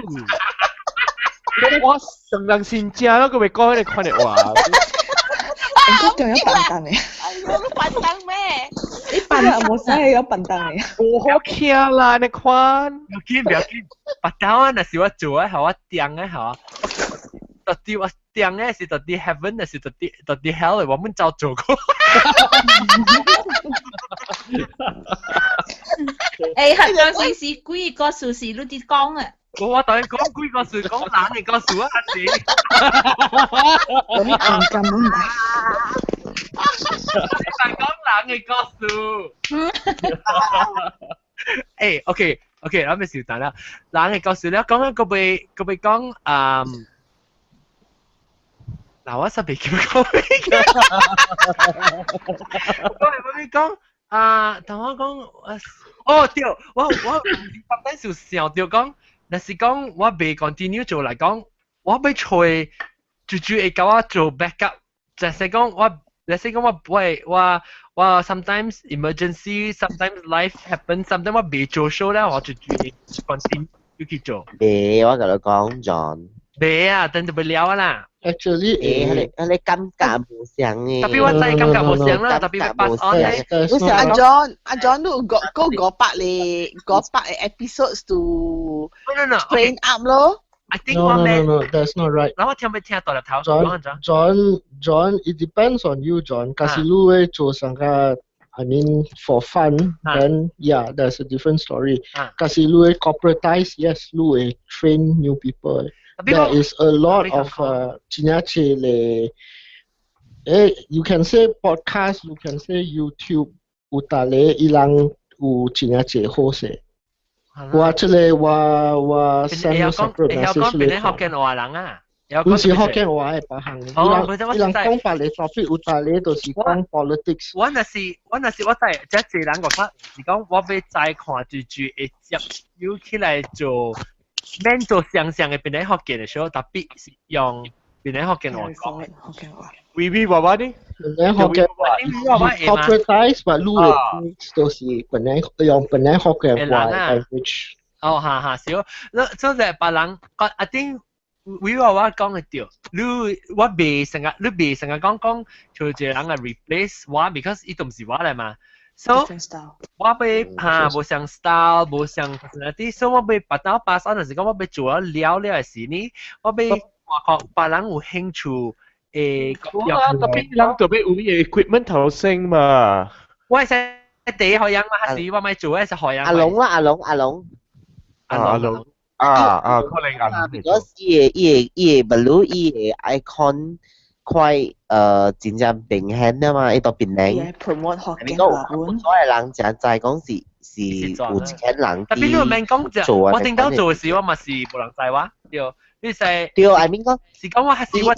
我上人先知咯，佢咪講你款嘅話。我仲有笨蛋嚟。有個笨蛋咩？你笨啊！冇使有笨蛋嚟。我好驚啦，你款。不要緊，白刀啊，那是我做嘅，係我訂嘅，係嘛？到底我訂嘅是到底 heaven 還是到底 hell？我們早做過。誒，合作時幾個數時都啲講啊。我當然講幾個數，講冷嘅個數啊，是。咁硬咁唔係。係講冷嘅個數。誒，OK，諗咩是但啦？冷嘅個數咧，講緊個被講嗱，我實未叫講咩嘅。我咪講同我講哦對，我啱就想到講，但是講我未 continue 做嚟講，我要吹會教我做 backup，就是講我 sometimes emergency，sometimes life happen，sometimes 我未做 show 咧，我會 continue 去做。未，我同你講John。未啊，等就不了啦。Actually，你感覺冇相嘅。特別我真係感覺冇相啦，特別 pass on 咧。阿 John 都嗰百episodes to train up 咯。I think No, that's not right. 嗱，我聽唔聽到啦頭？ John, it depends on you, John. Kasi lu做上個I mean, for fun, then yeah, that's a different story. Kasi lu corporatize, yes, lu train new people. There is a lot of you can say podcast, you can say YouTube, utale ilang host. 我出嚟我 send separate message 你講福建話人啊？唔是福建話係白行。伊人講法你 topic 有大你就是講 politics。我那是我在這人個法是講我要再看會接要起來做免做上嘅邊啲福建嘅時候，特別是用邊啲福建話講。福建話。Vivi 話話啲。福建話 corporatize 或路嘅都是用本嚟福建話 language。哦，少，所以別人I think。we 話講嘅對，你未成日講做一個人嘅 replace 我 because 伊都唔是我嚟嘛 ，so 我要無像 style 無像 personality， so 我要把刀把手，就是講我要做了嘅事呢，我要話別人有興趣誒，特別人做咩有咩 equipment 頭先嘛？我係第一學人嘛，還是我咪做嘅是學人？阿龍。可能because 伊個 blue 伊個 icon 快真正明顯啊嘛，伊度變靚。promote 學嘅話本。所有人真係講是有錢人特別你唔明講做，我聽到做嘅時我咪是無人知話，對，你係對 ，I mean 講是講我係是我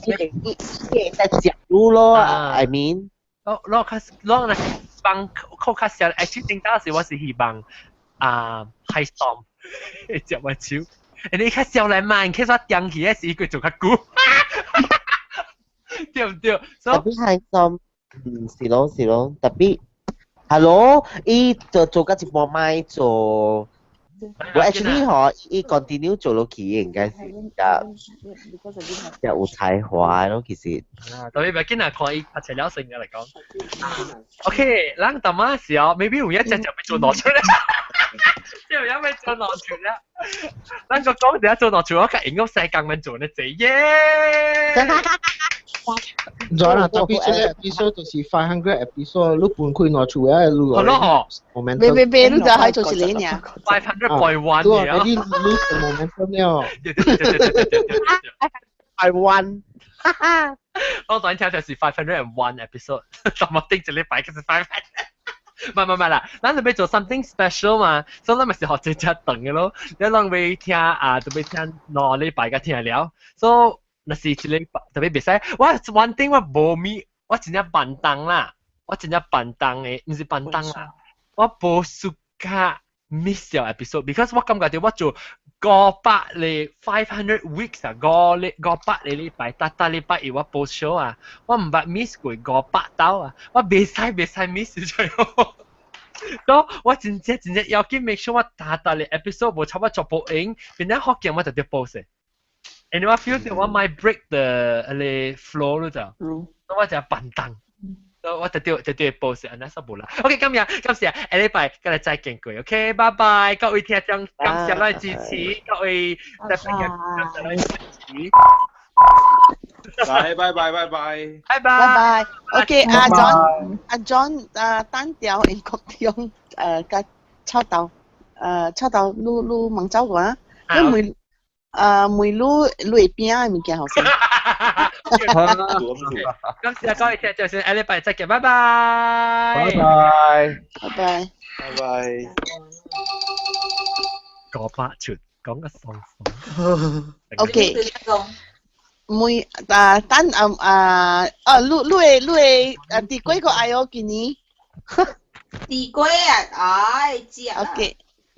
伊在接路咯 ，I mean。攞幫靠卡少，actually 聽到時我是希望係storm。接我手，你較少嚟嘛？其實我訂起嘅時佢做較久，對唔對？特別係咁，是咯，特別 ，hello， 伊做緊一半咪做，我 actually 伊 continue 做落去應該是有才華咯，其實。特別唔緊啊，看伊拍材料性嘅嚟講。OK，咱大媽時候，maybe 有一隻就被做攞出嚟。因為咩做落船啦？咱個講第一做落船，我睇應該世界人做呢隻耶！咗啦，特別呢 episode 就是500 episode，你半開攞出嚟，你好咯嗬。未，你就係做一年呀？500.1嘅。你 lose the momentum 了。501。我當然聽就是501 episode，咁我定住你擺嘅是500。唔係啦，咱就要做 something special 嘛，所以咱咪是學這隻等嘅咯。你啷會聽就要聽兩禮拜嘅聽了，所以那是一個特別比賽。one thing 我無咪，我真正笨蛋啦，我真正笨蛋嘅，唔是笨蛋啦，我無暑假 miss 掉 episode，because 我感覺到我做500嚟500 weeks 啊，500禮拜，搭禮拜要我報 show 啊，我唔捌 miss 過500刀啊，我未使 miss 咗。所以我真正要去 make sure 我搭嚟 episode 冇差唔多做報應，變咗學嘅我就要報先。And I feel that 我 might break the flow 咯就，所以我就笨蛋。我就要報時，安那就冇啦。OK， 今日下禮拜今日再見佢。OK， 拜拜，各位聽眾，感謝你支持，各位特別嘅感謝你支持。拜拜。拜拜。OK， 阿 John， 單調英國用個臭豆擼芒走個啊，因為梅擼邊啊物件好食。咁時啊，各位聽眾，下禮拜再見，拜拜。個八全講個爽。OK。每等地龜個愛我見你。地龜啊，知啊。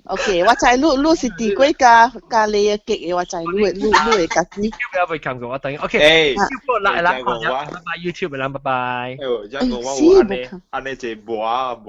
OK， 我知擼是地龜加你嘅激嘅，我知擼嘅家己。YouTube 會強過我等。OK，YouTube 啦，拜拜 YouTube 啦，拜拜。一個我有安尼一隻磨